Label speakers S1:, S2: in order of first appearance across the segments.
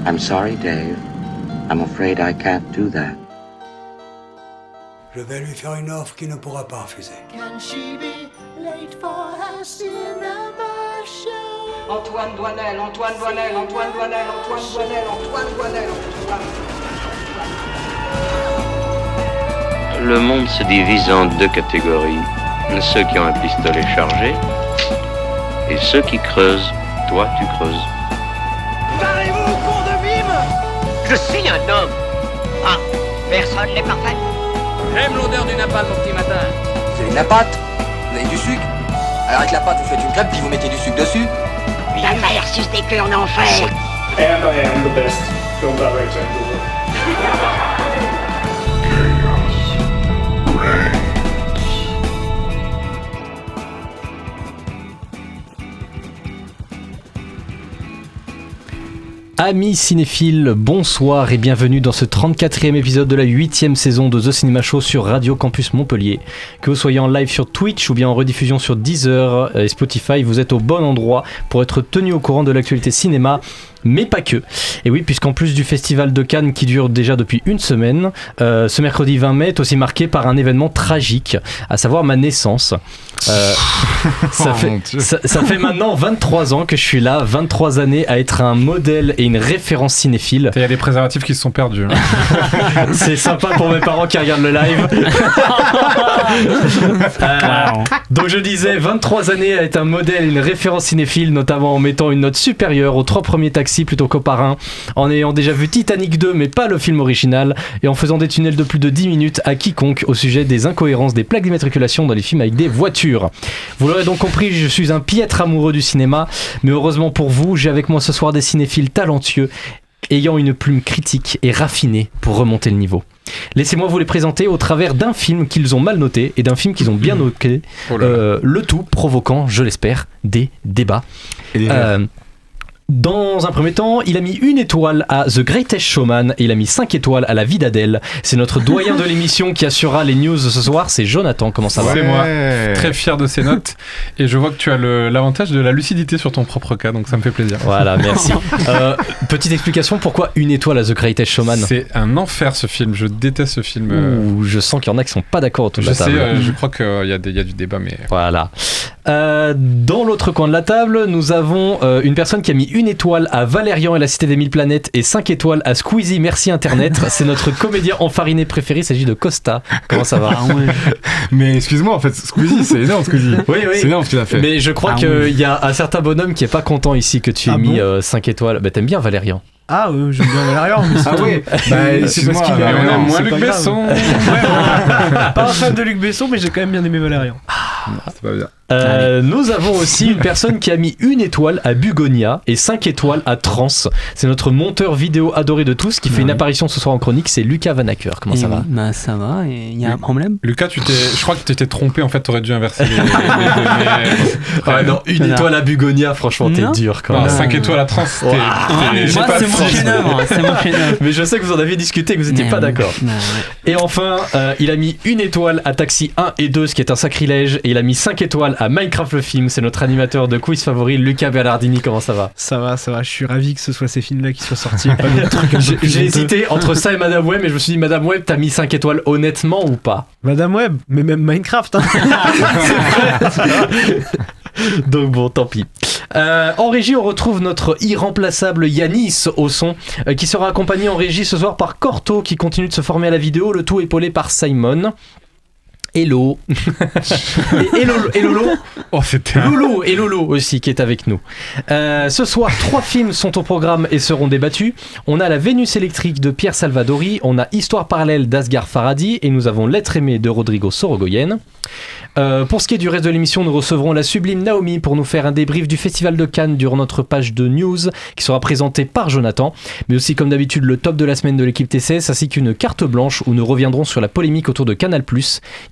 S1: I'm sorry, Dave. I'm afraid I can't do that.
S2: Je vais lui faire une offre qu'il ne pourra pas refuser.
S3: Can she be late for her cinema show?
S4: Antoine Doinel, Antoine Doinel, Antoine Doinel, Antoine Doinel, Antoine Doinel, Antoine.
S5: Le monde se divise en deux catégories. Ceux qui ont un pistolet chargé et ceux qui creusent. Toi, tu creuses.
S4: Parlez-vous, con de mime!
S6: Je suis un homme. Ah, personne n'est parfait.
S4: J'aime l'odeur du napalm au petit matin.
S7: Vous avez de la pâte? Vous avez du sucre? Alors avec la pâte, vous faites une crêpe puis vous mettez du sucre dessus?
S6: La mère suce des queues en enfer.
S8: And I am the best film director in the world.
S9: Amis cinéphiles, bonsoir et bienvenue dans ce 34e épisode de la 8e saison de The Cinema Show sur Radio Campus Montpellier. Que vous soyez en live sur Twitch ou bien en rediffusion sur Deezer et Spotify, vous êtes au bon endroit pour être tenu au courant de l'actualité cinéma, mais pas que. Et oui, puisqu'en plus du festival de Cannes qui dure déjà depuis une semaine, ce mercredi 20 mai est aussi marqué par un événement tragique, à savoir ma naissance. Ça fait maintenant 23 ans que je suis là, 23 années à être un modèle et une référence cinéphile.
S10: Il y a des préservatifs qui se sont perdus.
S9: C'est sympa pour mes parents qui regardent le live. Donc je disais 23 années à être un modèle et une référence cinéphile, notamment en mettant une note supérieure aux 3 premiers Taxi plutôt qu'aux parrains, en ayant déjà vu Titanic 2 mais pas le film original, et en faisant des tunnels de plus de 10 minutes à quiconque au sujet des incohérences des plaques d'immatriculation dans les films avec des voitures. Vous l'aurez donc compris, je suis un piètre amoureux du cinéma, mais heureusement pour vous, j'ai avec moi ce soir des cinéphiles talentueux ayant une plume critique et raffinée pour remonter le niveau. Laissez-moi vous les présenter au travers d'un film qu'ils ont mal noté et d'un film qu'ils ont bien noté, le tout provoquant, je l'espère, des débats. Dans un premier temps, il a mis 1 étoile à The Greatest Showman et il a mis 5 étoiles à La vie d'Adèle. C'est notre doyen de l'émission qui assurera les news ce soir, c'est Jonathan. Comment ça va ?
S10: C'est moi, très fier de ces notes. Et je vois que tu as l'avantage de la lucidité sur ton propre cas, donc ça me fait plaisir.
S9: Voilà, merci. Petite explication, pourquoi 1 étoile à The Greatest Showman ?
S10: C'est un enfer ce film, je déteste ce film.
S9: Ouh, je sens qu'il y en a qui sont pas d'accord autour de la table.
S10: Je sais, je crois qu'il y a du débat, mais...
S9: Voilà. Dans l'autre coin de la table, nous avons une personne qui a mis 1 étoile à Valérian et la Cité des 1000 planètes et 5 étoiles à Squeezie, merci Internet. C'est notre comédien enfariné préféré, il s'agit de Costa. Comment ça va ?
S10: Mais excuse-moi, en fait, Squeezie, c'est énorme Squeezie.
S9: Oui.
S10: C'est énorme ce qu'il a fait.
S9: Mais je crois qu'il y a un certain bonhomme qui est pas content ici que tu aies mis 5 étoiles. Bah t'aimes bien Valérian.
S11: Ah j'aime bien Valérian.
S10: Ah oui. C'est parce qu'il est moins Luc Besson.
S11: Pas un fan de Luc Besson, mais j'ai quand même bien aimé Valérian.
S10: C'est pas bien.
S9: Nous avons aussi une personne qui a mis 1 étoile à Bugonia et 5 étoiles à Trans. C'est notre monteur vidéo adoré de tous qui fait une apparition ce soir en chronique, c'est Lucas Vanacker. Comment ça va ?
S12: Bah ça va, et il y a un problème.
S10: Lucas, je crois que tu t'es trompé, en fait, t'aurais dû inverser les
S9: non, 1 étoile à Bugonia, franchement, t'es dur quand même.
S10: 5 étoiles à Trans,
S12: moi c'est mon chef-d'œuvre,
S9: Mais je sais que vous en aviez discuté et que vous n'étiez pas d'accord. Et enfin, il a mis 1 étoile à Taxi 1 et 2, ce qui est un sacrilège, et il a mis 5 étoiles à Minecraft le film. C'est notre animateur de quiz favori, Lucas Bernardini. Comment ça va ?
S11: Ça va, je suis ravi que ce soit ces films-là qui soient sortis.
S9: J'ai hésité entre ça et Madame Web, mais je me suis dit, Madame Web, t'as mis 5 étoiles honnêtement ou pas ?
S11: Madame Web, mais même Minecraft. Hein.
S9: C'est vrai. Donc bon, tant pis. En régie, on retrouve notre irremplaçable Yanis au son, qui sera accompagné en régie ce soir par Corto, qui continue de se former à la vidéo, le tout épaulé par Simon. Hello. et Lolo.
S10: Oh, c'était
S9: Lolo et Lolo aussi qui est avec nous. Ce soir, 3 films sont au programme et seront débattus. On a La Vénus électrique de Pierre Salvadori, on a Histoire parallèle d'Asghar Farhadi et nous avons L'être aimé de Rodrigo Sorogoyen. Pour ce qui est du reste de l'émission, nous recevrons la sublime Naomi pour nous faire un débrief du Festival de Cannes durant notre page de news qui sera présentée par Jonathan, mais aussi comme d'habitude le top de la semaine de l'équipe TCS ainsi qu'une carte blanche où nous reviendrons sur la polémique autour de Canal+,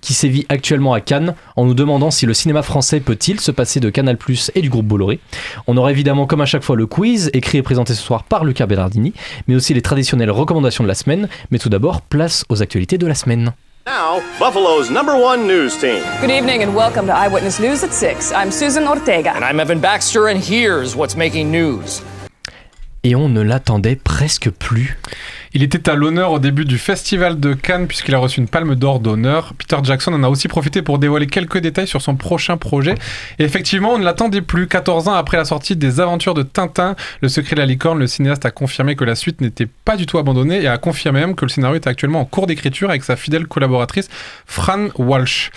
S9: qui sévit actuellement à Cannes en nous demandant si le cinéma français peut-il se passer de Canal+ et du groupe Bolloré. On aura évidemment comme à chaque fois le quiz écrit et présenté ce soir par Lucas Bernardini, mais aussi les traditionnelles recommandations de la semaine, mais tout d'abord place aux actualités de la semaine.
S13: Now, Buffalo's #1 news team.
S14: Good evening and welcome to Eyewitness News at 6. I'm Susan Ortega.
S15: And I'm Evan Baxter, and here's what's making news.
S9: Et on ne l'attendait presque plus.
S10: Il était à l'honneur au début du festival de Cannes puisqu'il a reçu une palme d'or d'honneur. Peter Jackson en a aussi profité pour dévoiler quelques détails sur son prochain projet. Et effectivement, on ne l'attendait plus. 14 ans après la sortie des aventures de Tintin, Le secret de la licorne, le cinéaste a confirmé que la suite n'était pas du tout abandonnée et a confirmé même que le scénario est actuellement en cours d'écriture avec sa fidèle collaboratrice Fran Walsh.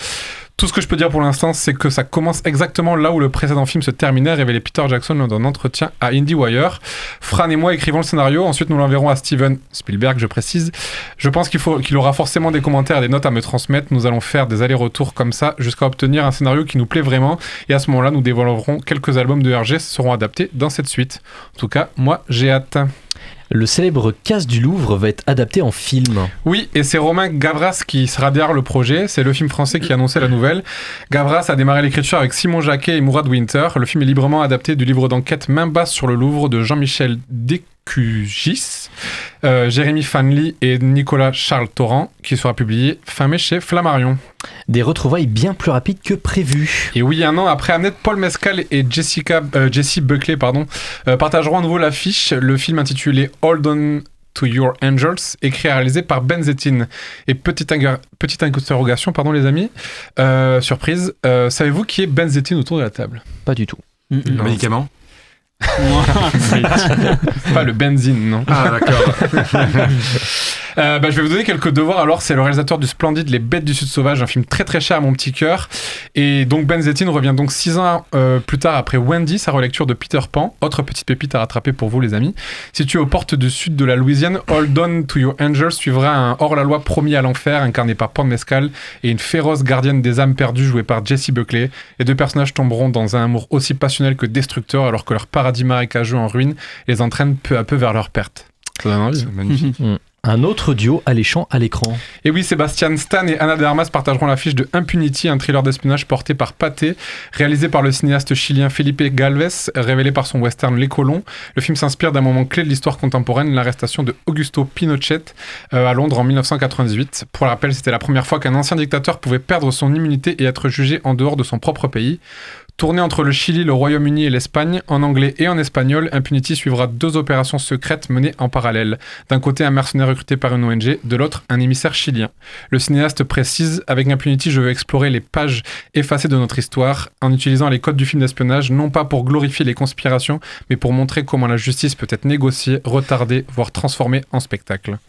S10: Tout ce que je peux dire pour l'instant, c'est que ça commence exactement là où le précédent film se terminait, révélé Peter Jackson lors d'un entretien à IndieWire. Fran et moi écrivons le scénario, ensuite nous l'enverrons à Steven Spielberg, je précise. Je pense qu'il aura forcément des commentaires et des notes à me transmettre. Nous allons faire des allers-retours comme ça jusqu'à obtenir un scénario qui nous plaît vraiment. Et à ce moment-là, nous dévoilerons quelques albums de RG seront adaptés dans cette suite. En tout cas, moi, j'ai hâte.
S9: Le célèbre Casse du Louvre va être adapté en film.
S10: Oui, et c'est Romain Gavras qui sera derrière le projet. C'est le film français qui a annoncé la nouvelle. Gavras a démarré l'écriture avec Simon Jacquet et Mourad Winter. Le film est librement adapté du livre d'enquête Main basse sur le Louvre de Jean-Michel Décugis, Jérémy Fanly et Nicolas Charles Torrent, qui sera publié fin mai chez Flammarion.
S9: Des retrouvailles bien plus rapides que prévu.
S10: Et oui, un an après Annette, Paul Mescal et Jessie Buckley partageront à nouveau l'affiche. Le film intitulé Hold On to Your Angels, écrit et réalisé par Ben Zettin. Et petite interrogation, les amis. Surprise, savez-vous qui est Ben Zettin autour de la table ?
S9: Pas du tout.
S15: Le médicament ?
S10: Pas le benzine, non.
S15: Ah, d'accord.
S10: Je vais vous donner quelques devoirs. Alors, c'est le réalisateur du splendide Les Bêtes du Sud Sauvage, un film très très cher à mon petit cœur. Et donc Ben Zettin revient donc 6 ans plus tard après Wendy, sa relecture de Peter Pan. Autre petite pépite à rattraper pour vous les amis. Situé aux portes du sud de la Louisiane, Hold On to Your Angels suivra un hors-la-loi promis à l'enfer incarné par Paul Mescal et une féroce gardienne des âmes perdues jouée par Jessie Buckley. Les deux personnages tomberont dans un amour aussi passionnel que destructeur alors que leur paradis marécageux en ruine les entraîne peu à peu vers leur perte. Ça donne envie.
S15: C'est magnifique.
S9: Un autre duo alléchant à l'écran.
S10: Et oui, Sébastien Stan et Ana de Armas partageront l'affiche de Impunity, un thriller d'espionnage porté par Pathé, réalisé par le cinéaste chilien Felipe Galvez, révélé par son western Les Colons. Le film s'inspire d'un moment clé de l'histoire contemporaine, l'arrestation de Augusto Pinochet à Londres en 1998. Pour le rappel, c'était la première fois qu'un ancien dictateur pouvait perdre son immunité et être jugé en dehors de son propre pays. Tourné entre le Chili, le Royaume-Uni et l'Espagne, en anglais et en espagnol, Impunity suivra 2 opérations secrètes menées en parallèle. D'un côté, un mercenaire recruté par une ONG, de l'autre, un émissaire chilien. Le cinéaste précise, avec Impunity, je veux explorer les pages effacées de notre histoire, en utilisant les codes du film d'espionnage, non pas pour glorifier les conspirations, mais pour montrer comment la justice peut être négociée, retardée, voire transformée en spectacle.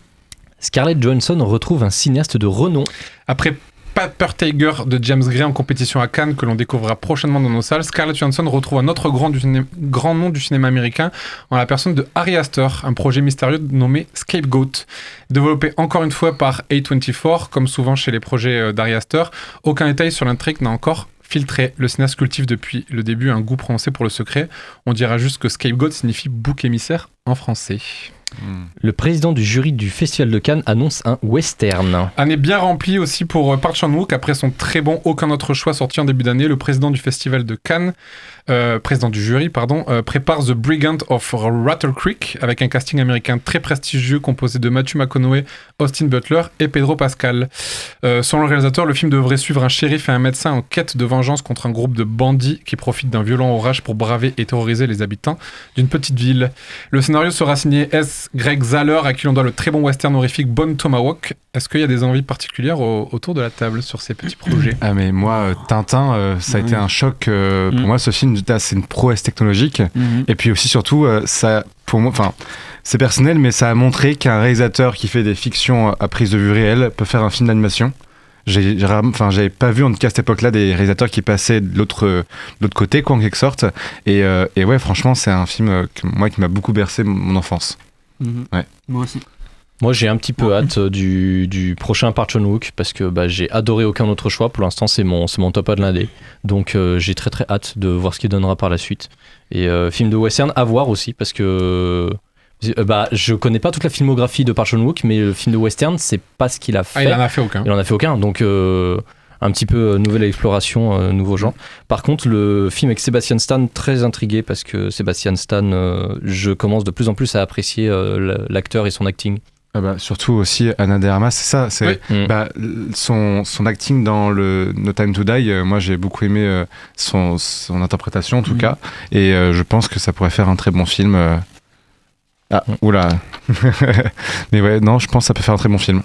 S9: Scarlett Johansson retrouve un cinéaste de renom.
S10: Après Paper Tiger de James Gray en compétition à Cannes que l'on découvrira prochainement dans nos salles, Scarlett Johansson retrouve un autre grand nom du cinéma américain en la personne de Ari Aster, un projet mystérieux nommé Scapegoat. Développé encore une fois par A24, comme souvent chez les projets d'Ari Aster, aucun détail sur l'intrigue n'a encore filtré. Le cinéaste cultive depuis le début un goût prononcé pour le secret. On dira juste que Scapegoat signifie bouc émissaire en français.
S9: Le président du jury du Festival de Cannes annonce un western.
S10: Année bien remplie aussi pour Park Chan-wook. Après son très bon Aucun autre choix sorti en début d'année, le président du Festival de Cannes, président du jury, prépare The Brigand of Rattle Creek avec un casting américain très prestigieux composé de Matthew McConaughey, Austin Butler et Pedro Pascal. Selon le réalisateur, le film devrait suivre un shérif et un médecin en quête de vengeance contre un groupe de bandits qui profitent d'un violent orage pour braver et terroriser les habitants d'une petite ville. Le scénario sera signé S. Greg Zahler, à qui l'on doit le très bon western horrifique Bone Tomahawk. Est-ce qu'il y a des envies particulières autour de la table sur ces petits projets ?
S15: Ah mais moi, Tintin, ça a été un choc pour moi. Ce film, c'est une prouesse technologique. Et puis aussi surtout, ça, pour moi, enfin, c'est personnel, mais ça a montré qu'un réalisateur qui fait des fictions à prise de vue réelle peut faire un film d'animation. J'avais pas vu en tout cas à cette époque-là des réalisateurs qui passaient de l'autre côté, quoi, en quelque sorte. Et ouais, franchement, c'est un film qui m'a beaucoup bercé mon enfance. Ouais.
S12: Moi aussi.
S9: Moi, j'ai un petit peu hâte du prochain Park Chan-wook parce que j'ai adoré Aucun autre choix. Pour l'instant, c'est mon top 1 de l'indé. Donc, j'ai très très hâte de voir ce qu'il donnera par la suite. Et film de western à voir aussi parce que je connais pas toute la filmographie de Park Chan-wook, mais le film de western, c'est pas ce qu'il a fait.
S10: Il en a fait aucun.
S9: Il en a fait aucun. Donc, un petit peu nouvelle exploration, nouveau genre. Par contre, le film avec Sébastien Stan, très intrigué parce que Sébastien Stan, je commence de plus en plus à apprécier l'acteur et son acting.
S15: Surtout aussi Ana de Armas, c'est ça. C'est, son acting dans le No Time to Die, moi j'ai beaucoup aimé son interprétation en tout cas. Et je pense que ça pourrait faire un très bon film. Ah, oula. Mais ouais, non, je pense que ça peut faire un très bon film.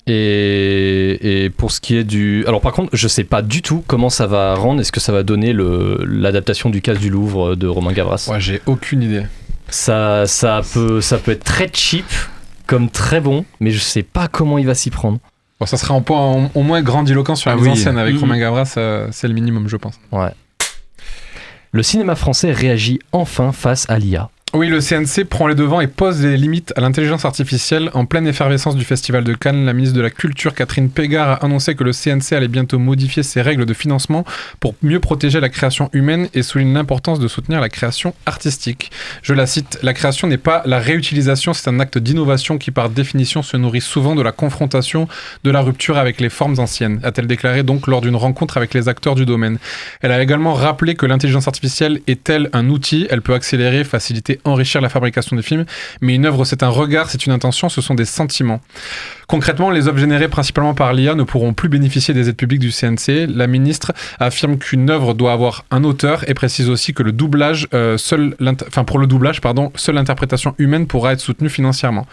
S9: Et pour ce qui est du... Alors par contre, je sais pas du tout comment ça va rendre, est-ce que ça va donner l'adaptation du Casse du Louvre de Romain Gavras.
S10: Ouais, j'ai aucune idée.
S9: Ça peut être très cheap, comme très bon, mais je sais pas comment il va s'y prendre.
S10: Bon, ça sera au moins grandiloquent sur la mise en scène avec Romain Gavras, c'est le minimum, je pense.
S9: Ouais. Le cinéma français réagit enfin face à l'IA.
S10: Oui, le CNC prend les devants et pose les limites à l'intelligence artificielle. En pleine effervescence du Festival de Cannes, la ministre de la Culture, Catherine Pégard, a annoncé que le CNC allait bientôt modifier ses règles de financement pour mieux protéger la création humaine et souligne l'importance de soutenir la création artistique. Je la cite, « La création n'est pas la réutilisation, c'est un acte d'innovation qui par définition se nourrit souvent de la confrontation, de la rupture avec les formes anciennes », a-t-elle déclaré donc lors d'une rencontre avec les acteurs du domaine. Elle a également rappelé que l'intelligence artificielle est-elle un outil, elle peut accélérer, faciliter, enrichir la fabrication de films, mais une œuvre c'est un regard, c'est une intention, ce sont des sentiments. Concrètement, les œuvres générées principalement par l'IA ne pourront plus bénéficier des aides publiques du CNC. La ministre affirme qu'une œuvre doit avoir un auteur et précise aussi que le doublage, seule l'interprétation humaine pourra être soutenue financièrement.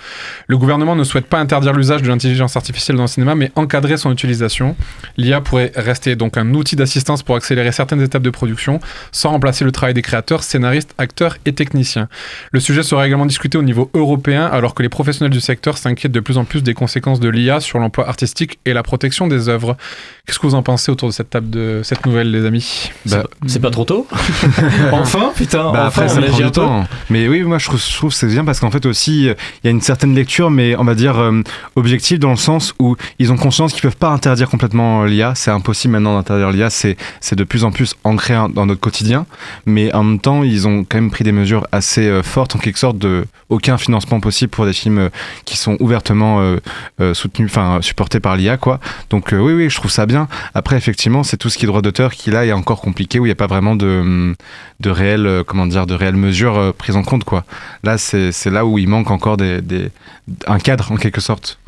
S10: Le gouvernement ne souhaite pas interdire l'usage de l'intelligence artificielle dans le cinéma, mais encadrer son utilisation. L'IA pourrait rester donc un outil d'assistance pour accélérer certaines étapes de production, sans remplacer le travail des créateurs, scénaristes, acteurs et techniciens. Le sujet sera également discuté au niveau européen, alors que les professionnels du secteur s'inquiètent de plus en plus des conséquences de l'IA sur l'emploi artistique et la protection des œuvres. Qu'est-ce que vous en pensez autour de cette table de cette nouvelle, les amis?
S9: C'est pas trop tôt? Enfin, putain,
S15: après, ça prend du temps. Mais oui, moi je trouve que c'est bien parce qu'en fait aussi, il y a une certaine lecture, mais on va dire objective, dans le sens où ils ont conscience qu'ils peuvent pas interdire complètement l'IA. C'est impossible maintenant d'interdire l'IA. C'est de plus en plus ancré dans notre quotidien. Mais en même temps, ils ont quand même pris des mesures assez fortes, en quelque sorte, de aucun financement possible pour des films qui sont ouvertement soutenus, enfin supportés par l'IA, quoi. Donc oui, je trouve ça bien. Après, effectivement, c'est tout ce qui est droit d'auteur qui là est encore compliqué, où il n'y a pas vraiment de réelles mesures prises en compte, quoi. Là, c'est là où il manque encore un cadre, en quelque sorte.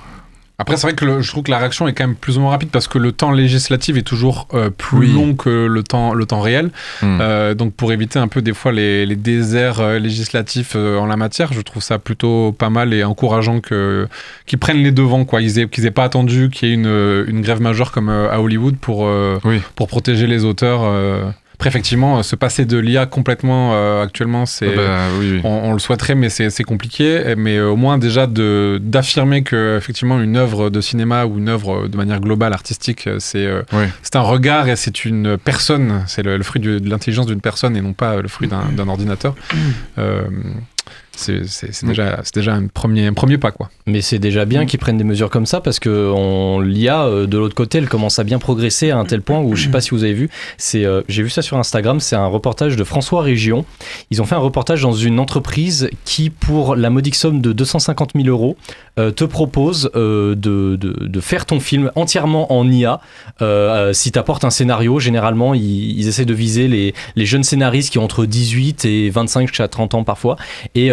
S10: Après, c'est vrai que je trouve que la réaction est quand même plus ou moins rapide parce que le temps législatif est toujours plus long que le temps réel. Donc, pour éviter un peu des fois les déserts législatifs en la matière, je trouve ça plutôt pas mal et encourageant qu'ils prennent les devants, quoi. Qu'ils aient pas attendu qu'il y ait une grève majeure comme à Hollywood pour protéger les auteurs. Après, effectivement, se passer de l'IA complètement actuellement, on le souhaiterait, mais c'est compliqué. Mais au moins déjà d'affirmer que effectivement une œuvre de cinéma ou une œuvre de manière globale artistique, c'est un regard et c'est une personne, c'est le fruit de l'intelligence d'une personne et non pas le fruit d'un ordinateur. C'est déjà un premier pas, quoi.
S9: Mais c'est déjà bien qu'ils prennent des mesures comme ça parce que l'IA de l'autre côté, elle commence à bien progresser à un tel point où je sais pas si vous avez vu, j'ai vu ça sur Instagram, c'est un reportage de François Région. Ils ont fait un reportage dans une entreprise qui, pour la modique somme de 250 000 euros, te propose de faire ton film entièrement en IA. Si tu apportes un scénario, généralement ils essaient de viser les jeunes scénaristes qui ont entre 18 et 25 jusqu'à 30 ans parfois, et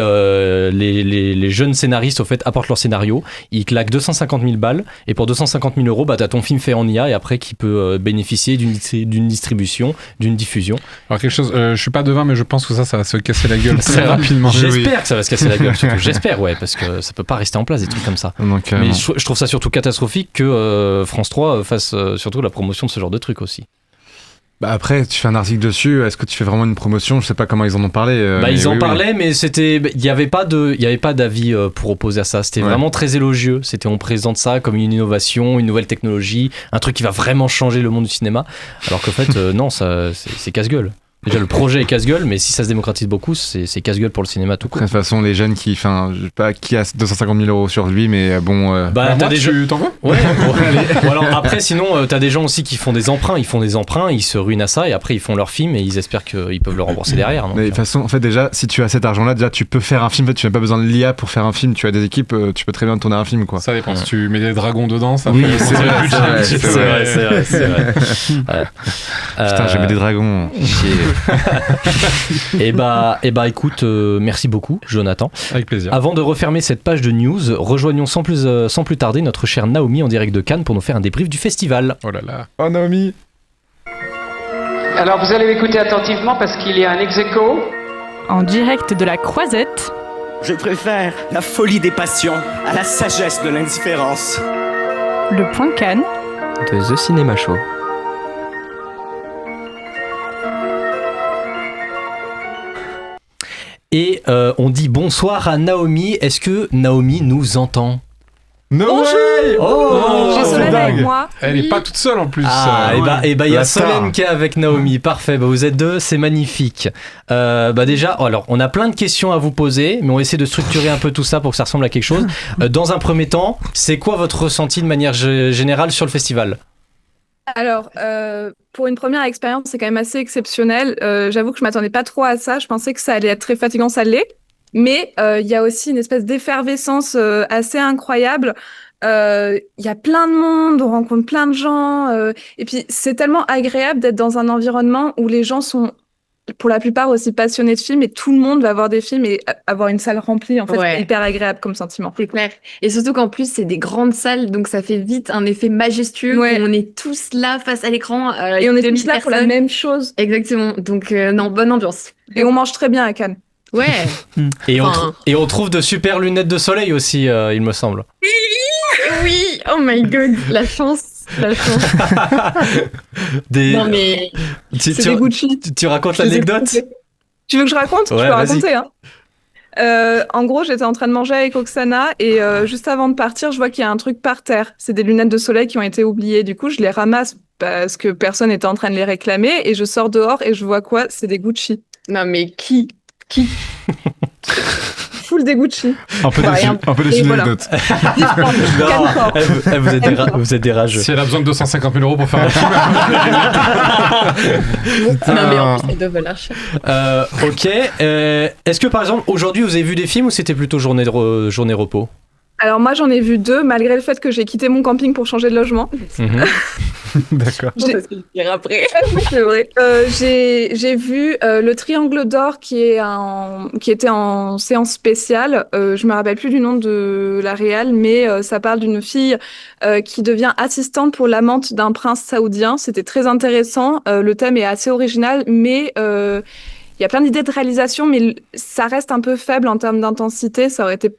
S9: les jeunes scénaristes au fait apportent leur scénario, ils claquent 250 000 balles et pour 250 000 euros t'as ton film fait en IA et après qui peut bénéficier d'une distribution, d'une diffusion.
S10: Alors quelque chose, je suis pas devin mais je pense que ça va se casser la gueule très rapidement.
S9: J'espère que ça va se casser la gueule surtout. J'espère, ouais, parce que ça peut pas rester en place des trucs comme ça.
S15: Donc,
S9: mais je trouve ça surtout catastrophique que France 3 fasse surtout la promotion de ce genre de trucs aussi.
S15: Bah après, tu fais un article dessus, est-ce que tu fais vraiment une promotion? Je sais pas comment ils en ont parlé.
S9: Ils en parlaient, mais il y avait pas d'avis pour opposer à ça. C'était vraiment très élogieux. On présente ça comme une innovation, une nouvelle technologie, un truc qui va vraiment changer le monde du cinéma. Alors qu'en fait, non, c'est casse-gueule. Déjà, le projet est casse-gueule, mais si ça se démocratise beaucoup, c'est casse-gueule pour le cinéma tout court.
S15: De toute façon, les jeunes je sais pas qui a 250 000 euros sur lui, mais bon.
S9: T'as des jeux.
S10: T'en veux?
S9: Ouais. Bon, alors après, sinon, t'as des gens aussi qui font des emprunts. Ils font des emprunts, ils se ruinent à ça, et après ils font leur film et ils espèrent qu'ils peuvent le rembourser derrière.
S15: Mais de toute façon, en fait, déjà, si tu as cet argent-là, déjà, tu peux faire un film. En fait, tu n'as pas besoin de l'IA pour faire un film. Tu as des équipes, tu peux très bien tourner un film, quoi.
S10: Ça dépend. Si tu mets des dragons dedans, ça.
S15: Oui,
S10: c'est
S9: vrai.
S15: Putain, j'ai mis des dragons.
S9: Et bah écoute, merci beaucoup Jonathan.
S10: Avec plaisir.
S9: Avant de refermer cette page de news, rejoignons sans plus tarder notre chère Naomi en direct de Cannes pour nous faire un débrief du festival.
S10: Oh là là.
S15: Oh Naomi.
S16: Alors vous allez m'écouter attentivement parce qu'il y a un ex-aequo.
S17: En direct de la Croisette, Je préfère la folie des passions à la sagesse de l'indifférence.
S18: Le Point Cannes
S12: de The Cinema Show.
S9: Et on dit bonsoir à Naomi. Est-ce que Naomi nous entend?
S10: Bonjour.
S9: J'ai
S10: Solène avec moi. Elle est pas toute seule en plus.
S9: Et bah il y a Solène qui est avec Naomi. Parfait, bah vous êtes deux, c'est magnifique. Déjà, alors on a plein de questions à vous poser, mais on essaie de structurer un peu tout ça pour que ça ressemble à quelque chose. Dans un premier temps, c'est quoi votre ressenti de manière générale sur le festival?
S19: Alors, pour une première expérience, c'est quand même assez exceptionnel. J'avoue que je m'attendais pas trop à ça. Je pensais que ça allait être très fatigant, ça l'est. Mais il y a aussi une espèce d'effervescence assez incroyable. Il y a plein de monde, on rencontre plein de gens. Et puis, c'est tellement agréable d'être dans un environnement où les gens sont, pour la plupart, aussi passionnés de films et tout le monde va voir des films et avoir une salle remplie. En fait, c'est hyper agréable comme sentiment.
S20: C'est clair. Et surtout qu'en plus, c'est des grandes salles, donc ça fait vite un effet majestueux. Ouais. On est tous là face à l'écran.
S19: Et on est tous là pour la même chose.
S20: Exactement. Donc, non, bonne ambiance.
S19: Et on mange très bien à Cannes.
S20: Ouais.
S9: Et on trouve de super lunettes de soleil aussi, il me semble.
S20: Oui, oh my god, la chance.
S19: Non mais c'est des Gucci.
S9: Tu racontes l'anecdote?
S19: Tu veux que je raconte?
S9: Ouais,
S19: je peux raconter. Hein. En gros, j'étais en train de manger avec Oksana et juste avant de partir, je vois qu'il y a un truc par terre. C'est des lunettes de soleil qui ont été oubliées. Du coup, je les ramasse parce que personne n'était en train de les réclamer et je sors dehors et je vois quoi? C'est des Gucci.
S20: Non mais qui?
S19: Full des Gucci.
S15: Un peu déçu l'anecdote.
S9: Vous êtes des rageux.
S10: Si elle a besoin de 250 000 € pour faire un film.
S20: Non mais en plus elle doit valoir cher.
S9: Ok. Est-ce que par exemple aujourd'hui vous avez vu des films ou c'était plutôt journée repos?
S19: Alors moi j'en ai vu 2 malgré le fait que j'ai quitté mon camping pour changer de logement.
S9: D'accord.
S20: Après.
S19: C'est vrai. J'ai vu le Triangle d'Or qui était en séance spéciale. Je me rappelle plus du nom de la réal, mais ça parle d'une fille qui devient assistante pour l'amante d'un prince saoudien. C'était très intéressant. Le thème est assez original, mais il y a plein d'idées de réalisation, mais ça reste un peu faible en termes d'intensité. Ça aurait été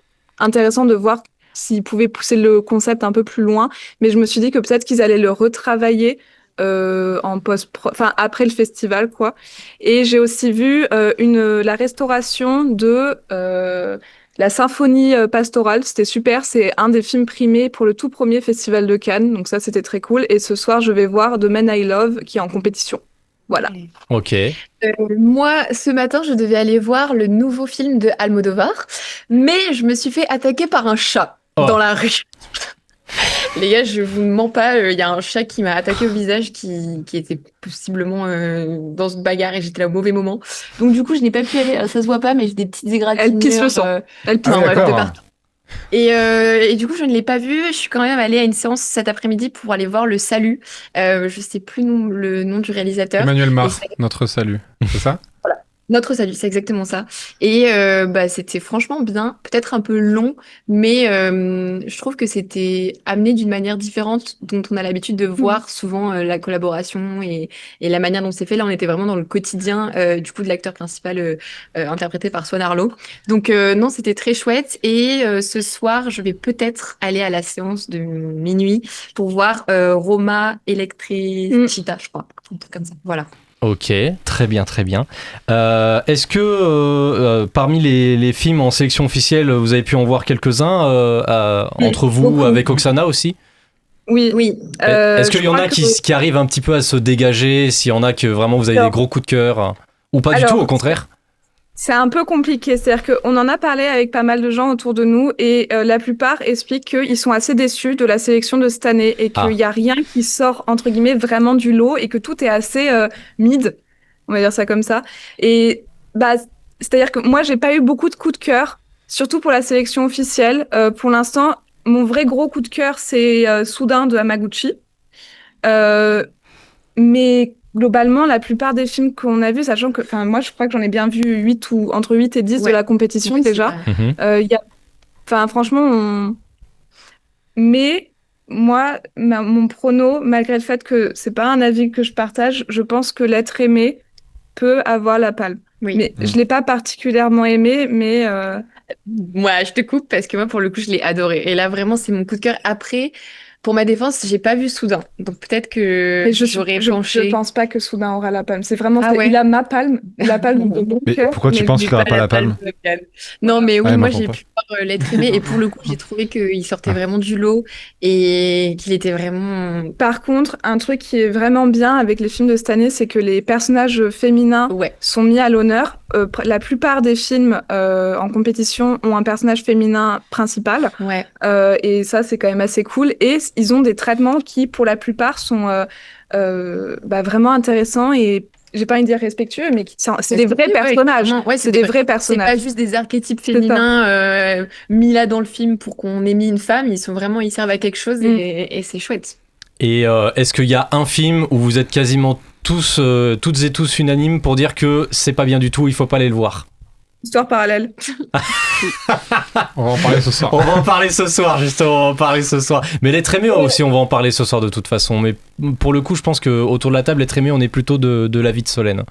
S19: intéressant de voir s'ils pouvaient pousser le concept un peu plus loin, mais je me suis dit que peut-être qu'ils allaient le retravailler après le festival, quoi. Et j'ai aussi vu la restauration de la symphonie pastorale. C'était super, c'est un des films primés pour le tout premier festival de Cannes, donc ça c'était très cool. Et ce soir, je vais voir The Man I Love qui est en compétition. Voilà.
S9: Ok.
S20: Moi, ce matin, je devais aller voir le nouveau film de Almodovar, mais je me suis fait attaquer par un chat dans la rue. Les gars, je vous mens pas, il y a un chat qui m'a attaqué au visage qui était possiblement dans une bagarre et j'étais là au mauvais moment. Donc du coup, je n'ai pas pu aller, ça se voit pas, mais j'ai des petites égratignures.
S19: Elle pisse le sang. Elle pisse
S20: de partout. Et du coup, je ne l'ai pas vu. Je suis quand même allée à une séance cet après-midi pour aller voir Le Salut. Je sais plus le nom du réalisateur.
S10: Emmanuel Mar, Notre Salut, c'est ça?
S20: Voilà. Notre Salut, c'est exactement ça. Et c'était franchement bien, peut-être un peu long, mais je trouve que c'était amené d'une manière différente dont on a l'habitude de voir souvent la collaboration et la manière dont c'est fait. Là, on était vraiment dans le quotidien du coup de l'acteur principal interprété par Swan Arlo. Donc non, c'était très chouette. Et ce soir, je vais peut-être aller à la séance de minuit pour voir Roma Electricita, je crois, un truc comme ça. Voilà.
S9: Ok, très bien, très bien. Est-ce que parmi les films en sélection officielle, vous avez pu en voir quelques-uns entre vous, avec Oksana aussi?
S19: Oui.
S9: Est-ce qu'il y en a qui arrivent un petit peu à se dégager, s'il y en a que vraiment vous avez des gros coups de cœur, ou pas du tout, au contraire?
S19: C'est un peu compliqué, c'est-à-dire qu'on en a parlé avec pas mal de gens autour de nous et la plupart expliquent qu'ils sont assez déçus de la sélection de cette année et qu'il n'y a rien qui sort, entre guillemets, vraiment du lot et que tout est assez mid, on va dire ça comme ça. Et c'est-à-dire que moi, j'ai pas eu beaucoup de coups de cœur, surtout pour la sélection officielle. Pour l'instant, mon vrai gros coup de cœur, c'est Soudain de Hamaguchi. Mais globalement, la plupart des films qu'on a vus, sachant que, moi, je crois que j'en ai bien vu entre 8 et 10 de la compétition déjà. Franchement, mais moi, mon prono, malgré le fait que c'est pas un avis que je partage, je pense que L'être aimé peut avoir la palme. Oui. Mais je l'ai pas particulièrement aimé, mais
S20: moi, je te coupe parce que moi, pour le coup, je l'ai adoré. Et là, vraiment, c'est mon coup de cœur. Après, pour ma défense, j'ai pas vu Soudain. Donc peut-être que j'aurais penché.
S19: Je pense pas que Soudain aura la palme. C'est vraiment,
S20: Ah ouais.
S19: il a ma palme, la palme de mon
S15: Mais
S19: cœur.
S15: pourquoi tu penses qu'il aura pas la palme?
S20: Non, mais oui,
S15: Ouais,
S20: moi
S15: moi,
S20: j'ai
S15: pour
S20: pu voir L'être aimé et pour le coup, j'ai trouvé qu'il sortait vraiment du lot et qu'il était vraiment.
S19: Par contre, un truc qui est vraiment bien avec les films de cette année, c'est que les personnages féminins sont mis à l'honneur. La plupart des films en compétition ont un personnage féminin principal.
S20: Ouais.
S19: Et ça, c'est quand même assez cool. Et ils ont des traitements qui, pour la plupart, sont vraiment intéressants et j'ai pas envie de dire respectueux, mais c'est des vrais personnages.
S20: Ouais,
S19: c'est des vrais personnages.
S20: C'est pas juste des archétypes féminins mis là dans le film pour qu'on ait mis une femme. Ils servent à quelque chose et c'est chouette.
S9: Et est-ce qu'il y a un film où vous êtes quasiment toutes et tous unanimes pour dire que c'est pas bien du tout, il faut pas aller le voir?
S19: Histoire parallèle.
S10: On va en parler ce soir.
S9: On va en parler ce soir, justement, on va en parler ce soir. Mais L'être aimé aussi, on va en parler ce soir de toute façon. Mais pour le coup, je pense qu'autour de la table, L'être aimé, on est plutôt de l'avis de Solène.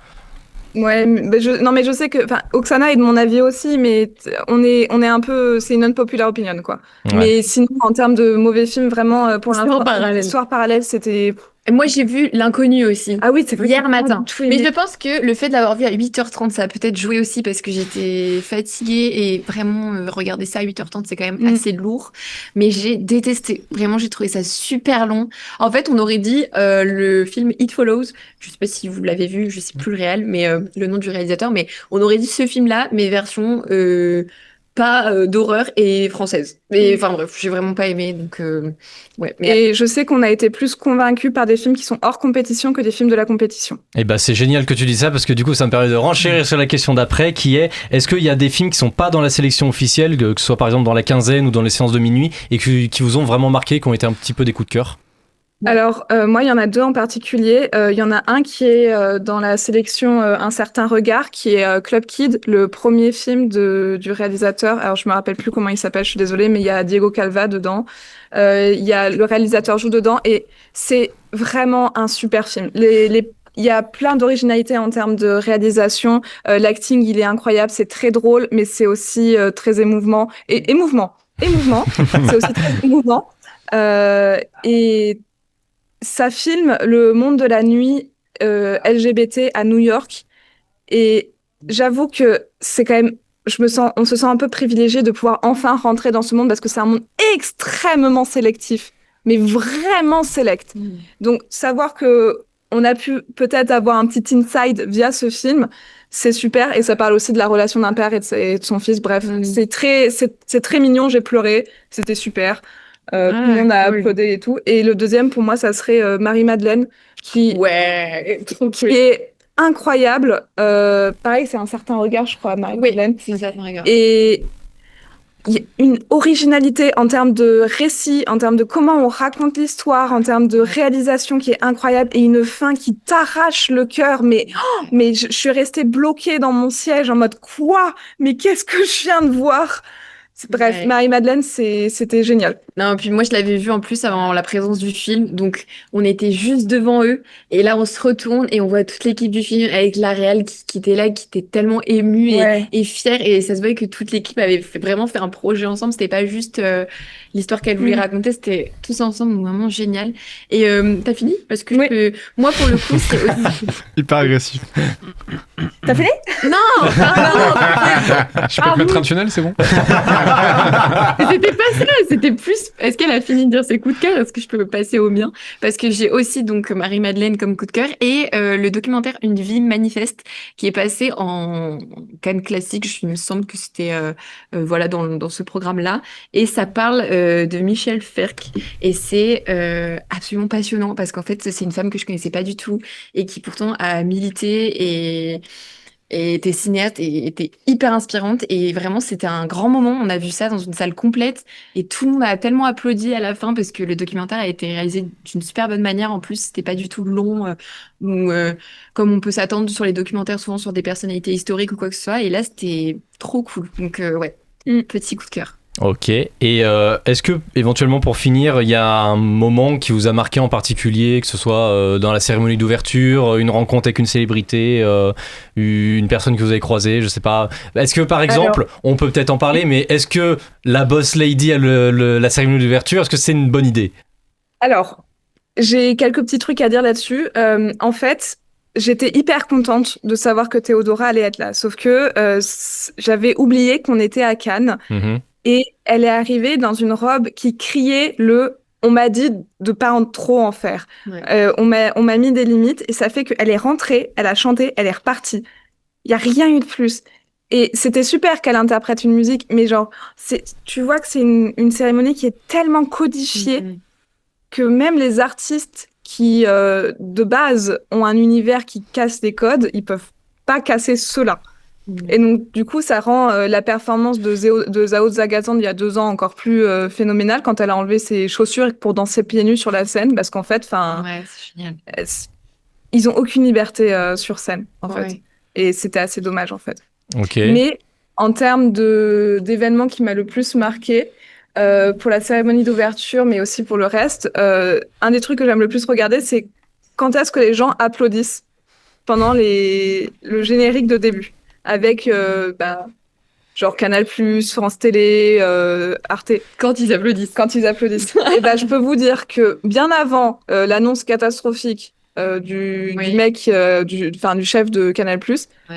S19: Ouais, mais je sais que, Oksana est de mon avis aussi, mais on est un peu, c'est une unpopular opinion, quoi.
S9: Ouais.
S19: Mais sinon, en termes de mauvais films, vraiment, pour
S20: Histoire parallèle.
S19: Histoire parallèle, c'était...
S20: Moi, j'ai vu L'Inconnu aussi.
S19: Ah oui, c'est vrai.
S20: Hier matin. Mais je pense que le fait de l'avoir vu à 8h30, ça a peut-être joué aussi parce que j'étais fatiguée et vraiment, regarder ça à 8h30, c'est quand même assez lourd. Mais j'ai détesté. Vraiment, j'ai trouvé ça super long. En fait, on aurait dit le film It Follows. Je sais pas si vous l'avez vu, je sais plus le réel, mais le nom du réalisateur. Mais on aurait dit ce film-là, mais version pas d'horreur et française. Mais enfin bref, j'ai vraiment pas aimé. Donc ouais. Mais
S19: Et je sais qu'on a été plus convaincus par des films qui sont hors compétition que des films de la compétition.
S9: Et bah c'est génial que tu dis ça parce que du coup ça me permet de renchérir sur la question d'après qui est-ce qu'il y a des films qui sont pas dans la sélection officielle, que ce soit par exemple dans la quinzaine ou dans les séances de minuit et qui vous ont vraiment marqué, qui ont été un petit peu des coups de cœur?
S19: Alors, moi, il y en a deux en particulier. Il y en a un qui est dans la sélection Un certain regard, qui est Club Kid, le premier film du réalisateur. Alors, je me rappelle plus comment il s'appelle, je suis désolée, mais il y a Diego Calva dedans. Il y a le réalisateur joue dedans et c'est vraiment un super film. Il y a plein d'originalité en termes de réalisation. L'acting, il est incroyable, c'est très drôle, mais c'est aussi très émouvant. Émouvant. C'est aussi très émouvant. Et ça filme le monde de la nuit LGBT à New York. Et j'avoue que c'est quand même... on se sent un peu privilégié de pouvoir enfin rentrer dans ce monde parce que c'est un monde extrêmement sélectif, mais vraiment sélect. Donc, savoir que on a pu peut-être avoir un petit inside via ce film, c'est super. Et ça parle aussi de la relation d'un père et de son fils. Bref, c'est très mignon, j'ai pleuré, c'était super. Tout le monde a applaudi et tout. Et le deuxième, pour moi, ça serait Marie-Madeleine, qui est incroyable. Pareil, c'est Un certain regard, je crois, Marie-Madeleine.
S20: c'est Un certain regard.
S19: Et il y a une originalité en termes de récit, en termes de comment on raconte l'histoire, en termes de réalisation qui est incroyable et une fin qui t'arrache le cœur. Mais je suis restée bloquée dans mon siège en mode quoi? Mais qu'est-ce que je viens de voir? Bref,
S20: Ouais.
S19: Marie-Madeleine, c'était génial.
S20: Non, puis moi je l'avais vu en plus avant la présence du film, donc on était juste devant eux, et là on se retourne et on voit toute l'équipe du film avec la réal qui était là, qui était tellement émue et fière, et ça se voyait que toute l'équipe avait vraiment fait un projet ensemble, c'était pas juste l'histoire qu'elle voulait raconter, c'était tous ensemble, donc vraiment génial. Et t'as fini? Parce que moi pour le coup c'est aussi...
S15: Hyper agressif.
S19: T'as fini?
S20: Non, pardon.
S10: Je peux te mettre un tunnel, c'est bon?
S20: C'était pas ça, c'était plus. Est-ce qu'elle a fini de dire ses coups de cœur? Est-ce que je peux passer au mien? Parce que j'ai aussi donc Marie-Madeleine comme coup de cœur et le documentaire Une vie manifeste qui est passé en Cannes classique. Il me semble que c'était voilà dans ce programme-là. Et ça parle de Michel Ferck et c'est absolument passionnant parce qu'en fait c'est une femme que je connaissais pas du tout et qui pourtant a milité et était cinéaste et était hyper inspirante et vraiment c'était un grand moment. On a vu ça dans une salle complète et tout le monde a tellement applaudi à la fin parce que le documentaire a été réalisé d'une super bonne manière. En plus, c'était pas du tout long ou comme on peut s'attendre sur les documentaires, souvent sur des personnalités historiques ou quoi que ce soit. Et là, c'était trop cool. Donc ouais, petit coup de cœur.
S9: Ok. Et est-ce que, éventuellement, pour finir, il y a un moment qui vous a marqué en particulier, que ce soit dans la cérémonie d'ouverture, une rencontre avec une célébrité, une personne que vous avez croisée, je sais pas. Est-ce que, par exemple, on peut peut-être en parler, mais est-ce que la boss lady à la cérémonie d'ouverture, est-ce que c'est une bonne idée?
S19: Alors, j'ai quelques petits trucs à dire là-dessus. En fait, j'étais hyper contente de savoir que Théodora allait être là. Sauf que j'avais oublié qu'on était à Cannes.
S9: Mhm.
S19: Et elle est arrivée dans une robe qui criait on m'a dit de pas trop en faire.
S20: Ouais.
S19: On m'a mis des limites et ça fait qu'elle est rentrée, elle a chanté, elle est repartie. Il y a rien eu de plus. Et c'était super qu'elle interprète une musique, mais genre, tu vois que c'est une cérémonie qui est tellement codifiée que même les artistes qui, de base, ont un univers qui casse les codes, ils peuvent pas casser cela. Et donc, du coup, ça rend la performance de Zhao Zhagazan il y a 2 ans encore plus phénoménale quand elle a enlevé ses chaussures pour danser pieds nus sur la scène, parce qu'en fait,
S20: Ouais, c'est génial.
S19: ils ont aucune liberté sur scène, en
S20: Ouais.
S19: fait. Et c'était assez dommage, en fait.
S9: Ok.
S19: Mais en termes d'événements qui m'a le plus marqué, pour la cérémonie d'ouverture, mais aussi pour le reste, un des trucs que j'aime le plus regarder, c'est quand est-ce que les gens applaudissent pendant le générique de début. Avec genre Canal+, France Télé, Arte.
S20: Quand ils applaudissent.
S19: Et je peux vous dire que bien avant l'annonce catastrophique du mec, du chef de Canal+,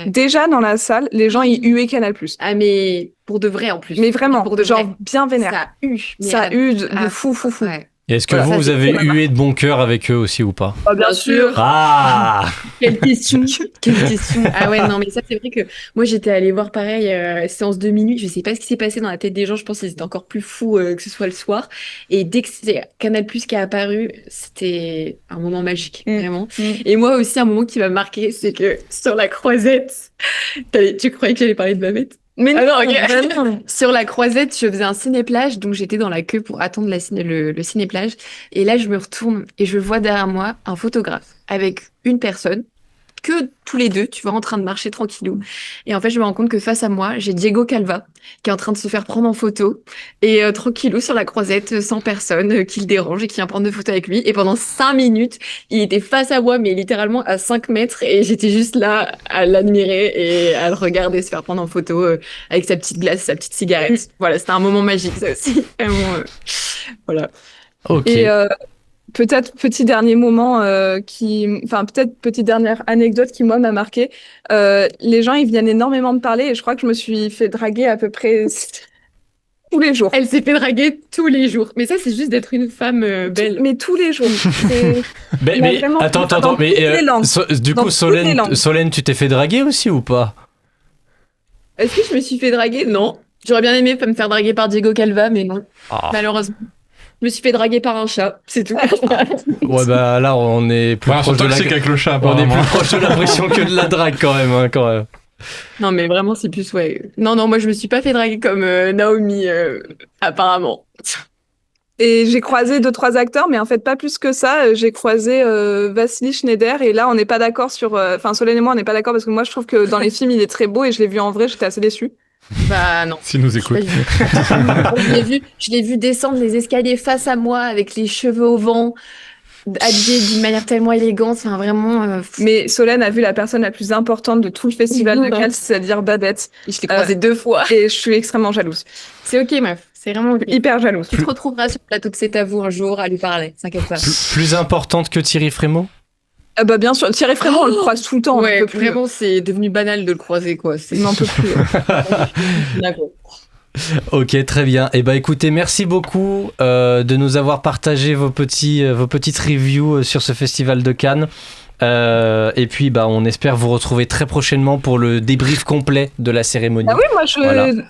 S19: déjà dans la salle, les gens y huaient Canal+.
S20: Ah mais pour de vrai en plus.
S19: Mais vraiment,
S20: Pour de
S19: genre
S20: vrai.
S19: bien vénère.
S20: Ça a eu.
S19: De fou.
S9: Et est-ce que
S19: Voilà,
S9: vous
S19: ça,
S9: avez
S19: c'est
S9: hué de bon cœur avec eux aussi ou pas?
S19: Bien sûr.
S9: Ah.
S20: Quelle question. Ah ouais, non, mais ça, c'est vrai que moi, j'étais allée voir pareil, séance de minuit. Je sais pas ce qui s'est passé dans la tête des gens. Je pense qu'ils étaient encore plus fous que ce soit le soir. Et dès que c'est Canal+ qui est apparu, c'était un moment magique, vraiment. Et moi aussi, un moment qui m'a marqué, c'est que sur la croisette, tu croyais que j'allais parler de Babette?
S19: Mais non,
S20: non. Sur la croisette, je faisais un ciné-plage, donc j'étais dans la queue pour attendre le ciné-plage. Et là, je me retourne et je vois derrière moi un photographe avec une personne, que tous les deux, tu vois, en train de marcher tranquillou. Et en fait, je me rends compte que face à moi, j'ai Diego Calva qui est en train de se faire prendre en photo et tranquillou sur la croisette, sans personne qui le dérange et qui vient prendre des photos avec lui. Et pendant 5 minutes, il était face à moi, mais littéralement à 5 mètres. Et j'étais juste là à l'admirer et à le regarder se faire prendre en photo avec sa petite glace, sa petite cigarette. Voilà, c'était un moment magique, ça aussi. Vraiment, voilà.
S9: Ok.
S19: Et peut-être petit dernier moment peut-être petite dernière anecdote qui moi m'a marqué. Les gens ils viennent énormément me parler et je crois que je me suis fait draguer à peu près tous les jours.
S20: Elle s'est fait draguer tous les jours. Mais ça c'est juste d'être une femme belle.
S19: Mais tous les jours.
S9: Mais attends, du coup Solène, tu t'es fait draguer aussi ou pas?
S20: Est-ce que je me suis fait draguer? Non. J'aurais bien aimé me faire draguer par Diego Calva, mais non. Malheureusement. Je me suis fait draguer par un chat, c'est tout.
S9: Ouais, bah là, on est plus proche de
S10: avec le chat,
S9: on est plus proche de l'impression que de la drague quand même.
S20: Non, mais vraiment, c'est plus, ouais. Non, moi, je me suis pas fait draguer comme Naomi, apparemment.
S19: Et j'ai croisé 2-3 acteurs, mais en fait, pas plus que ça. J'ai croisé Vasily Schneider, et là, on n'est pas d'accord Solène et moi, on n'est pas d'accord parce que moi, je trouve que dans les films, il est très beau, et je l'ai vu en vrai, j'étais assez déçue.
S20: Bah non.
S10: S'il nous écoute.
S20: Je l'ai vu descendre les escaliers face à moi avec les cheveux au vent, habillé d'une manière tellement élégante, enfin vraiment.
S19: Mais Solène a vu la personne la plus importante de tout le festival de Cannes, c'est-à-dire Babette.
S20: Je l'ai croisée 2 fois.
S19: Et je suis extrêmement jalouse.
S20: C'est ok, meuf. C'est vraiment
S19: hyper jalouse.
S20: Tu te retrouveras sur le plateau de C'est à vous un jour à lui parler, t'inquiète pas.
S9: Plus importante que Thierry Frémaux?
S19: Bah bien sûr, Thierry Frémaux, on le croise tout le temps.
S20: Ouais, vraiment, c'est devenu banal de le croiser, quoi.
S19: On n'en peut plus.
S20: D'accord.
S9: Ok, très bien. Et écoutez, merci beaucoup de nous avoir partagé vos petites reviews sur ce festival de Cannes. Et puis on espère vous retrouver très prochainement pour le débrief complet de la cérémonie.
S19: Ah oui,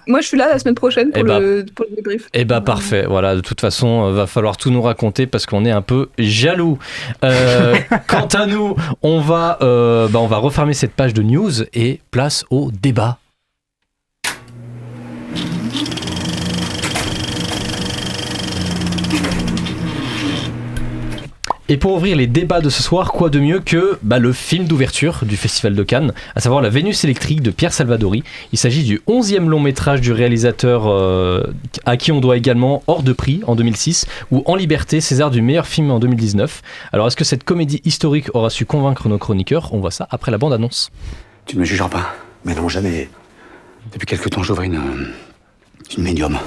S19: moi je suis là la semaine prochaine pour le débrief.
S9: Et parfait, voilà, de toute façon va falloir tout nous raconter parce qu'on est un peu jaloux. Quant à nous, on va refermer cette page de news et place au débat. Et pour ouvrir les débats de ce soir, quoi de mieux que le film d'ouverture du Festival de Cannes, à savoir La Vénus électrique de Pierre Salvadori. Il s'agit du 11e long métrage du réalisateur à qui on doit également Hors de prix en 2006 ou En liberté, César du meilleur film en 2019. Alors est-ce que cette comédie historique aura su convaincre nos chroniqueurs ? On voit ça après la bande-annonce.
S21: Tu ne me jugeras pas, mais non, jamais. Depuis quelque temps, j'ouvre une médium.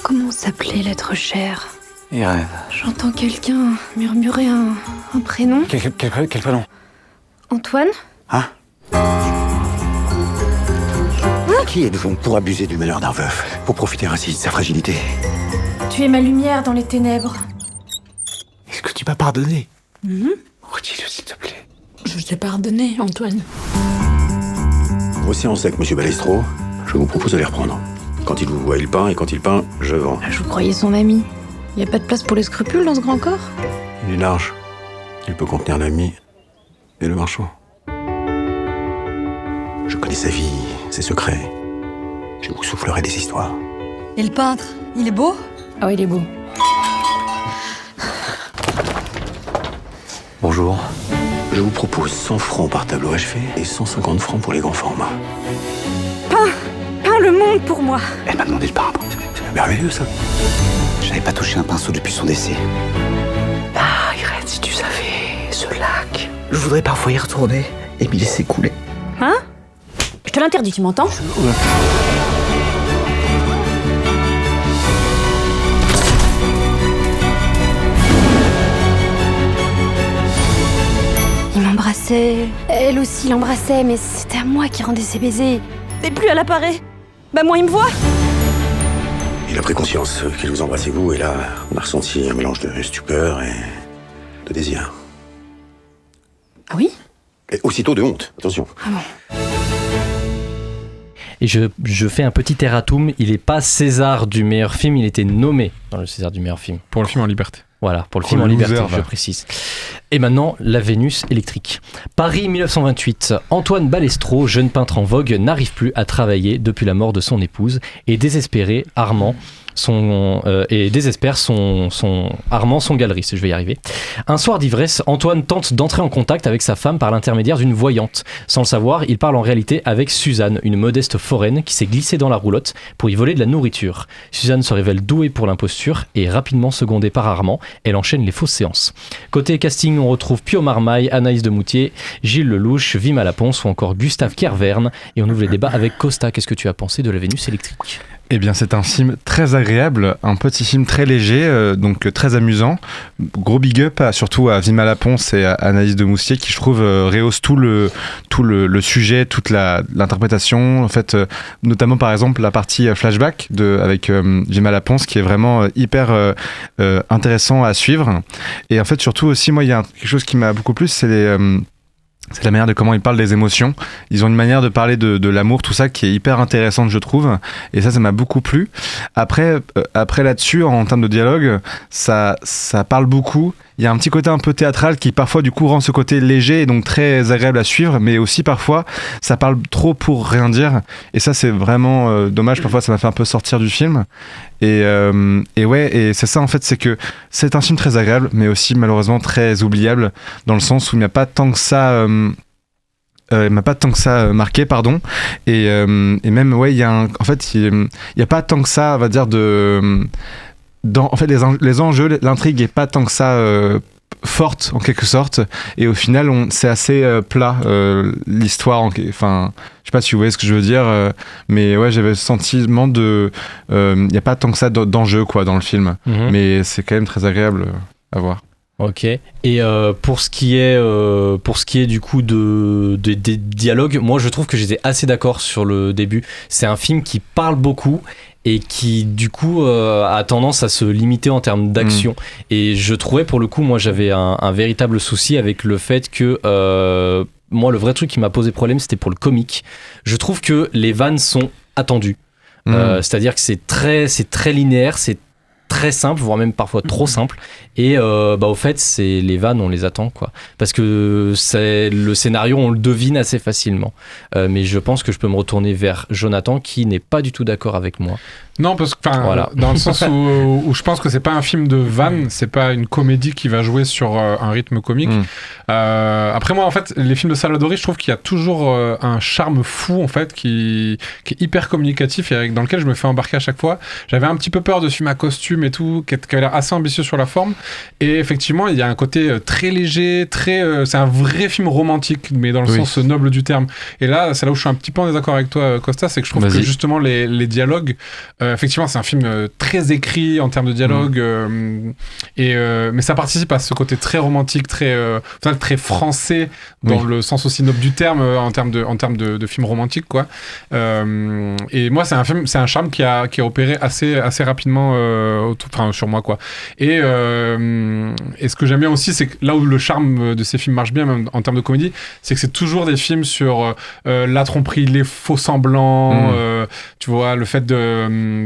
S22: Comment s'appelait l'être cher ?
S21: Irène.
S22: J'entends quelqu'un murmurer un prénom.
S21: Quel prénom ?
S22: Antoine ?
S21: Hein ? Qui êtes-vous pour abuser du malheur d'un veuf, pour profiter ainsi de sa fragilité ?
S22: Tu es ma lumière dans les ténèbres.
S21: Est-ce que tu m'as pardonné ? Redis-le, s'il te plaît.
S22: Je t'ai pardonné, Antoine.
S21: Voici en sec, monsieur Balestro. Je vous propose de les reprendre. Quand il vous voit, il peint, et quand il peint, je vends.
S22: Je vous croyais son ami. Y a pas de place pour les scrupules dans ce grand corps ?
S21: Il est large. Il peut contenir l'ami et le marchand. Je connais sa vie, ses secrets. Je vous soufflerai des histoires.
S22: Et le peintre, il est beau ? Ah oui, il est beau.
S21: Bonjour. Je vous propose 100 francs par tableau achevé et 150 francs pour les grands formats.
S22: Peins le monde pour moi.
S21: Elle m'a demandé de peindre. C'est merveilleux, ça. Je n'avais pas touché un pinceau depuis son décès. Ah, Irène, si tu savais, ce lac. Je voudrais parfois y retourner et m'y laisser couler.
S22: Hein ? Je te l'interdis, tu m'entends ? Il m'embrassait, elle aussi l'embrassait, mais c'était à moi qui rendais ses baisers. Et plus elle apparaît, moi il me voit.
S21: Il a pris conscience qu'il vous embrassait vous, et là, on a ressenti un mélange de stupeur et de désir.
S22: Ah oui ?
S21: Et aussitôt de honte, attention.
S22: Ah bon ?
S9: Et je fais un petit erratum, il n'est pas César du meilleur film, il était nommé dans le César du meilleur film.
S10: Pour le film En liberté.
S9: Voilà, pour le film En liberté, je précise. Et maintenant, La Vénus électrique. Paris 1928. Antoine Balestro, jeune peintre en vogue, n'arrive plus à travailler depuis la mort de son épouse et désespéré, Armand son galeriste, je vais y arriver. Un soir d'ivresse, Antoine tente d'entrer en contact avec sa femme par l'intermédiaire d'une voyante. Sans le savoir, il parle en réalité avec Suzanne, une modeste foraine qui s'est glissée dans la roulotte pour y voler de la nourriture. Suzanne se révèle douée pour l'imposture et rapidement secondée par Armand, elle enchaîne les fausses séances. Côté casting, on retrouve Pio Marmaille, Anaïs Demoutier, Gilles Lelouch, Vima Laponce ou encore Gustave Kervern. Et on ouvre les débats avec Costa. Qu'est-ce que tu as pensé de La Vénus électrique ?
S15: Eh bien, c'est un film très agréable, un petit film très léger, donc très amusant. Gros big up surtout à Vima Laponce et à Anaïs Demoustier qui, je trouve, rehausse tout le sujet, toute l'interprétation. En fait, notamment par exemple la partie flashback avec Vima Laponce qui est vraiment hyper intéressant à suivre. Et en fait, surtout aussi, moi, il y a quelque chose qui m'a beaucoup plu, c'est la manière de comment ils parlent des émotions. Ils ont une manière de parler de l'amour, tout ça, qui est hyper intéressante, je trouve. Et ça m'a beaucoup plu. Après là-dessus, en termes de dialogue, ça parle beaucoup. Il y a un petit côté un peu théâtral qui parfois du coup rend ce côté léger et donc très agréable à suivre, mais aussi parfois ça parle trop pour rien dire. Et ça c'est vraiment dommage. Parfois ça m'a fait un peu sortir du film. Et c'est ça en fait, c'est que c'est un film très agréable, mais aussi malheureusement très oubliable dans le sens où il n'y a pas tant que ça. Il m'a pas tant que ça marqué, pardon. Et même il y a il y a pas tant que ça, on va dire en fait, les enjeux, l'intrigue est pas tant que ça forte en quelque sorte, et au final c'est assez plat l'histoire. Enfin, je sais pas si vous voyez ce que je veux dire, mais ouais, j'avais le sentiment il y a pas tant que ça d'enjeux quoi dans le film, mais c'est quand même très agréable à voir.
S9: Ok. Et pour ce qui est du coup des dialogues, moi je trouve que j'étais assez d'accord sur le début. C'est un film qui parle beaucoup et qui du coup a tendance à se limiter en termes d'action. Et je trouvais pour le coup, moi j'avais un véritable souci avec le fait que moi le vrai truc qui m'a posé problème, c'était pour le comique. Je trouve que les vannes sont attendues. C'est-à-dire que c'est très linéaire, c'est très simple, voire même parfois trop simple, et au fait c'est les vannes, on les attend quoi, parce que c'est le scénario, on le devine assez facilement, mais je pense que je peux me retourner vers Jonathan qui n'est pas du tout d'accord avec moi
S10: Non, parce que
S9: Voilà.
S10: dans le sens où je pense que c'est pas un film de vanne, c'est pas une comédie qui va jouer sur un rythme comique. Après moi en fait les films de Salvadori, je trouve qu'il y a toujours un charme fou en fait qui est hyper communicatif et dans lequel je me fais embarquer à chaque fois. J'avais un petit peu peur de ce film à costume et tout qui avait l'air assez ambitieux sur la forme et effectivement il y a un côté très léger, c'est un vrai film romantique mais dans le sens noble du terme. Et là c'est là où je suis un petit peu en désaccord avec toi Costa, c'est que je trouve que justement les dialogues effectivement c'est un film très écrit en termes de dialogue mais ça participe à ce côté très romantique, très français dans le sens aussi noble du terme en termes de film romantique quoi. Et moi c'est un charme qui a opéré assez rapidement sur moi quoi. Et ce que j'aime bien aussi c'est que là où le charme de ces films marche bien même en termes de comédie, c'est que c'est toujours des films sur la tromperie, les faux semblants, tu vois, le fait de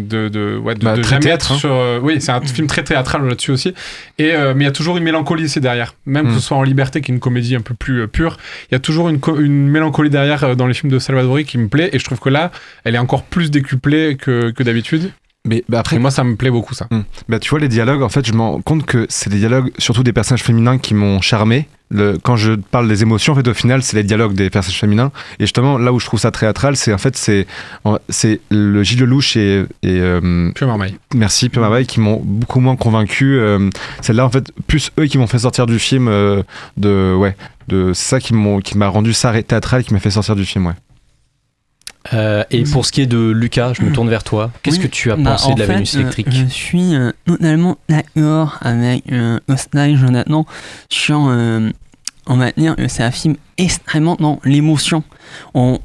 S10: jamais être sur oui c'est un film très théâtral là-dessus aussi et mais il y a toujours une mélancolie ici derrière, même que ce soit en Liberté qui est une comédie un peu plus pure, il y a toujours une mélancolie derrière dans les films de Salvadori qui me plaît et je trouve que là elle est encore plus décuplée que d'habitude.
S15: Mais après,
S10: et moi ça me plaît beaucoup ça.
S15: Tu vois les dialogues en fait je me rends compte que c'est des dialogues surtout des personnages féminins qui m'ont charmé. Quand je parle des émotions en fait au final c'est les dialogues des personnages féminins et justement là où je trouve ça théâtral c'est en fait c'est le Gilles Lelouch et
S10: Pio Marmaille.
S15: Merci Pio Marmaille qui m'ont beaucoup moins convaincu. C'est là en fait plus eux qui m'ont fait sortir du film c'est ça qui m'a rendu ça théâtral, qui m'a fait sortir du film
S9: et pour ce qui est de Lucas, je me tourne vers toi. Qu'est-ce que tu as pensé de la Vénus électrique?
S1: Je suis totalement d'accord avec Costa et Jonathan sur, on va dire, c'est un film extrêmement dans l'émotion. On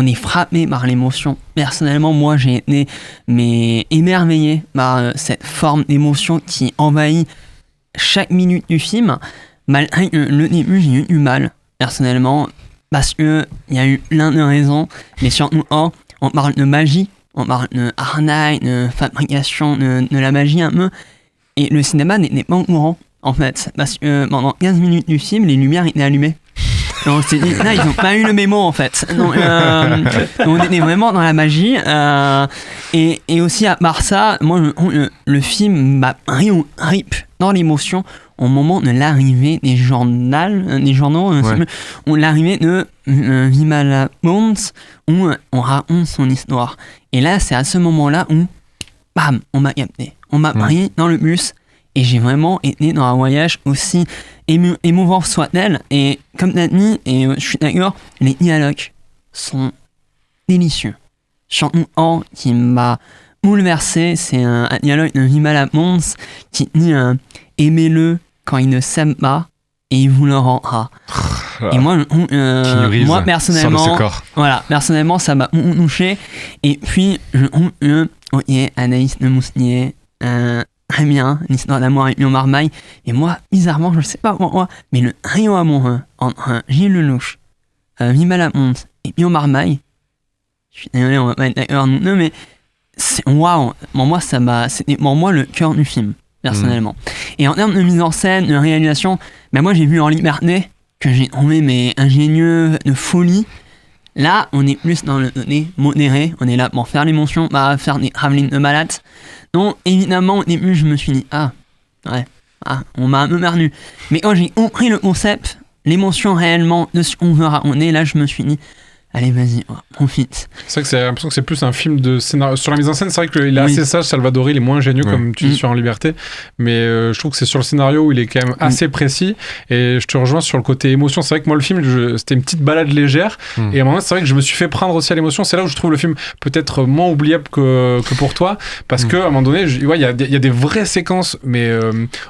S1: est frappé par l'émotion. Personnellement, moi, j'ai été émerveillé par cette forme d'émotion qui envahit chaque minute du film. Malgré le début, j'ai eu du mal, personnellement. Parce qu'il y a eu plein de raisons, mais surtout on parle de magie, on parle de arnaque, de fabrication de la magie un peu, et le cinéma n'était pas au courant en fait, parce que pendant 15 minutes du film, les lumières étaient allumées. Donc on s'est dit, là ils n'ont pas eu le mémo en fait. Donc on était vraiment dans la magie, et aussi à part ça, moi le film m'a pris au trip dans l'émotion. Au moment de l'arrivée des journaux, on l'arrivée de Vimala Bones, où on raconte son histoire. Et là, c'est à ce moment-là où, bam, on m'a capté. On m'a pris dans le bus, et j'ai vraiment été dans un voyage aussi émouvant soit-elle. Et comme tu as dit, et je suis d'accord, les dialogues sont délicieux. Surtout un qui m'a bouleversé, c'est un dialogue de Vimala Bones qui dit aimez-le quand il ne s'aime pas et il vous le rendra. Et moi personnellement ça m'a touché. Et puis Anaïs de Mousnier, très bien, l'histoire d'amour avec Pio Marmaille. Et moi bizarrement je sais pas pourquoi, mais le trio amoureux entre Gilles Lelouch, Vimala Bones et Pio Marmaille, je suis désolé on va pas être d'accord nous deux, mais c'est waouh. C'était pour moi le cœur du film personnellement. Et en termes de mise en scène, de réalisation, moi j'ai vu En Liberté, que j'ai trouvé ingénieux, de folie. Là, on est plus dans le modéré, on est là pour faire l'émotion, pas faire des travelling de malade. Donc évidemment au début je me suis dit, on m'a un peu perdu. Mais quand j'ai compris le concept, l'émotion réellement de ce qu'on veut raconter, là je me suis dit, allez, vas-y, profite.
S10: C'est vrai que j'ai l'impression que c'est plus un film de scénario. Sur la mise en scène, c'est vrai qu'il est assez sage, Salvadori, il est moins ingénieux, comme tu dis, sur En Liberté. Mais je trouve que c'est sur le scénario où il est quand même assez précis. Et je te rejoins sur le côté émotion. C'est vrai que moi, le film, c'était une petite balade légère. Et à un moment, c'est vrai que je me suis fait prendre aussi à l'émotion. C'est là où je trouve le film peut-être moins oubliable que pour toi. Parce qu'à un moment donné, il y a des vraies séquences, mais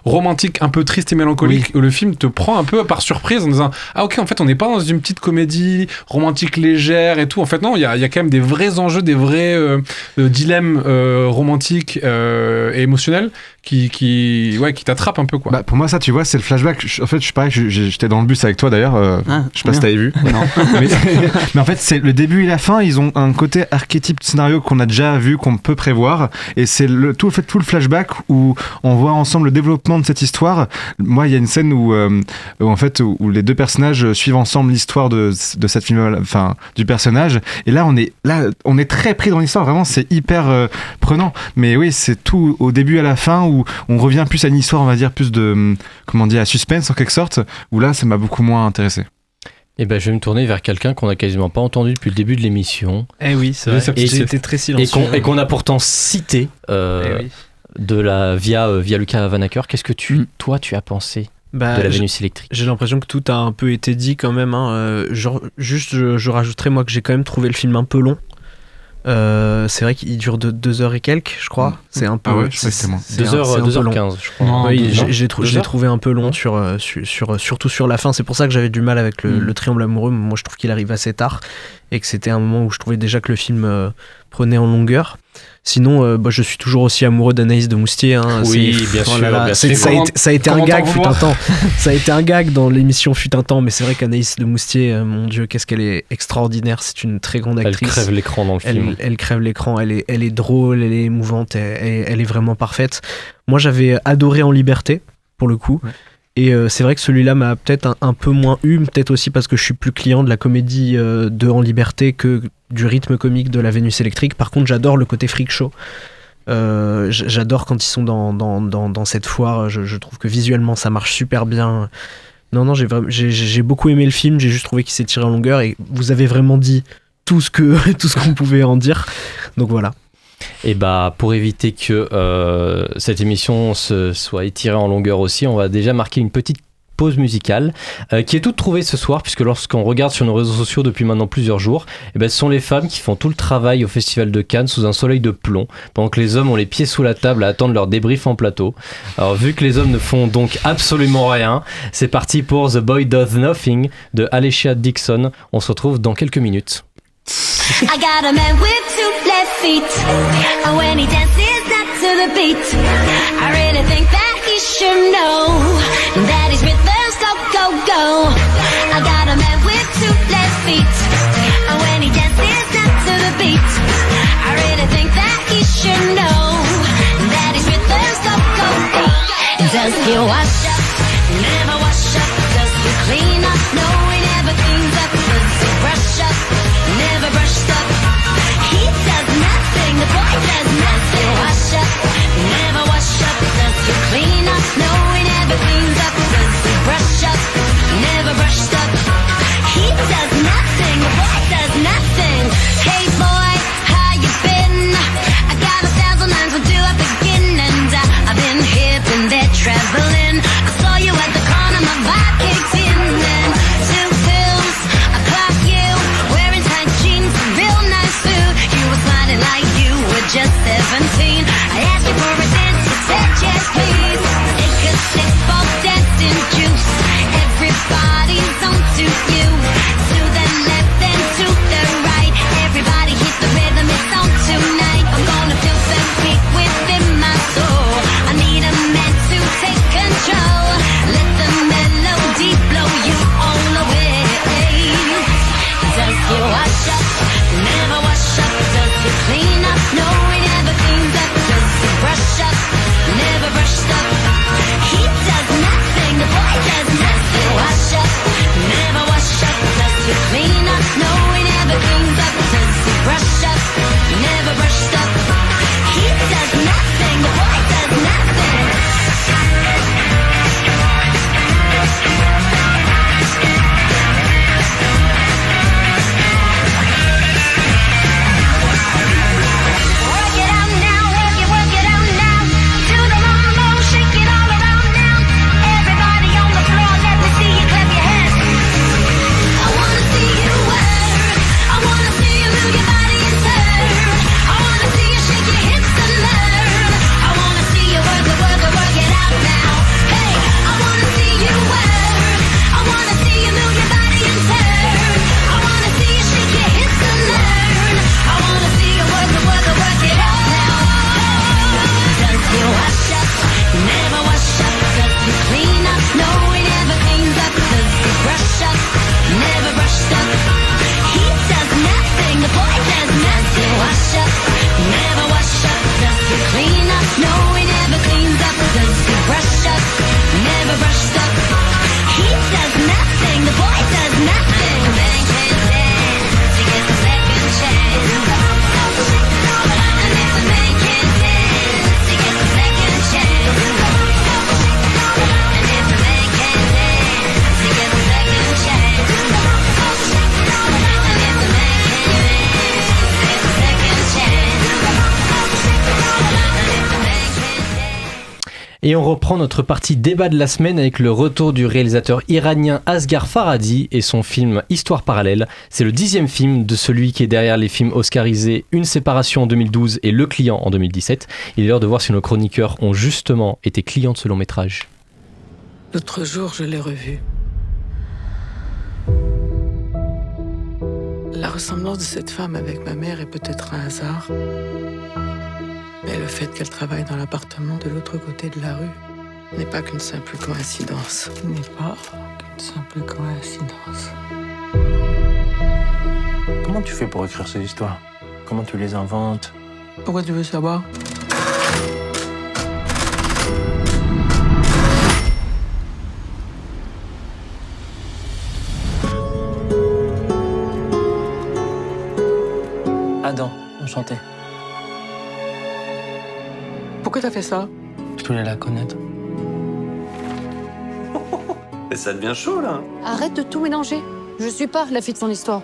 S10: romantiques, un peu tristes et mélancoliques, où le film te prend un peu par surprise en disant, ah ok, en fait, on n'est pas dans une petite comédie romantique légère et tout. En fait, non, il y a quand même des vrais enjeux, des vrais dilemmes romantiques et émotionnels qui t'attrape un peu, quoi.
S15: Bah, pour moi, ça, tu vois, c'est le flashback. En fait, je suis pareil, j'étais dans le bus avec toi d'ailleurs. Je sais pas si t'avais vu.
S1: Non.
S15: mais en fait, c'est le début et la fin. Ils ont un côté archétype de scénario qu'on a déjà vu, qu'on peut prévoir. Et c'est tout le flashback où on voit ensemble le développement de cette histoire. Moi, il y a une scène où où les deux personnages suivent ensemble l'histoire de cette film, enfin, du personnage. Et là, on est très pris dans l'histoire. Vraiment, c'est hyper prenant. Mais oui, c'est tout au début à la fin où on revient plus à une histoire, on va dire, plus de, à suspense en quelque sorte, où là, ça m'a beaucoup moins intéressé.
S9: Et ben, je vais me tourner vers quelqu'un qu'on n'a quasiment pas entendu depuis le début de l'émission.
S11: Eh oui, c'est vrai. C'était très silencieux.
S9: Et qu'on a pourtant cité via Lucas Vanacker. Qu'est-ce que toi, tu as pensé de la Vénus électrique?
S11: J'ai l'impression que tout a un peu été dit quand même. Je rajouterais moi que j'ai quand même trouvé le film un peu long. C'est vrai qu'il dure de 2 heures et quelques, je crois. C'est un peu.
S9: 2h15, je crois.
S11: Oui, je l'ai trouvé un peu long surtout sur la fin. C'est pour ça que j'avais du mal avec le triangle amoureux. Moi, je trouve qu'il arrive assez tard et que c'était un moment où je trouvais déjà que le film prenait en longueur. Sinon, je suis toujours aussi amoureux d'Anaïs de Moustier.
S9: Oui, bien sûr.
S11: Ça a été un gag, fut un temps. Ça a été un gag dans l'émission fut un temps, mais c'est vrai qu'Anaïs de Moustier, mon Dieu, qu'est-ce qu'elle est extraordinaire. C'est une très grande actrice.
S9: Elle crève l'écran dans le film.
S11: Elle crève l'écran. Elle est drôle, elle est émouvante, elle est vraiment parfaite. Moi, j'avais adoré En Liberté, pour le coup. Ouais. Et c'est vrai que celui-là m'a peut-être un peu moins eu, peut-être aussi parce que je suis plus client de la comédie de En Liberté que du rythme comique de la Vénus électrique. Par contre, j'adore le côté freak show. J'adore quand ils sont dans cette foire. Je trouve que visuellement, ça marche super bien. Non, j'ai beaucoup aimé le film. J'ai juste trouvé qu'il s'est tiré en longueur. Et vous avez vraiment dit tout ce qu'on pouvait en dire. Donc voilà.
S9: Et pour éviter que cette émission soit étirée en longueur aussi, on va déjà marquer une petite pause musicale qui est toute trouvée ce soir, puisque lorsqu'on regarde sur nos réseaux sociaux depuis maintenant plusieurs jours, ce sont les femmes qui font tout le travail au Festival de Cannes sous un soleil de plomb, pendant que les hommes ont les pieds sous la table à attendre leur débrief en plateau. Alors vu que les hommes ne font donc absolument rien, c'est parti pour The Boy Does Nothing de Alessia Dixon. On se retrouve dans quelques minutes.
S2: I got a man with 2 left feet, and when he dances not to the beat, I really think that he should know that his rhythms go, go, go. I got a man with 2 left feet, and when he dances not to the beat, I really think that he should know that his rhythms go, go, go. Does he wash up? Never wash up. Does he clean up? No, he never cleans up. Does he brush up? Never brushed up. He does nothing. The boy does nothing. Wash up. Never wash up. Does he clean up? No, he never cleans up. Does he brush up? Never brush
S9: Et on reprend notre partie débat de la semaine avec le retour du réalisateur iranien Asghar Farhadi et son film Histoire parallèle. C'est le 10e film de celui qui est derrière les films oscarisés Une séparation en 2012 et Le client en 2017. Il est l'heure de voir si nos chroniqueurs ont justement été clients de ce long métrage.
S3: L'autre jour, je l'ai revu. La ressemblance de cette femme avec ma mère est peut-être un hasard. Mais le fait qu'elle travaille dans l'appartement de l'autre côté de la rue n'est pas qu'une simple coïncidence. N'est pas qu'une simple coïncidence.
S5: Comment tu fais pour écrire ces histoires? Comment tu les inventes?
S3: Pourquoi tu veux savoir?
S5: Adam, enchanté.
S3: Pourquoi t'as fait ça?
S5: Je voulais la connaître.
S21: Et ça devient chaud, là.
S22: Arrête de tout mélanger. Je suis pas la fille de son histoire.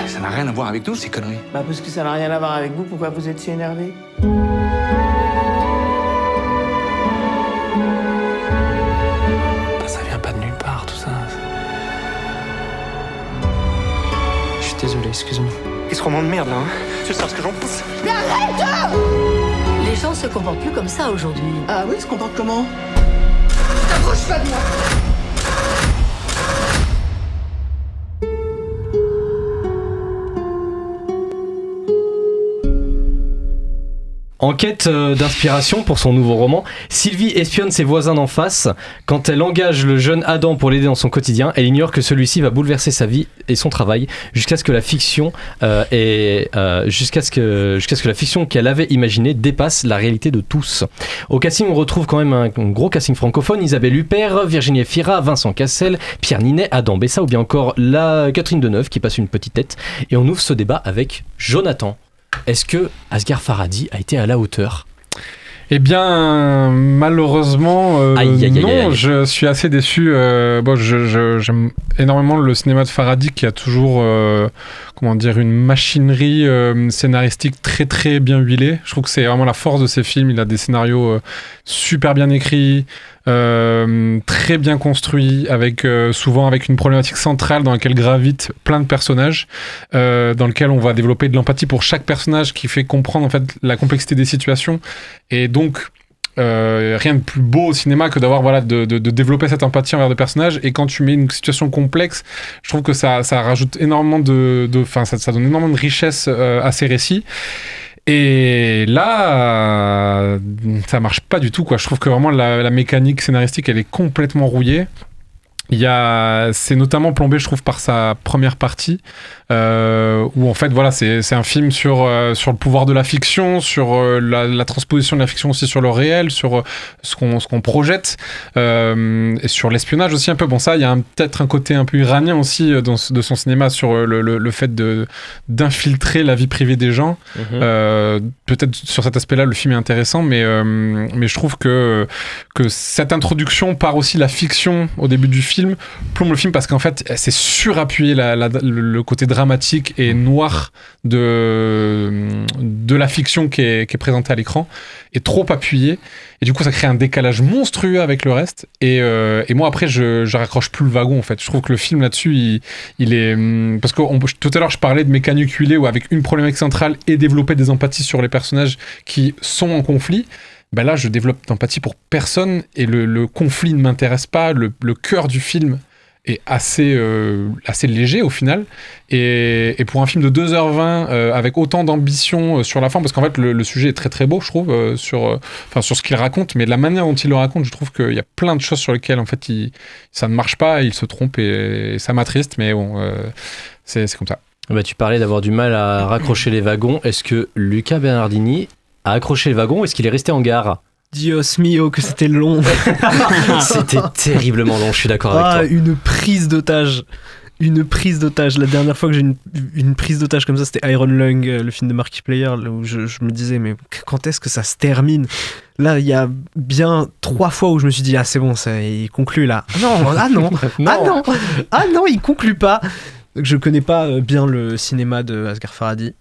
S21: Ça n'a rien à voir avec nous, ces conneries.
S3: Bah parce que ça n'a rien à voir avec vous, pourquoi vous êtes si énervé?
S5: Ça vient pas de nulle part, tout ça. Je suis désolé, excuse-moi.
S21: Qu'est-ce qu'on m'emmerde, là, hein? Tu sais ce que j'en pense?
S22: Mais arrête! Les gens se comportent plus comme ça aujourd'hui.
S3: Ah oui, ils se comportent comment?
S22: T'approches pas de moi!
S9: En quête d'inspiration pour son nouveau roman, Sylvie espionne ses voisins d'en face. Quand elle engage le jeune Adam pour l'aider dans son quotidien, elle ignore que celui-ci va bouleverser sa vie et son travail jusqu'à ce que la fiction jusqu'à ce que la fiction qu'elle avait imaginée dépasse la réalité de tous. Au casting, on retrouve quand même un gros casting francophone: Isabelle Huppert, Virginie Efira, Vincent Cassel, Pierre Ninet, Adam Bessa ou bien encore la Catherine Deneuve qui passe une petite tête. Et on ouvre ce débat avec Jonathan. Est-ce que Asghar Farhadi a été à la hauteur?
S10: Eh bien, malheureusement, non, je suis assez déçu. J'aime énormément le cinéma de Farhadi qui a toujours, une machinerie scénaristique très très bien huilée. Je trouve que c'est vraiment la force de ses films. Il a des scénarios super bien écrits, très bien construits, souvent avec une problématique centrale dans laquelle gravitent plein de personnages, dans lequel on va développer de l'empathie pour chaque personnage qui fait comprendre en fait la complexité des situations. Et donc, rien de plus beau au cinéma que d'avoir de développer cette empathie envers des personnages. Et quand tu mets une situation complexe, je trouve que ça rajoute énormément ça donne énormément de richesse à ces récits. Et là, ça marche pas du tout, quoi. Je trouve que vraiment la mécanique scénaristique, elle est complètement rouillée. C'est notamment plombé, je trouve, par sa première partie, où en fait, c'est un film sur le pouvoir de la fiction, sur la transposition de la fiction aussi sur le réel, sur ce qu'on projette, et sur l'espionnage aussi un peu. Bon, ça, il y a peut-être un côté un peu iranien aussi de son cinéma sur le fait d'infiltrer la vie privée des gens. Peut-être sur cet aspect-là, le film est intéressant, mais je trouve que cette introduction par aussi la fiction au début du film plombe le film parce qu'en fait c'est surappuyé le côté dramatique et noir de la fiction qui est présentée à l'écran est trop appuyé et du coup ça crée un décalage monstrueux avec le reste et moi après je raccroche plus le wagon en fait. Je trouve que le film là-dessus il est parce que tout à l'heure je parlais de mécanique huilée où avec une problématique centrale et développer des empathies sur les personnages qui sont en conflit. Ben là, je développe d'empathie pour personne et le conflit ne m'intéresse pas. Le cœur du film est assez léger au final. Et pour un film de 2h20 avec autant d'ambition sur la forme, parce qu'en fait, le sujet est très très beau, je trouve, sur ce qu'il raconte, mais de la manière dont il le raconte, je trouve qu'il y a plein de choses sur lesquelles en fait, ça ne marche pas, il se trompe et ça m'attriste, mais bon, c'est comme ça.
S9: Bah, tu parlais d'avoir du mal à raccrocher les wagons. Est-ce que Luca Bernardini a accroché le wagon ou est-ce qu'il est resté en gare?
S11: Dios mio, que c'était long.
S9: C'était terriblement long, je suis d'accord avec toi.
S11: Une prise d'otage. La dernière fois que j'ai une prise d'otage comme ça, c'était Iron Lung, le film de Markiplier, où je me disais, mais quand est-ce que ça se termine? Là, il y a bien 3 fois où je me suis dit, ah c'est bon, ça, il conclut là. Non, il conclut pas. Je connais pas bien le cinéma de Asghar Farhadi.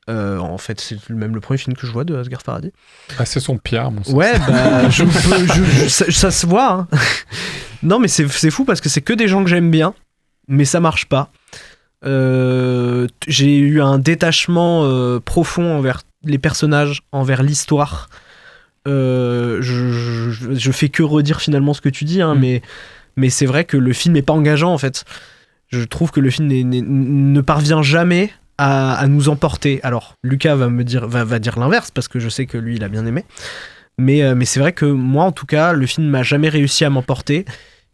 S11: En fait, c'est même le premier film que je vois de Asghar Farhadi.
S10: Ah, c'est son pire, mon sens.
S11: Ouais, bah, ça se voit. Hein. Non, mais c'est fou parce que c'est que des gens que j'aime bien, mais ça marche pas. J'ai eu un détachement profond envers les personnages, envers l'histoire. Je fais que redire finalement ce que tu dis, hein, mais c'est vrai que le film est pas engageant en fait. Je trouve que le film ne parvient jamais à nous emporter. Alors Lucas va dire l'inverse parce que je sais que lui il a bien aimé, mais c'est vrai que moi en tout cas le film m'a jamais réussi à m'emporter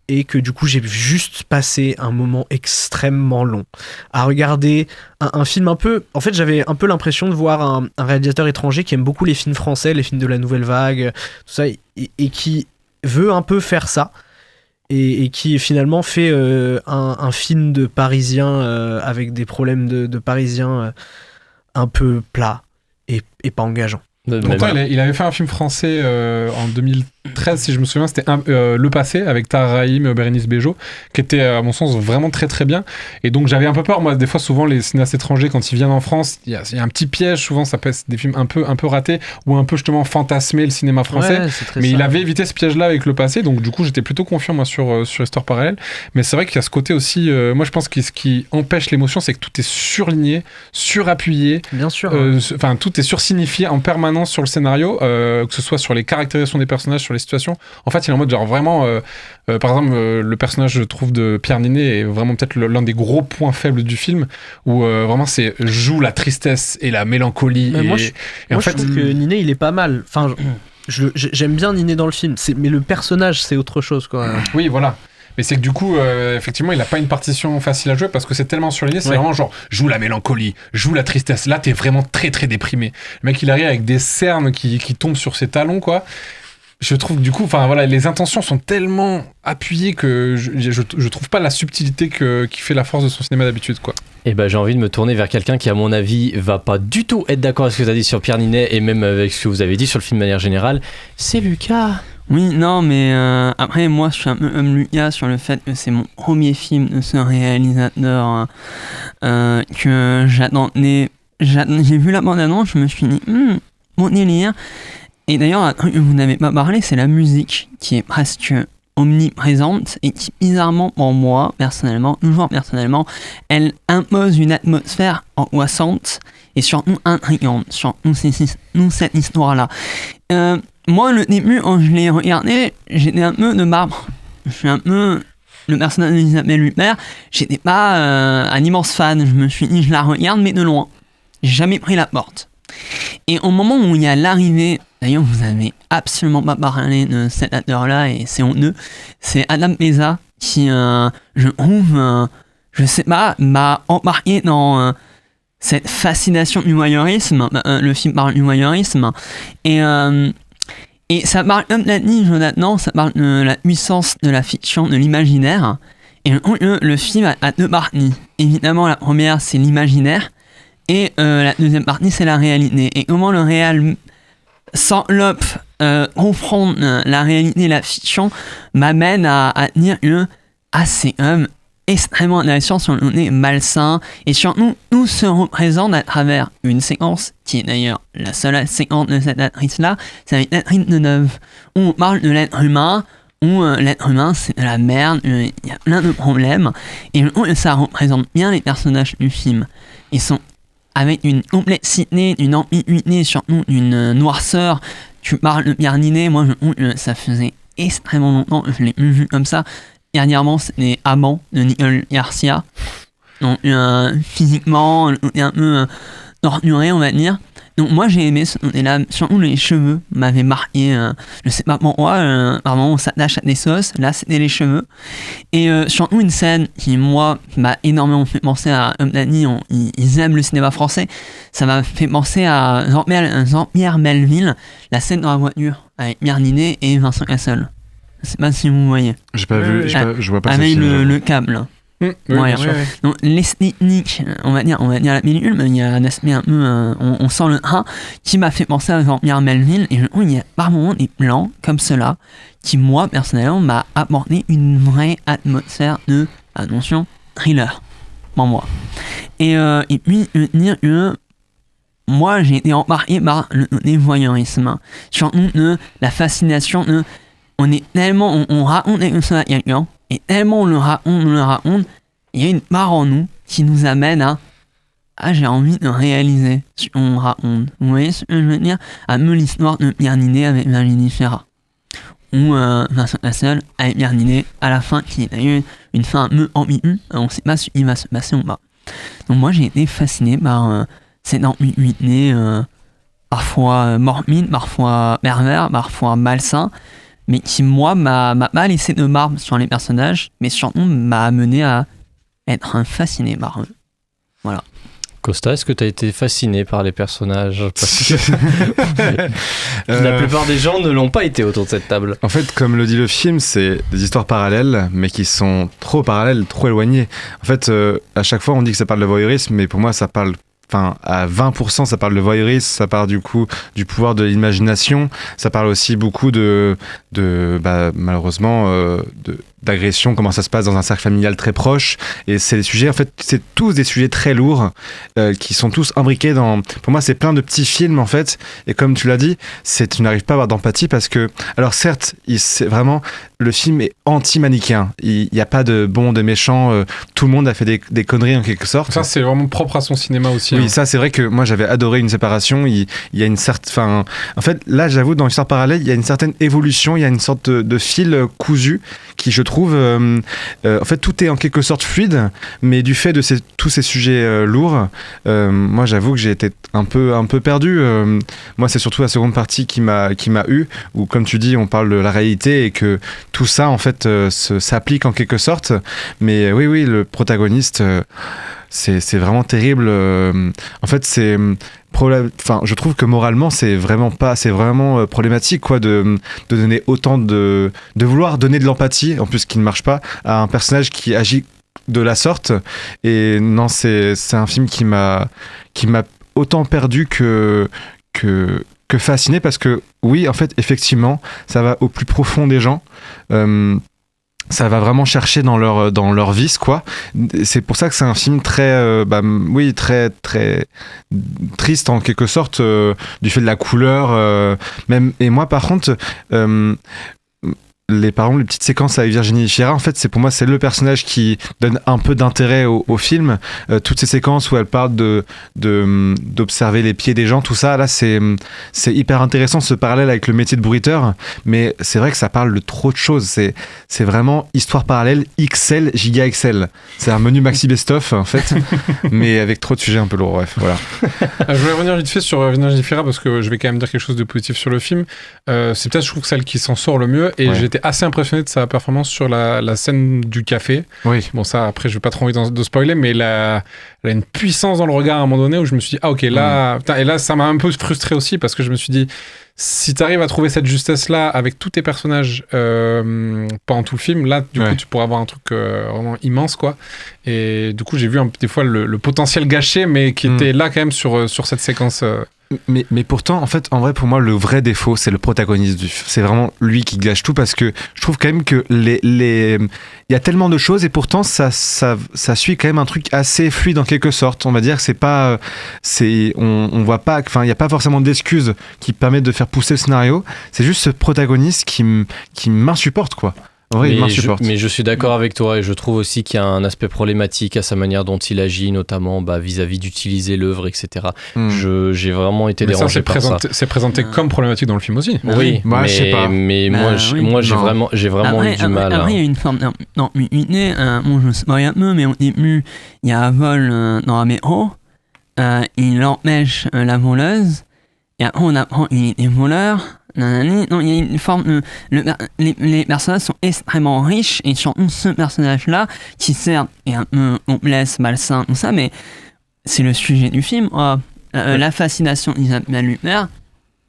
S11: et que du coup j'ai juste passé un moment extrêmement long à regarder un film un peu... En fait j'avais un peu l'impression de voir un réalisateur étranger qui aime beaucoup les films français, les films de la nouvelle vague, tout ça, et qui veut un peu faire ça. Et qui finalement fait un film de Parisien avec des problèmes de Parisien un peu plat et pas engageant.
S10: Pourtant, il avait fait un film français en 2013, si je me souviens, c'était Le Passé, avec Tahar Rahim et Bérénice Bejo, qui était, à mon sens, vraiment très très bien. Et donc j'avais un peu peur, moi, des fois, souvent, les cinéastes étrangers, quand ils viennent en France, il y a un petit piège, souvent, ça peut être des films un peu ratés, ou un peu justement fantasmer le cinéma français. Ouais, mais il avait évité ce piège-là avec Le Passé, donc du coup, j'étais plutôt confiant, moi, sur Histoire parallèle. Mais c'est vrai qu'il y a ce côté aussi, moi, je pense que ce qui empêche l'émotion, c'est que tout est surligné, surappuyé.
S11: Bien sûr.
S10: Enfin, tout est sursignifié en permanence sur le scénario, que ce soit sur les caractérisations des personnages, sur les situations. En fait, il est en mode genre vraiment, par exemple, le personnage, je trouve, de Pierre Ninet est vraiment peut-être l'un des gros points faibles du film, où vraiment c'est joue la tristesse et la mélancolie.
S11: Moi, je trouve que Ninet, il est pas mal. Enfin, j'aime bien Ninet dans le film, mais le personnage, c'est autre chose, quoi.
S10: Oui, voilà. Mais c'est que du coup, effectivement, il a pas une partition facile à jouer parce que c'est tellement surligné, c'est vraiment genre, joue la mélancolie, joue la tristesse. Là, t'es vraiment très très déprimé. Le mec, il arrive avec des cernes qui tombent sur ses talons, quoi. Je trouve du coup, enfin voilà, les intentions sont tellement appuyées que je trouve pas la subtilité qui fait la force de son cinéma d'habitude, quoi.
S9: Et ben j'ai envie de me tourner vers quelqu'un qui, à mon avis, va pas du tout être d'accord avec ce que tu as dit sur Pierre Ninet et même avec ce que vous avez dit sur le film de manière générale. C'est Lucas.
S1: Oui, non, mais après, moi, je suis un peu comme Lucas sur le fait que c'est mon premier film de ce réalisateur que j'attendais. J'ai vu la bande-annonce, je me suis dit, bon délire. Et d'ailleurs, un truc que vous n'avez pas parlé, c'est la musique qui est presque omniprésente et qui, bizarrement, pour moi, toujours personnellement, elle impose une atmosphère angoissante et surtout intrigante sur cette histoire-là. Moi, le début, quand je l'ai regardé, j'étais un peu de marbre. Je suis un peu le personnage d'Isabelle Huppert. J'étais pas un immense fan. Je me suis dit, je la regarde, mais de loin. J'ai jamais pris la porte. Et au moment où il y a l'arrivée, d'ailleurs, vous avez absolument pas parlé de cet acteur-là, et c'est honteux, c'est Adam Peza, qui, je trouve, je sais pas, m'a embarqué dans cette fascination du voyeurisme. Le film parle du voyeurisme. Et ça parle, comme l'a dit Jonathan, ça parle de la puissance de la fiction, de l'imaginaire. Et le film a deux parties. Évidemment, la première, c'est l'imaginaire. Et la deuxième partie, c'est la réalité. Et comment le réel s'enveloppe, confronte la réalité et la fiction, m'amène à dire que c'est extrêmement intéressant sur le côté malsain. Et surtout, tout se représente à travers une séquence qui est d'ailleurs la seule séquence de cette actrice-là, c'est avec l'actrice de Neuve, où on parle de l'être humain, où l'être humain c'est de la merde, il y a plein de problèmes, et ça représente bien les personnages du film. Ils sont avec une complexité, une ambiguïté, surtout une noirceur. Tu parles de Pierre Ninet, moi je trouve que ça faisait extrêmement longtemps que je l'ai vu comme ça. Dernièrement, c'est les Amants de Nicole Garcia. Donc, physiquement, un peu torturé, on va dire. Donc, moi, j'ai aimé ce côté-là. Surtout, les cheveux m'avaient marqué. Je sais pas pourquoi. Par moment, on s'attache à des sauces. Là, c'était les cheveux. Et surtout, une scène qui, moi, m'a énormément fait penser à. Comme t'as dit, ils aiment le cinéma français. Ça m'a fait penser à Jean-Pierre Melville, la scène dans la voiture avec Pierre Ninet et Vincent Cassel. Je sais pas si vous voyez.
S15: J'ai pas vu, je vois pas
S1: avec
S15: ce film,
S1: le câble.
S10: Oui,
S1: ouais,
S10: bien sûr.
S1: Donc l'esthétique, on va dire la pellicule, mais il y a un aspect un peu, on sent le 1 qui m'a fait penser à Jean-Pierre Melville, et il y a par moments des plans comme cela qui, moi, personnellement, m'a apporté une vraie atmosphère de, attention, thriller. pour moi. Et puis, dire que moi, j'ai été embarqué par le voyeurisme. Surtout la fascination. On est tellement, on raconte quelque chose à quelqu'un, et tellement on le raconte, il y a une part en nous qui nous amène à j'ai envie de réaliser ce qu'on raconte. Vous voyez ce que je veux dire? À me l'histoire de Pierre Ninet avec Virginie Fira. Ou Vincent Cassel avec Pierre Ninet, à la fin, qui a eu une fin un peu ambiguë, on ne sait pas ce qui va se passer ou pas. Donc moi, j'ai été fasciné par cette ambiguïté, parfois morbide, parfois pervers, parfois malsain, mais qui, moi, m'a pas laissé de marbre sur les personnages, mais surtout m'a amené à être fasciné par eux. Voilà.
S9: Costa, est-ce que tu as été fasciné par les personnages? Parce que la plupart des gens ne l'ont pas été autour de cette table.
S15: En fait, comme le dit le film, c'est des histoires parallèles, mais qui sont trop parallèles, trop éloignées. En fait, à chaque fois, on dit que ça parle de voyeurisme, mais pour moi, ça parle... Enfin, à 20%, ça parle de voyeurisme, ça parle du coup du pouvoir de l'imagination, ça parle aussi beaucoup malheureusement, d'agression, comment ça se passe dans un cercle familial très proche. Et c'est des sujets, en fait, c'est tous des sujets très lourds qui sont tous imbriqués dans... Pour moi, c'est plein de petits films, en fait. Et comme tu l'as dit, tu n'arrives pas à avoir d'empathie parce que... Alors certes, c'est vraiment... Le film est anti-manichéen. Il n'y a pas de bon, de méchant. Tout le monde a fait des conneries en quelque sorte.
S10: Ça, c'est vraiment propre à son cinéma aussi.
S15: Oui,
S10: hein.
S15: ça, c'est vrai que moi, j'avais adoré Une séparation. Il y a une certaine... En fait, là, j'avoue, dans l'histoire parallèle, il y a une certaine évolution. Il y a une sorte de fil cousu qui, je trouve... en fait, tout est en quelque sorte fluide, mais du fait de tous ces sujets lourds, moi, j'avoue que j'ai été un peu perdu. Moi, c'est surtout la seconde partie qui m'a eu, où, comme tu dis, on parle de la réalité et que tout ça, en fait, s'applique en quelque sorte. Mais oui, le protagoniste, c'est vraiment terrible. En fait, je trouve que moralement, c'est vraiment problématique, quoi, de donner autant de vouloir donner de l'empathie, en plus qui ne marche pas, à un personnage qui agit de la sorte. Et non, c'est un film qui m'a autant perdu que fasciné, parce que oui, en fait, effectivement, ça va au plus profond des gens. Ça va vraiment chercher dans leur vice, quoi. C'est pour ça que c'est un film très très triste en quelque sorte, du fait de la couleur, même. Et moi, par contre, les petites séquences avec Virginie Fira, en fait, pour moi, c'est le personnage qui donne un peu d'intérêt au film. Toutes ces séquences où elle parle d'observer les pieds des gens, tout ça, là, c'est hyper intéressant, ce parallèle avec le métier de bruiteur. Mais c'est vrai que ça parle de trop de choses. C'est vraiment histoire parallèle XL, giga XL. C'est un menu maxi best-of, en fait, mais avec trop de sujets un peu lourds. Bref, voilà.
S10: Je voulais revenir vite fait sur Virginie Fira, parce que je vais quand même dire quelque chose de positif sur le film. C'est peut-être, je trouve, celle qui s'en sort le mieux. Et j'étais assez impressionné de sa performance sur la scène du café. Oui. Bon, ça, après, je vais pas trop envie de spoiler, mais elle a une puissance dans le regard à un moment donné où je me suis dit, ah ok, là, putain, et là, ça m'a un peu frustré aussi, parce que je me suis dit, si tu arrives à trouver cette justesse-là avec tous tes personnages pendant tout le film, là, du coup, tu pourras avoir un truc vraiment immense, quoi. Et du coup, j'ai vu des fois le potentiel gâché, mais qui était là quand même sur cette séquence.
S15: Mais pourtant, en fait, en vrai, pour moi, le vrai défaut, c'est le protagoniste du film. C'est vraiment lui qui gâche tout, parce que je trouve quand même que il y a tellement de choses, et pourtant, ça suit quand même un truc assez fluide en quelque sorte. On va dire que c'est pas, on voit pas, enfin, il n'y a pas forcément d'excuses qui permettent de faire pousser le scénario. C'est juste ce protagoniste qui m'insupporte, quoi. Oui,
S9: mais je suis d'accord avec toi, et je trouve aussi qu'il y a un aspect problématique à sa manière dont il agit, notamment vis-à-vis d'utiliser l'œuvre, etc. J'ai vraiment été dérangé par ça.
S10: C'est présenté comme problématique dans le film aussi.
S9: Oui,
S15: moi, je sais pas.
S9: Mais moi, j'ai vraiment eu du mal.
S1: Après, il y a une forme d'ambiguïté. Je spoil un peu, mais au début, il y a un vol dans la métro. Il empêche la voleuse. Et après, on apprend qu'il est voleur. Non, il y a une forme. Les personnages sont extrêmement riches, et surtout ce personnage-là, qui certes est un peu complexe, malsain, tout ça, mais c'est le sujet du film. La fascination d'Isabelle Huppert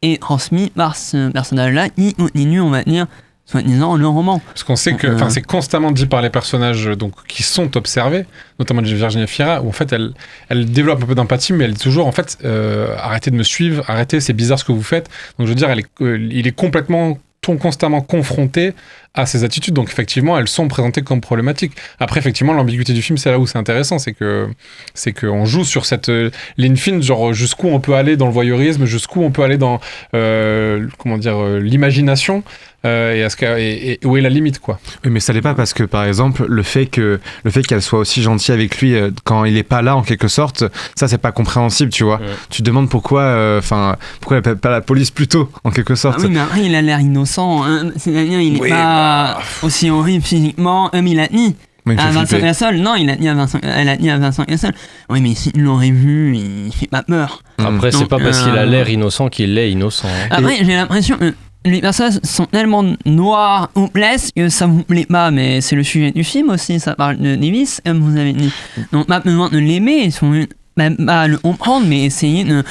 S1: est transmise par ce personnage-là, qui continue, on va dire, soi-disant le roman.
S10: Parce qu'on sait que c'est constamment dit par les personnages donc, qui sont observés, notamment de Virginie Fira, où en fait elle développe un peu d'empathie, mais elle est toujours en fait arrêtez de me suivre, arrêtez, c'est bizarre ce que vous faites. Donc je veux dire, il est complètement constamment confrontées à ces attitudes. Donc effectivement, elles sont présentées comme problématiques. Après, effectivement, l'ambiguïté du film, c'est là où c'est intéressant, c'est qu'on joue sur cette ligne fine, genre jusqu'où on peut aller dans le voyeurisme, jusqu'où on peut aller dans l'imagination. Et où est la limite, quoi.
S15: Oui, mais ça l'est pas parce que, par exemple, le fait qu'elle soit aussi gentille avec lui quand il est pas là, en quelque sorte, ça c'est pas compréhensible, tu vois. Tu te demandes pourquoi elle appelle pas la police plus tôt, en quelque sorte.
S1: Ah oui, mais après il a l'air innocent, hein. C'est-à-dire il est pas aussi horrible physiquement. Il a tenu. À Vincent Cassel, non, elle a tenu à Vincent Cassel. Oui, mais s'il l'aurait vu, il fait pas peur.
S9: Après, c'est pas parce qu'il a l'air innocent qu'il est innocent.
S1: Après, j'ai l'impression les personnages sont tellement noirs ou blesses que ça vous plaît pas, mais c'est le sujet du film aussi, ça parle de Davis, comme vous avez dit. Donc, pas besoin de l'aimer, même pas le comprendre, mais essayer de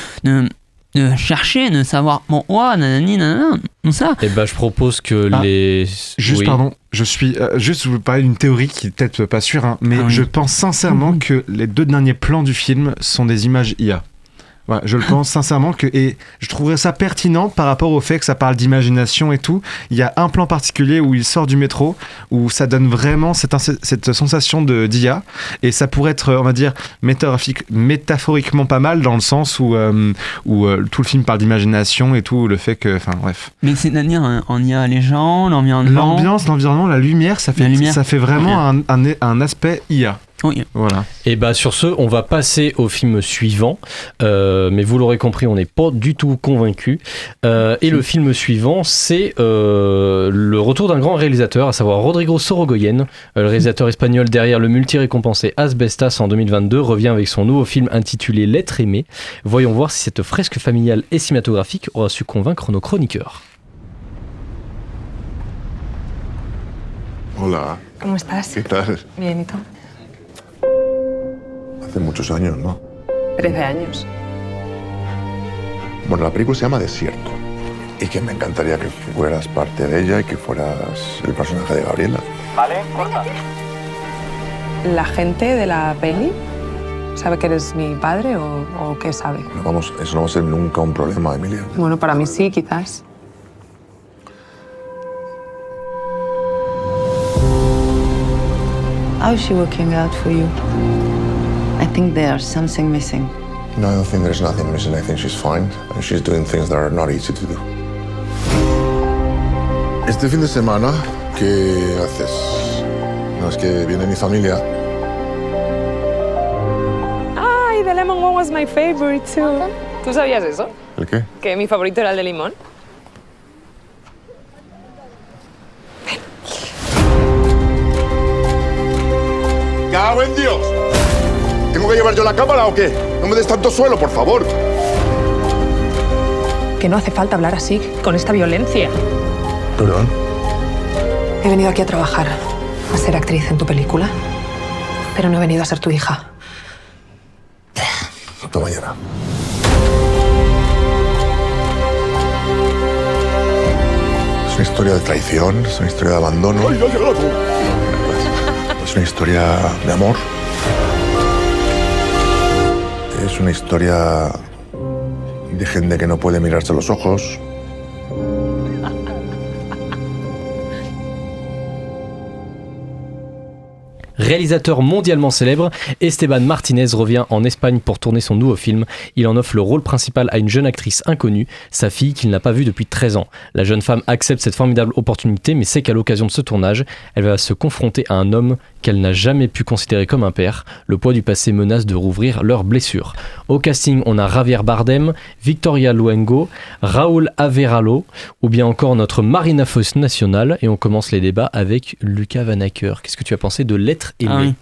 S1: chercher, de savoir pourquoi, nanani, nanana, tout ça.
S9: Et je propose que
S15: Pardon, je vous parler d'une théorie qui est peut-être pas sûre, hein, mais je pense sincèrement que les 2 derniers plans du film sont des images IA. Ouais, je le pense sincèrement et je trouverais ça pertinent par rapport au fait que ça parle d'imagination et tout. Il y a un plan particulier où il sort du métro où ça donne vraiment cette sensation d'IA et ça pourrait être, on va dire, métaphoriquement pas mal dans le sens où tout le film parle d'imagination et tout, le fait que, enfin bref.
S1: Mais c'est-à-dire on y a les gens,
S15: l'environnement, la lumière, ça fait vraiment un aspect IA.
S1: Oui.
S15: Voilà.
S9: Et sur ce, on va passer au film suivant. Mais vous l'aurez compris, on n'est pas du tout convaincus. Et le film suivant, c'est le retour d'un grand réalisateur, à savoir Rodrigo Sorogoyen. Le réalisateur espagnol derrière le multi-récompensé Asbestas en 2022 revient avec son nouveau film intitulé L'être aimé. Voyons voir si cette fresque familiale et cinématographique aura su convaincre nos chroniqueurs.
S4: Hola.
S7: ¿Cómo estás?
S4: ¿Qué tal?
S7: Bien, ¿y tú?
S4: Hace muchos años, ¿no?
S7: 13 años.
S4: Bueno, la película se llama Desierto. Y que me encantaría que fueras parte de ella y que fueras el personaje de Gabriela.
S7: Vale, corta. ¿La gente de la peli sabe que eres mi padre o qué sabe?
S4: No, vamos, eso no va a ser nunca un problema, Emilia.
S7: Bueno, para mí sí, quizás.
S3: How's she working out for you? I think there's something missing.
S4: No, I don't think there's nothing missing. I think she's fine. And she's doing things that are not easy to do. Este fin de semana, ¿qué haces? No, es que viene mi familia.
S7: Ay, the lemon one was my favorite too. ¿Tú sabías eso?
S4: ¿El qué?
S7: Que mi favorito era el de limón.
S4: ¡Cago en Dios! ¿Tengo que llevar yo la cámara o qué? No me des tanto suelo, por favor.
S7: Que no hace falta hablar así, con esta violencia.
S4: ¿Perdón?
S7: He venido aquí a trabajar, a ser actriz en tu película, pero no he venido a ser tu hija.
S4: Hasta mañana. Es una historia de traición, es una historia de abandono. ¡Ay, ya ha llegado! Es una historia de amor. Es una historia de gente que no puede mirarse a los ojos.
S9: Réalisateur mondialement célèbre, Esteban Martinez revient en Espagne pour tourner son nouveau film. Il en offre le rôle principal à une jeune actrice inconnue, sa fille qu'il n'a pas vue depuis 13 ans. La jeune femme accepte cette formidable opportunité mais sait qu'à l'occasion de ce tournage, elle va se confronter à un homme qu'elle n'a jamais pu considérer comme un père. Le poids du passé menace de rouvrir leurs blessures. Au casting, on a Javier Bardem, Victoria Luengo, Raúl Averalo ou bien encore notre Marina Foïs nationale. Et on commence les débats avec Lucas Vanacker. Qu'est-ce que tu as pensé de L'être aimé?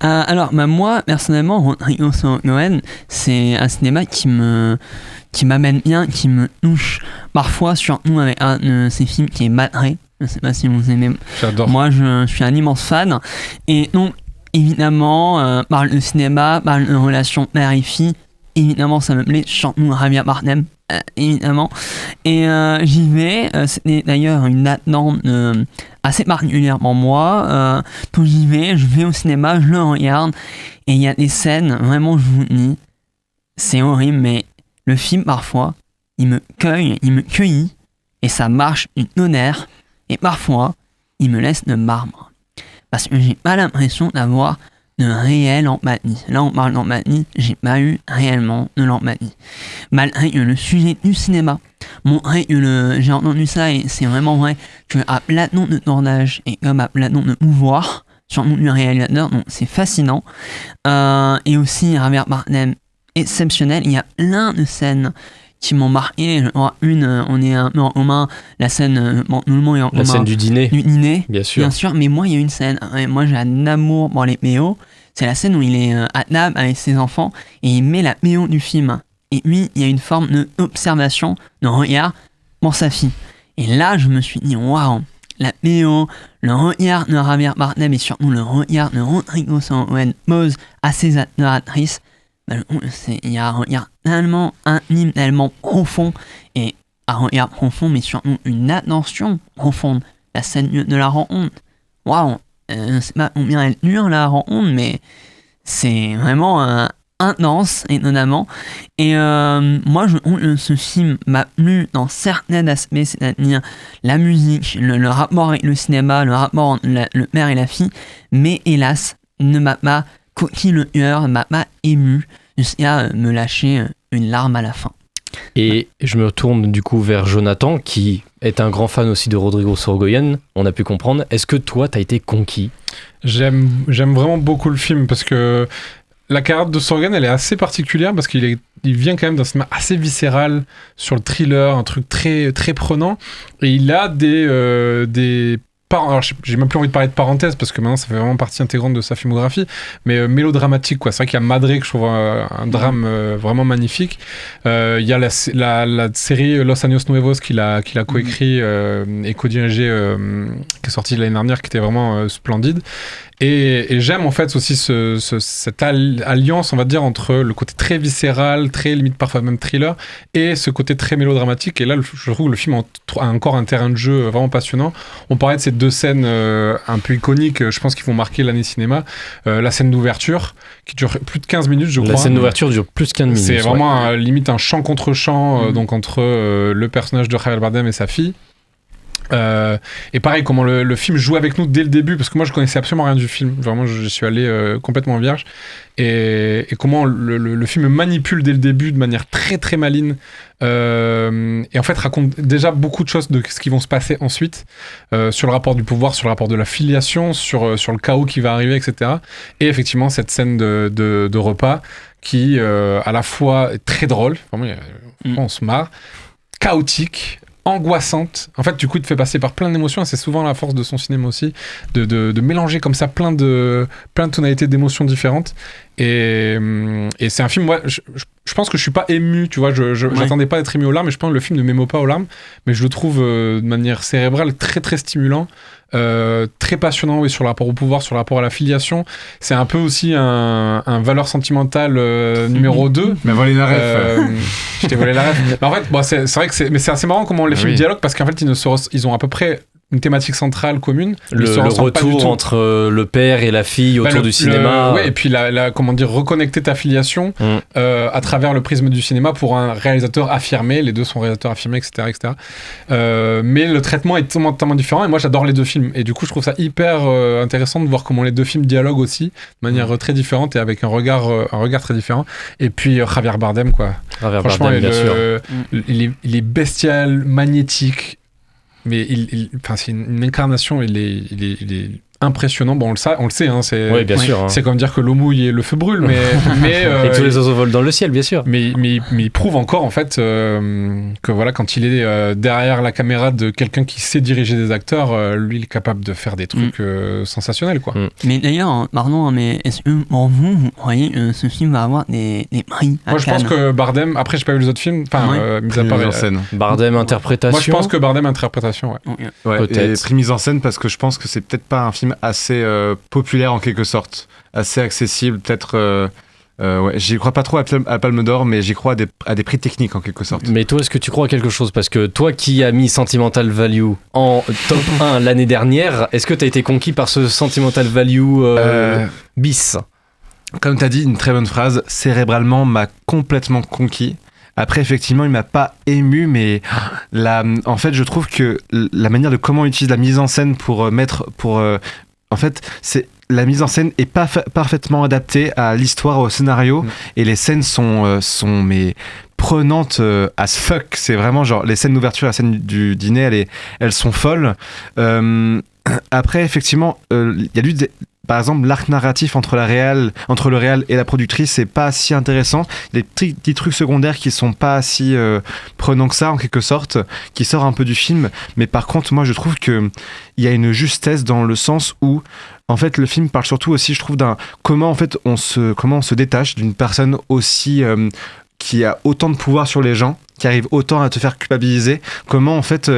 S1: Alors, moi, personnellement, Rodrigo Sorogoyen, c'est un cinéma qui m'amène bien, qui me touche. Parfois, surtout avec un de ces films qui est Matré. Je sais pas si vous aimez.
S10: J'adore.
S1: Moi, je suis un immense fan. Et donc, évidemment, par le cinéma, par la relation père et fille, évidemment, ça me plaît. Surtout Javier Bardem, évidemment. Et j'y vais. C'était d'ailleurs une attente assez particulière pour moi. Quand j'y vais, je vais au cinéma, je le regarde. Et il y a des scènes, vraiment, je vous dis, c'est horrible, mais le film, parfois, il me cueille, et ça marche du tonnerre, et parfois, il me laisse de marbre. Parce que j'ai pas l'impression d'avoir de réelle empathie. Là, on parle d'empathie, j'ai pas eu réellement de l'empathie. Malgré que le sujet du cinéma, montrer que j'ai entendu ça et c'est vraiment vrai que à plateau de tournage et comme à plateau de pouvoir, surtout du réalisateur, donc c'est fascinant. Et aussi Javier Bardem, exceptionnel. Il y a plein de scènes qui m'ont marqué. On est un peu en commun, la scène, bon, tout le monde est en commun.
S9: La scène du dîner. Bien sûr.
S1: Mais moi, il y a une scène, moi j'ai un amour pour les méos. C'est la scène où il est à table avec ses enfants et il met la méo du film. Et lui, il y a une forme d'observation, de regard pour sa fille. Et là, je me suis dit, waouh, la méo, le regard de Javier Bardem et surtout le regard de Rodrigo Sorogoyen pose à ses actrices. Il y a un regard tellement intime, tellement profond, et un regard profond, mais surtout une attention profonde. La scène de la rencontre, waouh, je ne sais pas combien elle dure la rencontre, mais c'est vraiment intense, étonnamment. Et moi, je trouve que ce film m'a plu dans certains aspects, c'est-à-dire la musique, le rapport avec le cinéma, le rapport entre le père et la fille, mais hélas, ne m'a pas coquille le cœur, ne m'a pas ému, jusqu'à me lâcher une larme à la fin.
S9: Et je me tourne du coup vers Jonathan, qui est un grand fan aussi de Rodrigo Sorogoyen, on a pu comprendre. Est-ce que toi, t'as été conquis ?
S10: J'aime vraiment beaucoup le film, parce que la carrière de Sorogoyen, elle est assez particulière, parce qu'il vient quand même d'un cinéma assez viscéral, sur le thriller, un truc très, très prenant, et il a des alors j'ai même plus envie de parler de parenthèse parce que maintenant ça fait vraiment partie intégrante de sa filmographie, mais mélodramatique quoi. C'est vrai qu'il y a Madré que je trouve un drame vraiment magnifique. Il y a la série Los Años Nuevos qu'il a coécrit et co-dirigé, qui est sortie l'année dernière, qui était vraiment splendide. Et j'aime en fait aussi cette alliance, on va dire, entre le côté très viscéral, très limite parfois même thriller, et ce côté très mélodramatique. Et là, je trouve que le film a encore un terrain de jeu vraiment passionnant. On parlait de ces deux scènes un peu iconiques, je pense qu'ils vont marquer l'année cinéma. La scène d'ouverture, qui dure plus de 15 minutes, je crois.
S9: La scène d'ouverture dure plus de 15 minutes.
S10: C'est vraiment limite un chant contre chant, donc entre le personnage de Javier Bardem et sa fille. Et pareil, comment le film joue avec nous dès le début, parce que moi je connaissais absolument rien du film, vraiment je suis allé complètement vierge, et comment le film manipule dès le début de manière très très maligne, et en fait raconte déjà beaucoup de choses de ce qui vont se passer ensuite, sur le rapport du pouvoir, sur le rapport de la filiation, sur le chaos qui va arriver, etc. Et effectivement cette scène de repas qui à la fois est très drôle, vraiment on se marre, chaotique, angoissante. En fait, du coup, il te fait passer par plein d'émotions, et c'est souvent la force de son cinéma aussi, de mélanger comme ça plein de tonalités d'émotions différentes. Et c'est un film, moi, je pense que je suis pas ému, tu vois, j'attendais pas d'être ému aux larmes, mais je pense que le film ne m'émeut pas aux larmes, mais je le trouve de manière cérébrale très très stimulant. Très passionnant, oui, sur le rapport au pouvoir, sur le rapport à la filiation. C'est un peu aussi un valeur sentimentale numéro 2.
S15: Mais volé la ref.
S10: Je t'ai volé la ref. Mais en fait, bon, c'est vrai que c'est assez marrant comment les films dialoguent, parce qu'en fait, ils ont à peu près une thématique centrale commune.
S9: Le retour entre le père et la fille autour du cinéma.
S10: Ouais, et puis comment dire, reconnecter ta filiation à travers le prisme du cinéma pour un réalisateur affirmé. Les deux sont réalisateurs affirmés, etc. etc. Mais le traitement est totalement différent, et moi j'adore les deux films. Et du coup, je trouve ça hyper intéressant de voir comment les deux films dialoguent aussi de manière très différente et avec un regard très différent. Et puis Javier Bardem, quoi. Franchement,
S9: Bardem, bien sûr.
S10: Il est bestial, magnétique. Mais c'est une incarnation, il est impressionnant. Bon, on le sait, hein,
S9: oui, bien sûr, hein.
S10: C'est comme dire que l'eau mouille et le feu brûle, mais
S9: et tous les oiseaux volent dans le ciel, bien sûr.
S10: Mais il prouve encore en fait que voilà, quand il est derrière la caméra de quelqu'un qui sait diriger des acteurs, lui il est capable de faire des trucs sensationnels, quoi.
S1: Mais d'ailleurs, pardon, mais est-ce que pour vous croyez que ce film va avoir des prix à
S10: Moi, je pense
S1: Cannes?
S10: que Bardem. Après, j'ai pas vu les autres films. Enfin, mis à part
S15: en scène.
S9: Bardem interprétation.
S10: Moi, je pense que Bardem interprétation,
S15: ouais.
S9: Peut-être.
S15: Et prix mise en scène, parce que je pense que c'est peut-être pas un film assez populaire en quelque sorte, assez accessible, peut-être. Ouais, j'y crois pas trop à Palme d'Or, mais j'y crois à des prix techniques en quelque sorte.
S9: Mais toi, est-ce que tu crois à quelque chose ? Parce que toi qui as mis Sentimental Value en top 1 l'année dernière, est-ce que tu as été conquis par ce Sentimental Value bis ?
S15: Comme tu as dit, une très bonne phrase, cérébralement m'a complètement conquis. Après, effectivement, il m'a pas ému, mais en fait, je trouve que la manière de comment on utilise la mise en scène en fait, la mise en scène est pas parfaitement adaptée à l'histoire, au scénario, et les scènes sont mais prenantes as fuck. C'est vraiment genre les scènes d'ouverture, la scène du dîner, elles sont folles. Après, effectivement, il y a par exemple, l'arc narratif entre le réal et la productrice, c'est pas si intéressant. Des petits trucs secondaires qui sont pas si prenants que ça, en quelque sorte, qui sortent un peu du film. Mais par contre, moi, je trouve qu'il y a une justesse dans le sens où, en fait, le film parle surtout aussi, je trouve, comment on se détache d'une personne aussi qui a autant de pouvoir sur les gens, qui arrive autant à te faire culpabiliser. Comment, en fait,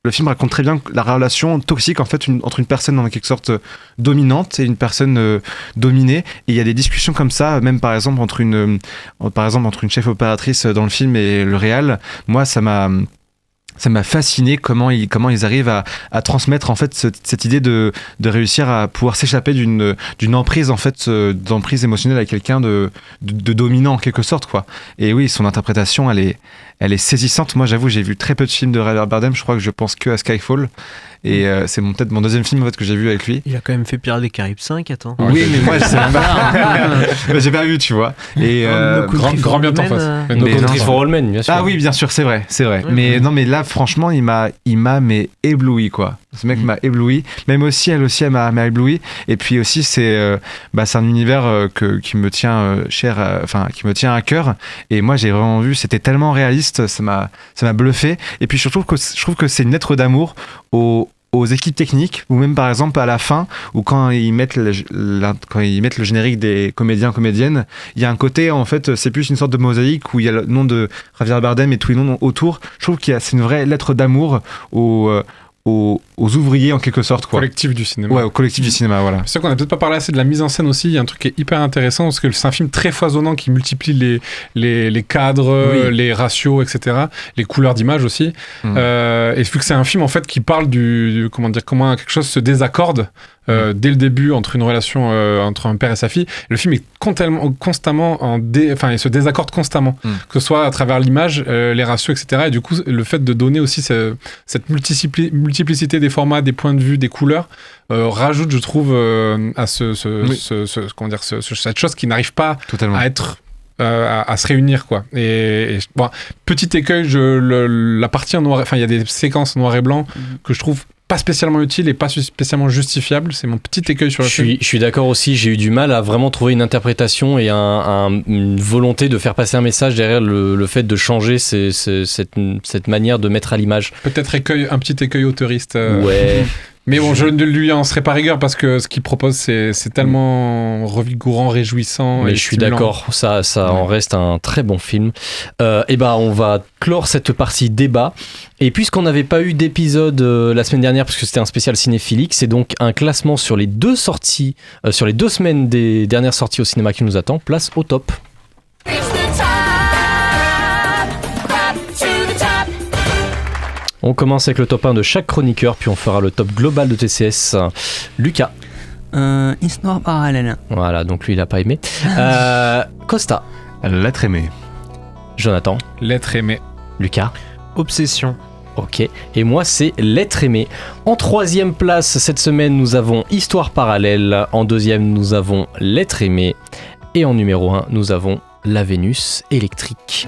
S15: le film raconte très bien la relation toxique en fait entre une personne en quelque sorte dominante et une personne dominée. Et il y a des discussions comme ça, même par exemple entre une chef opératrice dans le film et le réal. Moi, ça m'a fasciné comment ils arrivent à transmettre en fait cette idée de réussir à pouvoir s'échapper d'une emprise en fait d'emprise émotionnelle à quelqu'un de dominant en quelque sorte quoi. Et oui, son interprétation elle est saisissante. Moi, j'avoue, j'ai vu très peu de films de Javier Bardem. Je crois que je pense que à Skyfall. Et c'est peut-être mon deuxième film en fait, que j'ai vu avec lui.
S11: Il a quand même fait Pirates des Caraïbes 5, attends.
S15: Oui, mais moi, je sais pas. J'ai pas vu, tu vois. Et
S10: grand bien t'en face.
S9: No Country for All Men, bien sûr.
S15: Ah oui, bien sûr, c'est vrai. Ouais. Mais non, mais là, franchement, il m'a ébloui, quoi. Ce mec m'a ébloui. Même aussi, elle m'a ébloui. Et puis aussi, c'est un univers qui me tient cher, qui me tient à cœur. Et moi, j'ai vraiment vu, c'était tellement réaliste, ça m'a bluffé. Et puis, je trouve que c'est une lettre d'amour aux équipes techniques, ou même par exemple à la fin, ou quand ils mettent le générique des comédiennes, il y a un côté, en fait, c'est plus une sorte de mosaïque où il y a le nom de Javier Bardem et tous les noms autour. Je trouve c'est une vraie lettre d'amour aux ouvriers en quelque sorte quoi.
S10: Collectif du cinéma.
S15: Ouais, au collectif du cinéma, voilà.
S10: C'est sûr qu'on n'a peut-être pas parlé assez de la mise en scène aussi. Il y a un truc qui est hyper intéressant parce que c'est un film très foisonnant qui multiplie les cadres, les ratios, etc. Les couleurs d'image aussi. Et vu que c'est un film en fait qui parle comment quelque chose se désaccorde dès le début entre une relation entre un père et sa fille. Le film est constamment il se désaccorde constamment, que ce soit à travers l'image, les ratios, etc. Et du coup, le fait de donner aussi cette multiplicité des formats, des points de vue, des couleurs, rajoute, je trouve, à cette chose qui n'arrive pas à être à se réunir quoi. Et petit écueil, la partie en noir, il y a des séquences noir et blanc que je trouve pas spécialement utile et pas spécialement justifiable. C'est mon petit écueil sur le film.
S9: Je suis d'accord aussi, j'ai eu du mal à vraiment trouver une interprétation et une volonté de faire passer un message derrière le fait de changer cette manière de mettre à l'image.
S10: Peut-être un petit écueil auteuriste.
S9: Ouais.
S10: Mais bon, je ne lui en serai pas rigueur parce que ce qu'il propose, c'est tellement revigorant, réjouissant.
S9: Mais je suis d'accord, ça en reste un très bon film. On va clore cette partie débat. Et puisqu'on n'avait pas eu d'épisode la semaine dernière, parce que c'était un spécial cinéphilique, c'est donc un classement sur les 2 sorties, sur les 2 semaines des dernières sorties au cinéma qui nous attend. Place au top. On commence avec le top 1 de chaque chroniqueur, puis on fera le top global de TCS. Lucas.
S1: Histoire parallèle.
S9: Voilà, donc lui il a pas aimé. Costa.
S15: L'être aimé.
S9: Jonathan.
S10: L'être aimé.
S9: Lucas.
S11: Obsession.
S9: Ok, et moi c'est L'être aimé. En 3e place cette semaine nous avons Histoire parallèle. En 2e nous avons L'être aimé. Et en numéro 1 nous avons La Vénus électrique.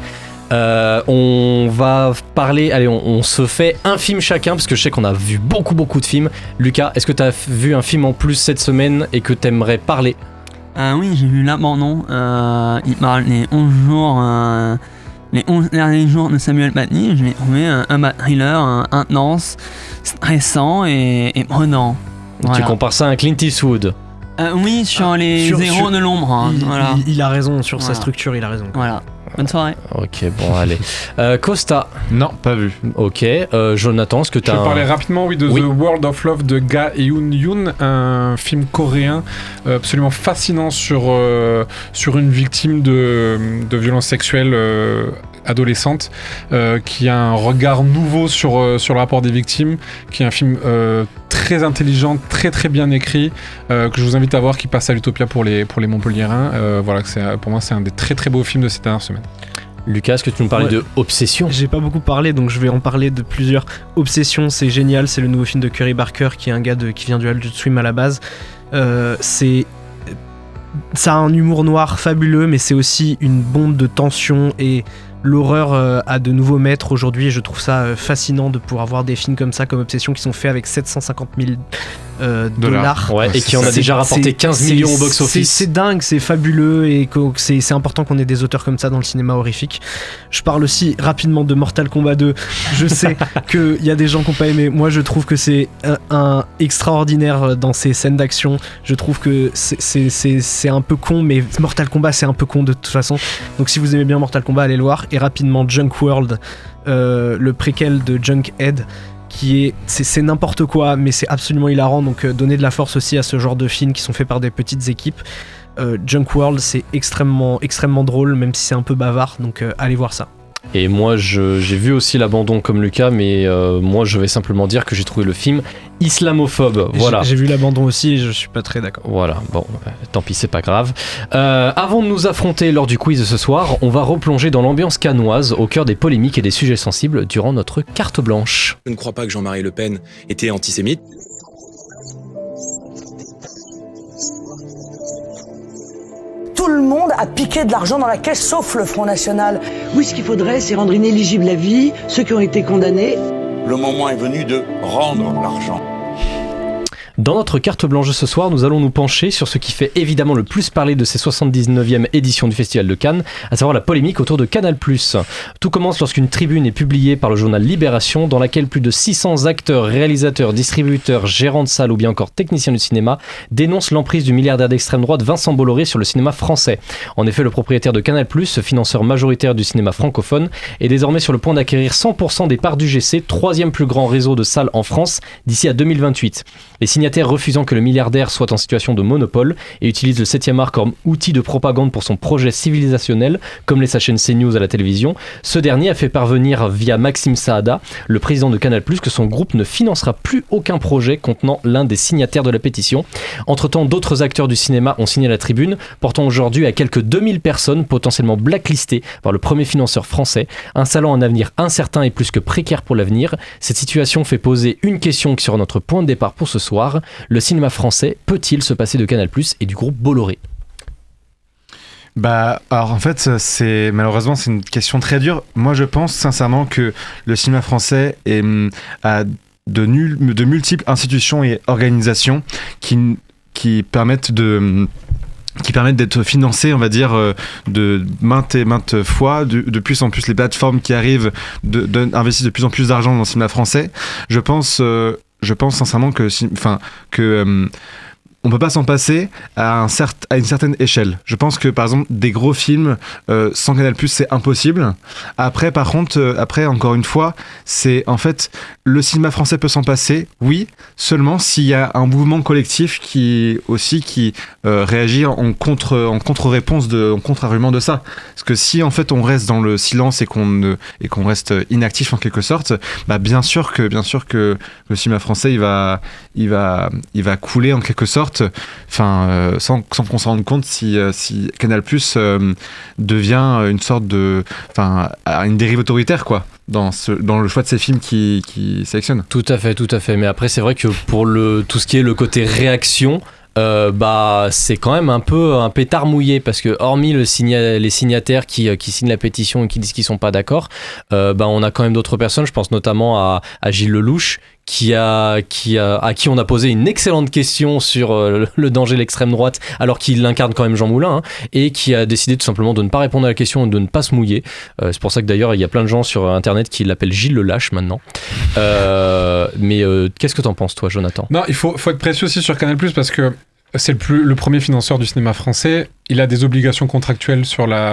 S9: On va parler, allez, on se fait un film chacun parce que je sais qu'on a vu beaucoup de films. Lucas, est-ce que tu as vu un film en plus cette semaine et que tu aimerais parler?
S1: Oui, j'ai vu L'Abandon. Il parle des 11 jours, les 11 derniers jours de Samuel Paty. Je l'ai trouvé un bad thriller intense, stressant et prenant. Voilà.
S9: Tu compares ça à un Clint Eastwood?
S1: Oui, sur les héros de l'ombre. Hein, voilà.
S11: Il a raison sur sa structure, il a raison.
S1: Voilà. Bonne soirée.
S9: Ok, bon, allez. Costa.
S15: Non, pas vu.
S9: Ok. Jonathan, est-ce que tu as.
S10: Je vais parler rapidement, de The World of Love de Ga Eun-yoon, un film coréen absolument fascinant sur une victime de violences sexuelles adolescente, qui a un regard nouveau sur le rapport des victimes, qui est un film très intelligent, très très bien écrit, que je vous invite à voir, qui passe à l'Utopia pour les Montpelliérains. Voilà, pour moi c'est un des très très beaux films de ces dernières semaines.
S9: Lucas, est-ce que tu nous parlais de Obsession ?
S11: J'ai pas beaucoup parlé, donc je vais en parler de plusieurs. Obsession, c'est génial, c'est le nouveau film de Curry Barker, qui est un gars qui vient du Adult Swim à la base. Ça a un humour noir fabuleux, mais c'est aussi une bombe de tension, et l'horreur a de nouveaux maîtres aujourd'hui, et je trouve ça fascinant de pouvoir voir des films comme ça, comme Obsession, qui sont faits avec 750 000 dollars.
S9: Ouais, et qui en a déjà rapporté 15 millions au box-office.
S11: C'est dingue, c'est fabuleux, et c'est important qu'on ait des auteurs comme ça dans le cinéma horrifique. Je parle aussi rapidement de Mortal Kombat 2. Je sais qu'il y a des gens qui n'ont pas aimé. Moi, je trouve que c'est un extraordinaire dans ses scènes d'action. Je trouve que c'est un peu con, mais Mortal Kombat, c'est un peu con de toute façon. Donc si vous aimez bien Mortal Kombat, allez le voir. Et rapidement, Junk World, le préquel de Junkhead, c'est n'importe quoi, mais c'est absolument hilarant, donc donner de la force aussi à ce genre de films qui sont faits par des petites équipes. Junk World, c'est extrêmement drôle, même si c'est un peu bavard, donc allez voir ça.
S9: Et moi, j'ai vu aussi l'abandon comme Lucas, mais moi, je vais simplement dire que j'ai trouvé le film islamophobe. Voilà.
S11: J'ai vu l'abandon aussi et je suis pas très d'accord.
S9: Voilà, bon, tant pis, c'est pas grave. Avant de nous affronter lors du quiz de ce soir, on va replonger dans l'ambiance cannoise, au cœur des polémiques et des sujets sensibles durant notre carte blanche.
S6: Je ne crois pas que Jean-Marie Le Pen était antisémite.
S8: Tout le monde a piqué de l'argent dans la caisse, sauf le Front National. Oui, ce qu'il faudrait, c'est rendre inéligible la vie, ceux qui ont été condamnés.
S23: Le moment est venu de rendre l'argent.
S9: Dans notre carte blanche ce soir, nous allons nous pencher sur ce qui fait évidemment le plus parler de ces 79e éditions du Festival de Cannes, à savoir la polémique autour de Canal+. Tout commence lorsqu'une tribune est publiée par le journal Libération, dans laquelle plus de 600 acteurs, réalisateurs, distributeurs, gérants de salles ou bien encore techniciens du cinéma dénoncent l'emprise du milliardaire d'extrême droite Vincent Bolloré sur le cinéma français. En effet, le propriétaire de Canal+, financeur majoritaire du cinéma francophone, est désormais sur le point d'acquérir 100% des parts du GC, troisième plus grand réseau de salles en France, d'ici à 2028. Les signataires refusant que le milliardaire soit en situation de monopole et utilisent le 7e art comme outil de propagande pour son projet civilisationnel, comme l'est sa chaîne CNews à la télévision, ce dernier a fait parvenir via Maxime Saada, le président de Canal+, que son groupe ne financera plus aucun projet contenant l'un des signataires de la pétition. Entre-temps, d'autres acteurs du cinéma ont signé la tribune, portant aujourd'hui à quelques 2000 personnes potentiellement blacklistées par le premier financeur français, installant un avenir incertain et plus que précaire pour l'avenir. Cette situation fait poser une question qui sera notre point de départ pour ce soir. Le cinéma français peut-il se passer de Canal+ et du groupe Bolloré ?
S15: Alors en fait, malheureusement c'est une question très dure. Moi je pense sincèrement que le cinéma français a de multiples institutions et organisations qui permettent d'être financés, on va dire, de maintes et maintes fois. De plus en plus, les plateformes qui arrivent investissent de plus en plus d'argent dans le cinéma français. Je pense sincèrement que on peut pas s'en passer à une certaine échelle. Je pense que par exemple des gros films sans Canal+, c'est impossible. Après par contre, encore une fois, c'est en fait le cinéma français peut s'en passer, oui, seulement s'il y a un mouvement collectif qui réagit en contre-réponse en contre-argument de ça. Parce que si en fait on reste dans le silence et qu'on reste inactif en quelque sorte, bien sûr que le cinéma français il va couler en quelque sorte. Sans qu'on s'en rende compte si Canal+ devient une sorte une dérive autoritaire quoi dans le choix de ces films qui sélectionnent.
S9: Tout à fait. Mais après c'est vrai que pour tout ce qui est le côté réaction, c'est quand même un peu un pétard mouillé parce que hormis les signataires qui signent la pétition et qui disent qu'ils sont pas d'accord, on a quand même d'autres personnes. Je pense notamment à Gilles Lelouch à qui on a posé une excellente question sur le danger de l'extrême droite alors qu'il incarne quand même Jean Moulin, et qui a décidé tout simplement de ne pas répondre à la question et de ne pas se mouiller. C'est pour ça que d'ailleurs il y a plein de gens sur internet qui l'appellent Gilles le Lâche maintenant. Mais qu'est-ce que t'en penses toi, Jonathan ?
S10: Non, il faut être précieux aussi sur Canal+, parce que c'est le premier financeur du cinéma français. Il a des obligations contractuelles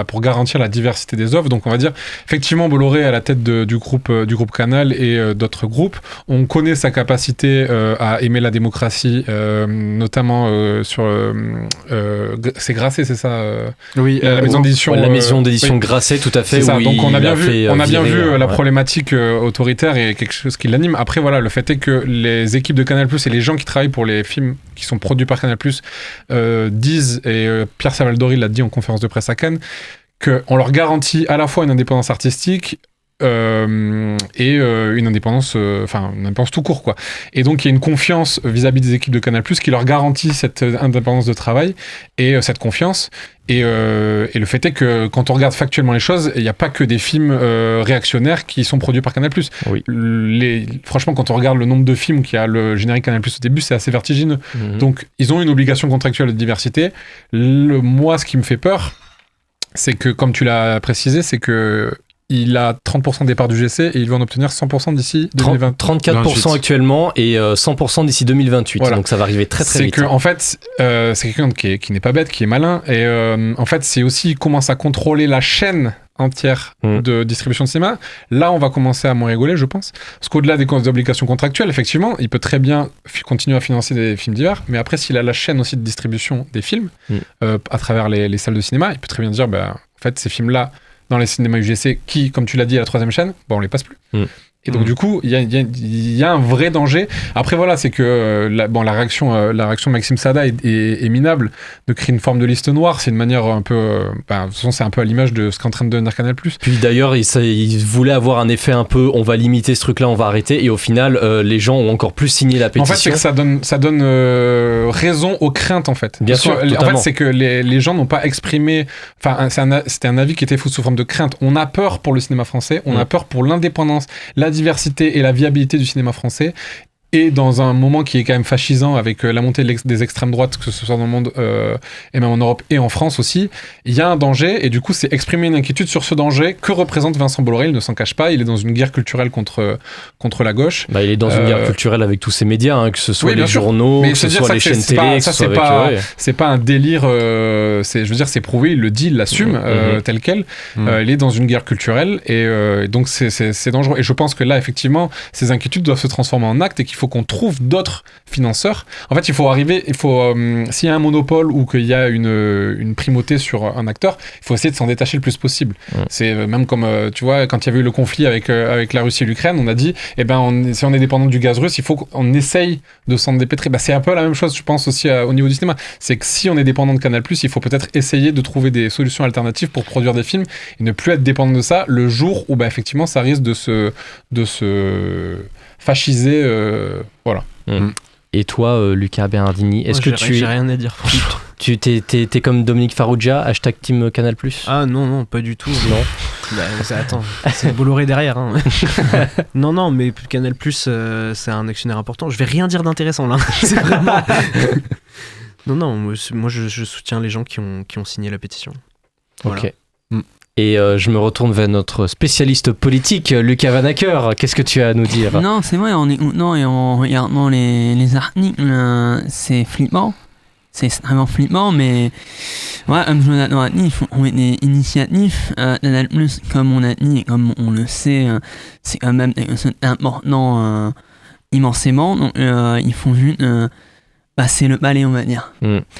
S10: pour garantir la diversité des offres. Donc on va dire, effectivement, Bolloré à la tête du groupe Canal et d'autres groupes. On connaît sa capacité à aimer la démocratie, notamment sur... c'est Grasset, c'est ça
S15: Oui.
S10: La maison d'édition.
S9: La maison d'édition Grasset, tout à fait.
S10: C'est ça.
S9: Oui,
S10: donc on a bien vu la
S9: ouais.
S10: problématique autoritaire et quelque chose qui l'anime. Après, voilà, le fait est que les équipes de Canal+, et les gens qui travaillent pour les films qui sont produits par Canal+, disent, et Pierre Salvadori l'a dit en conférence de presse à Cannes, qu'on leur garantit à la fois une indépendance artistique et une indépendance tout court, quoi. Et donc il y a une confiance vis-à-vis des équipes de Canal+, qui leur garantit cette indépendance de travail et cette confiance. Et le fait est que quand on regarde factuellement les choses, il n'y a pas que des films réactionnaires qui sont produits par Canal+.
S9: Oui.
S10: Franchement, quand on regarde le nombre de films qu'il y a le générique Canal+ au début, c'est assez vertigineux. Donc ils ont une obligation contractuelle de diversité. Moi, ce qui me fait peur, c'est que, comme tu l'as précisé, c'est que il a 30% des parts du GC et il va en obtenir 100% d'ici 2020.
S9: 34% actuellement et 100% d'ici 2028. Voilà. Donc ça va arriver très très vite.
S10: C'est que, en fait, c'est quelqu'un qui n'est pas bête, qui est malin. Et en fait, c'est aussi, il commence à contrôler la chaîne entière de distribution de cinéma. Là, on va commencer à moins rigoler, je pense. Parce qu'au-delà des obligations contractuelles, effectivement, il peut très bien continuer à financer des films divers. Mais après, s'il a la chaîne aussi de distribution des films à travers les salles de cinéma, il peut très bien dire, en fait, ces films-là, dans les cinémas UGC, qui, comme tu l'as dit, à la 3e chaîne, on les passe plus. Et donc, du coup, il y a un vrai danger. Après, voilà, c'est que la réaction de Maxime Sada est minable, de créer une forme de liste noire. C'est une manière un peu... de toute façon, c'est un peu à l'image de ce qu'est en train de devenir Canal+.
S9: Puis d'ailleurs, il voulait avoir un effet un peu, on va limiter ce truc-là, on va arrêter. Et au final, les gens ont encore plus signé la pétition.
S10: En fait, c'est que ça donne raison aux craintes, en fait.
S9: Bien sûr,
S10: en fait, c'est que les gens n'ont pas exprimé... Enfin, c'était un avis qui était fou sous forme de crainte. On a peur pour le cinéma français, on a peur pour l'indépendance, la diversité et la viabilité du cinéma français. Et dans un moment qui est quand même fascisant avec la montée des extrêmes droites, que ce soit dans le monde et même en Europe et en France aussi, il y a un danger et du coup c'est exprimer une inquiétude sur ce danger que représente Vincent Bolloré. Il ne s'en cache pas, il est dans une guerre culturelle contre la gauche.
S9: Il est dans une guerre culturelle avec tous ces médias, que ce soit les journaux, que ce soit les chaînes télé,
S10: c'est pas un délire, je veux dire c'est prouvé, il le dit, il l'assume tel quel. Il est dans une guerre culturelle et donc c'est dangereux. Et je pense que là effectivement ces inquiétudes doivent se transformer en actes et qu'il faut qu'on trouve d'autres financeurs. En fait, s'il y a un monopole ou qu'il y a une primauté sur un acteur, il faut essayer de s'en détacher le plus possible. C'est même comme, tu vois, quand il y avait eu le conflit avec la Russie et l'Ukraine, on a dit, si on est dépendant du gaz russe, il faut qu'on essaye de s'en dépêtrer. C'est un peu la même chose, je pense, aussi au niveau du cinéma. C'est que si on est dépendant de Canal+, il faut peut-être essayer de trouver des solutions alternatives pour produire des films et ne plus être dépendant de ça le jour où, effectivement, ça risque de se fascisé, voilà.
S9: Et toi, Lucas Bernardini, est-ce que
S11: j'ai rien à dire.
S9: Tu t'es comme Dominique Farrugia, #Team Canal+.
S11: Ah non, pas du tout. Non. Attends, c'est Bolloré derrière. Non, mais Canal+, c'est un actionnaire important. Je vais rien dire d'intéressant là. C'est vraiment. Non, moi je soutiens les gens qui ont signé la pétition. Voilà.
S9: Ok. Et je me retourne vers notre spécialiste politique, Lucas Vanacker. Qu'est-ce que tu as à nous dire ?
S1: Non, c'est vrai, en écoutant et en regardant les articles, c'est flippant. C'est extrêmement flippant, mais ouais, comme Jonathan a dit, il faut trouver des initiatives. Comme on a dit, et comme on le sait, c'est quand même important immensément. Donc il faut juste... c'est le balai, on va dire.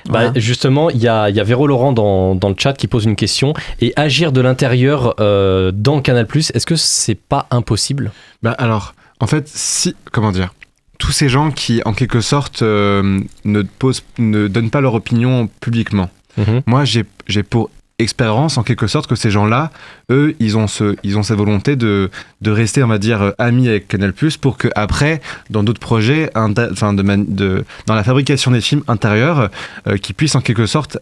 S9: Voilà. Justement, il y a Véro Laurent dans le chat qui pose une question. Et agir de l'intérieur dans Canal+, est-ce que c'est pas impossible ?
S15: Alors, en fait, comment dire, tous ces gens qui, en quelque sorte, ne donnent pas leur opinion publiquement. Moi, j'ai pour expérience en quelque sorte que ces gens-là, eux, ils ont cette volonté de rester, on va dire, amis avec Canal+, pour que après, dans d'autres projets, dans la fabrication des films intérieurs, qu'ils puissent en quelque sorte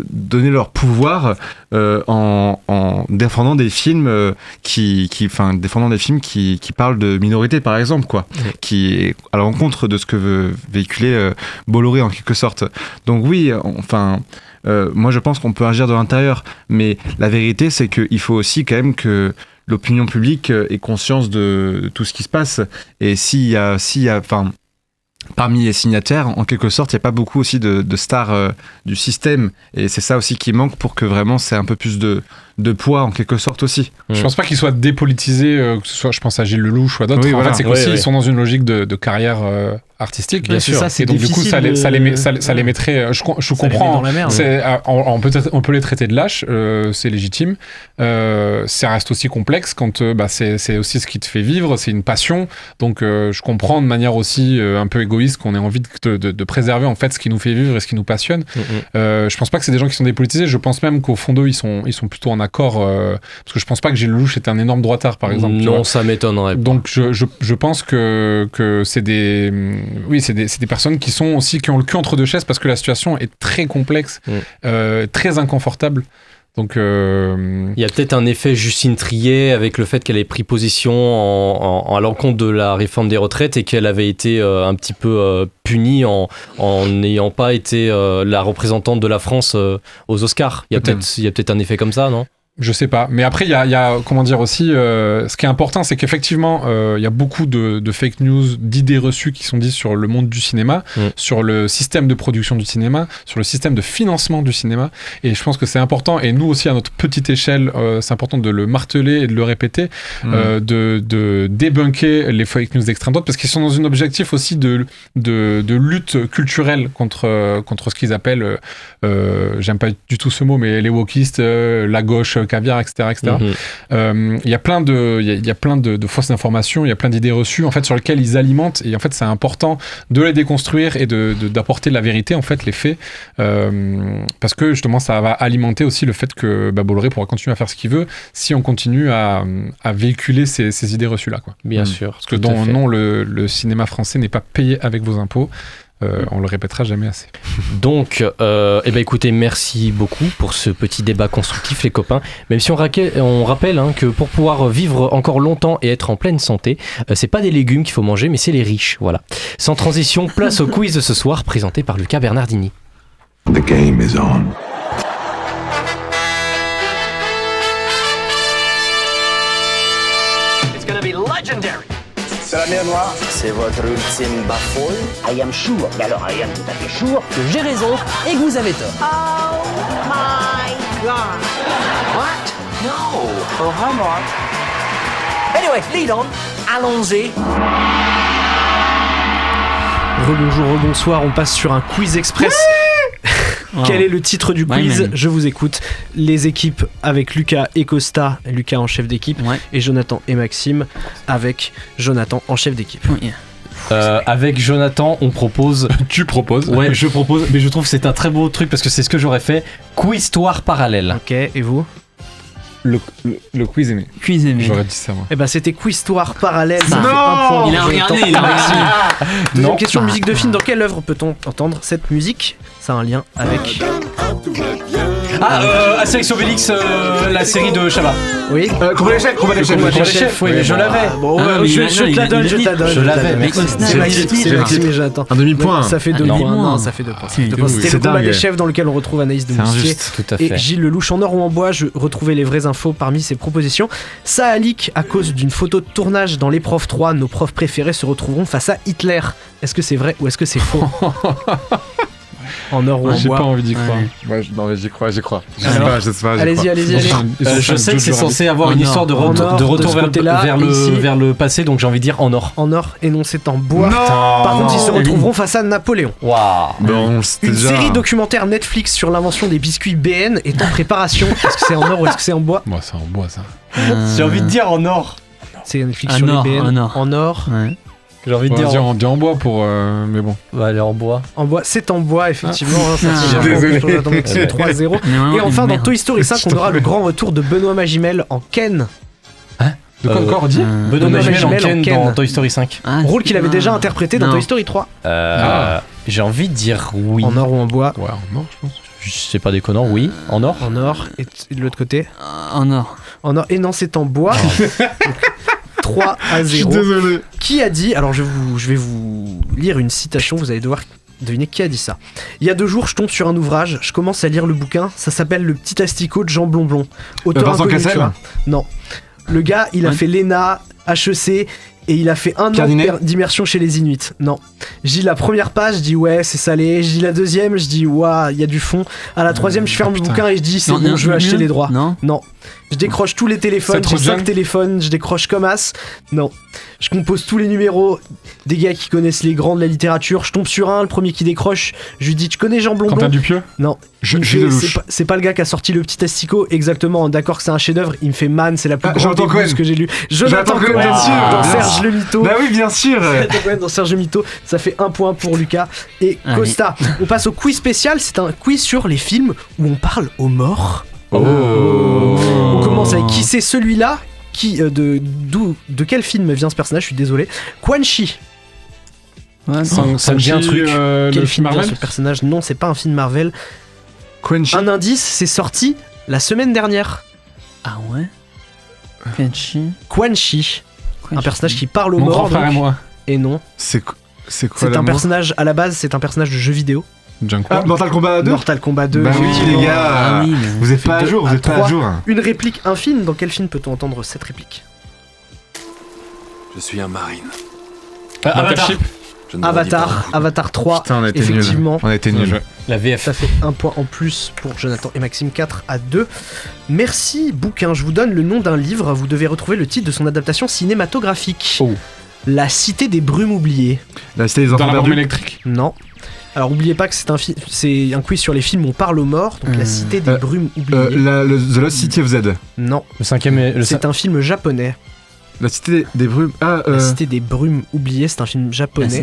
S15: donner leur pouvoir en défendant des films qui parlent de minorités, par exemple, quoi, qui est à l'encontre de ce que veut véhiculer Bolloré en quelque sorte. Donc oui, moi je pense qu'on peut agir de l'intérieur, mais la vérité c'est qu'il faut aussi quand même que l'opinion publique ait conscience de tout ce qui se passe. Et s'il y a parmi les signataires, en quelque sorte, il n'y a pas beaucoup aussi de stars du système. Et c'est ça aussi qui manque pour que vraiment c'est un peu plus de poids, en quelque sorte aussi.
S10: Je pense pas qu'ils soient dépolitisés, que ce soit, je pense à Gilles Lelouch ou à d'autres.
S15: Oui,
S10: en
S15: voilà.
S10: fait, c'est qu'aussi ils sont dans une logique de carrière artistique.
S9: Bien sûr.
S10: Et donc du coup ça les mettrait. Je comprends.
S11: dans la merde.
S10: On peut les traiter de lâches, c'est légitime. Ça reste aussi complexe quand c'est aussi ce qui te fait vivre, c'est une passion. Donc je comprends de manière aussi un peu égoïste qu'on ait envie de préserver en fait ce qui nous fait vivre et ce qui nous passionne. Je pense pas que c'est des gens qui sont dépolitisés. Je pense même qu'au fond d'eux ils sont plutôt en accord parce que je pense pas que Gilles Lelouch était un énorme droitard par exemple.
S9: Non, ça m'étonnerait.
S10: Donc je pense que c'est des personnes qui ont le cul entre deux chaises parce que la situation est très complexe, très inconfortable. Donc il
S9: y a peut-être un effet Justine Triet avec le fait qu'elle ait pris position à l'encontre de la réforme des retraites et qu'elle avait été un petit peu punie en n'ayant pas été la représentante de la France aux Oscars. Il y a peut-être un effet comme ça, non ?
S10: Je sais pas, mais après il y a comment dire aussi, ce qui est important c'est qu'effectivement il y a beaucoup de fake news, d'idées reçues qui sont dites sur le monde du cinéma, sur le système de production du cinéma, sur le système de financement du cinéma, et je pense que c'est important, et nous aussi à notre petite échelle c'est important de le marteler et de le répéter, de débunker les fake news d'extrême droite, parce qu'ils sont dans un objectif aussi de lutte culturelle contre ce qu'ils appellent, j'aime pas du tout ce mot, mais les wokistes, la gauche, caviar, etc. Il y a plein de fausses informations, il y a plein d'idées reçues en fait sur lesquelles ils alimentent, et en fait c'est important de les déconstruire et d'apporter la vérité, en fait les faits, parce que justement ça va alimenter aussi le fait que Bolloré pourra continuer à faire ce qu'il veut si on continue à véhiculer ces idées reçues là, quoi.
S9: Bien sûr,
S10: parce que non, le cinéma français n'est pas payé avec vos impôts. On le répétera jamais assez.
S9: Donc, écoutez, merci beaucoup pour ce petit débat constructif, les copains. Même si on rappelle que pour pouvoir vivre encore longtemps et être en pleine santé, c'est pas des légumes qu'il faut manger, mais c'est les riches. Voilà. Sans transition, place au quiz de ce soir, présenté par Luca Bernardini.
S23: The game is on.
S17: It's gonna be legendary.
S21: C'est la mer Noire. C'est votre ultime bafouille. I am sure, mais alors I am tout à fait sure que j'ai raison et que vous avez tort.
S2: Oh my god.
S21: What? No. Oh, remarque. Anyway, lead on. Allons-y.
S11: Rebonjour, rebonsoir, on passe sur un quiz express. Quel est le titre du quiz ? Je vous écoute. Les équipes avec Lucas et Costa, Lucas en chef d'équipe, et Jonathan et Maxime avec Jonathan en chef d'équipe.
S9: Avec Jonathan, on propose.
S10: Tu proposes ?
S9: Ouais, je propose, mais je trouve que c'est un très beau truc parce que c'est ce que j'aurais fait. Quiz-histoire parallèle.
S11: Ok, et vous ?
S10: Le quiz aimé. J'aurais dit ça, moi.
S11: Eh ben, c'était Quiz-histoire parallèle.
S1: Non, il a regardé, il a réussi.
S11: Deuxième question, musique de film. Dans quelle œuvre peut-on entendre cette musique ? Ça a un lien avec.
S9: Astérix Obélix, la série de Chabat.
S11: Oui.
S9: Combat des chefs, oui, mais je l'avais.
S11: Je te la donne,
S9: je l'avais.
S11: C'est Maxime et Jonathan.
S15: Un demi-point.
S11: Ça fait 2 points. Non, ça fait 2 points. C'était le combat des chefs dans lequel on retrouve Anaïs de Moustier et Gilles Lelouch. En or ou en bois, je retrouvais les vraies infos parmi ces propositions. Ça a leak à cause d'une photo de tournage dans l'épreuve 3. Nos profs préférés se retrouveront face à Hitler. Est-ce que c'est vrai ou est-ce que c'est faux ? En or ou en bois.
S10: J'ai pas envie d'y croire.
S15: Ouais, non, mais j'y crois. Je sais pas.
S11: Allez-y.
S9: Je sais que c'est censé avoir une histoire de retour vers le passé, donc j'ai envie de dire en or.
S11: En or, et non, c'est en bois. Par contre, ils se retrouveront face à Napoléon.
S9: Waouh.
S11: Une série documentaire Netflix sur l'invention des biscuits BN est en préparation. Est-ce que c'est en or ou est-ce que c'est en bois ?
S10: Moi, c'est en bois, ça.
S9: J'ai envie de dire en or.
S11: C'est Netflix sur les BN. En or.
S9: J'ai envie de dire
S10: en bois pour mais bon.
S9: On va aller en bois.
S11: En bois, c'est en bois effectivement.
S10: Désolé.
S11: 3-0. Et enfin dans Toy Story 5, on aura le grand retour de Benoît Magimel en Ken.
S10: De quoi encore dit ?
S9: Benoît Magimel en Ken dans Toy Story 5.
S11: Rôle qu'il avait déjà interprété dans Toy Story 3.
S9: J'ai envie de dire oui.
S11: En or ou en bois ?
S10: Ouais, en or, je pense.
S9: C'est pas déconnant, oui. En or ?
S11: En or. Et de l'autre côté ?
S1: En or.
S11: En or. Et non, c'est en bois. 3-0.
S15: Je suis désolé.
S11: Qui a dit, alors je vais vous lire une citation, vous allez devoir deviner qui a dit ça. Il y a 2 jours, je tombe sur un ouvrage, je commence à lire le bouquin, ça s'appelle Le petit asticot de Jean Blonblon. Auteur
S15: Vincent
S11: inconnu,
S15: Cassel ?
S11: Non. Le gars, il a fait l'ENA, HEC, et il a fait 1 an d'immersion chez les Inuits. Non. Je lis la première page, je dis ouais, c'est salé. Je lis la deuxième, je dis waouh, il y a du fond. À la troisième, je ferme le bouquin et je dis c'est bon, je veux acheter les droits. Non. Je décroche tous les téléphones, j'ai 5 téléphones, je décroche comme as. Non. Je compose tous les numéros des gars qui connaissent les grands de la littérature. Je tombe sur un, le premier qui décroche. Je lui dis, tu connais Jean Blondon ?
S10: Quentin Dupieux ?
S11: Non. C'est pas le gars qui a sorti Le Petit Asticot, exactement. D'accord que c'est un chef-d'œuvre. Il me fait Man, c'est la plus grande débousse que j'ai lu. Jonathan Cohen, bien sûr, dans Serge le Mytho.
S15: Bah oui, bien sûr.
S11: Jonathan Cohen dans Serge le Mytho. Ça fait 1 point pour Lucas et Costa. On passe au quiz spécial. C'est un quiz sur les films où on parle aux morts. On commence avec qui c'est celui-là de quel film vient ce personnage? Je suis désolé. Quan Chi.
S9: Ça me dit un truc.
S11: Quel film vient ce personnage? Non, c'est pas un film Marvel.
S15: Quan Chi.
S11: Un indice, c'est sorti la semaine dernière.
S1: Ah ouais.
S11: Quan Chi. Un personnage qui parle aux morts.
S10: Mon grand frère et moi.
S11: Et non.
S15: C'est quoi?
S11: C'est un personnage à la base, c'est un personnage de jeu vidéo.
S15: Mortal Kombat 2.
S11: Mortal Kombat 2.
S15: Bah oui les gars, vous êtes pas à jour,
S11: Une réplique, un film, dans quel film peut-on entendre cette réplique?
S23: Je suis un marine.
S11: Avatar 3.
S15: Putain, on a été
S11: effectivement.
S15: Nuls. On a été nuls.
S9: La VF.
S11: Ça fait 1 point en plus pour Jonathan et Maxime, 4-2. Merci bouquin, je vous donne le nom d'un livre, vous devez retrouver le titre de son adaptation cinématographique. La Cité des Brumes oubliées.
S15: La Cité des Enfants perdus.
S10: Électrique.
S11: Non. Alors oubliez pas que c'est un quiz sur les films où on parle aux morts, donc La Cité des Brumes oubliées.
S15: The Lost City of Z.
S11: Non. C'est un film japonais.
S15: La Cité des Brumes.
S11: La Cité des Brumes oubliées, c'est un film japonais.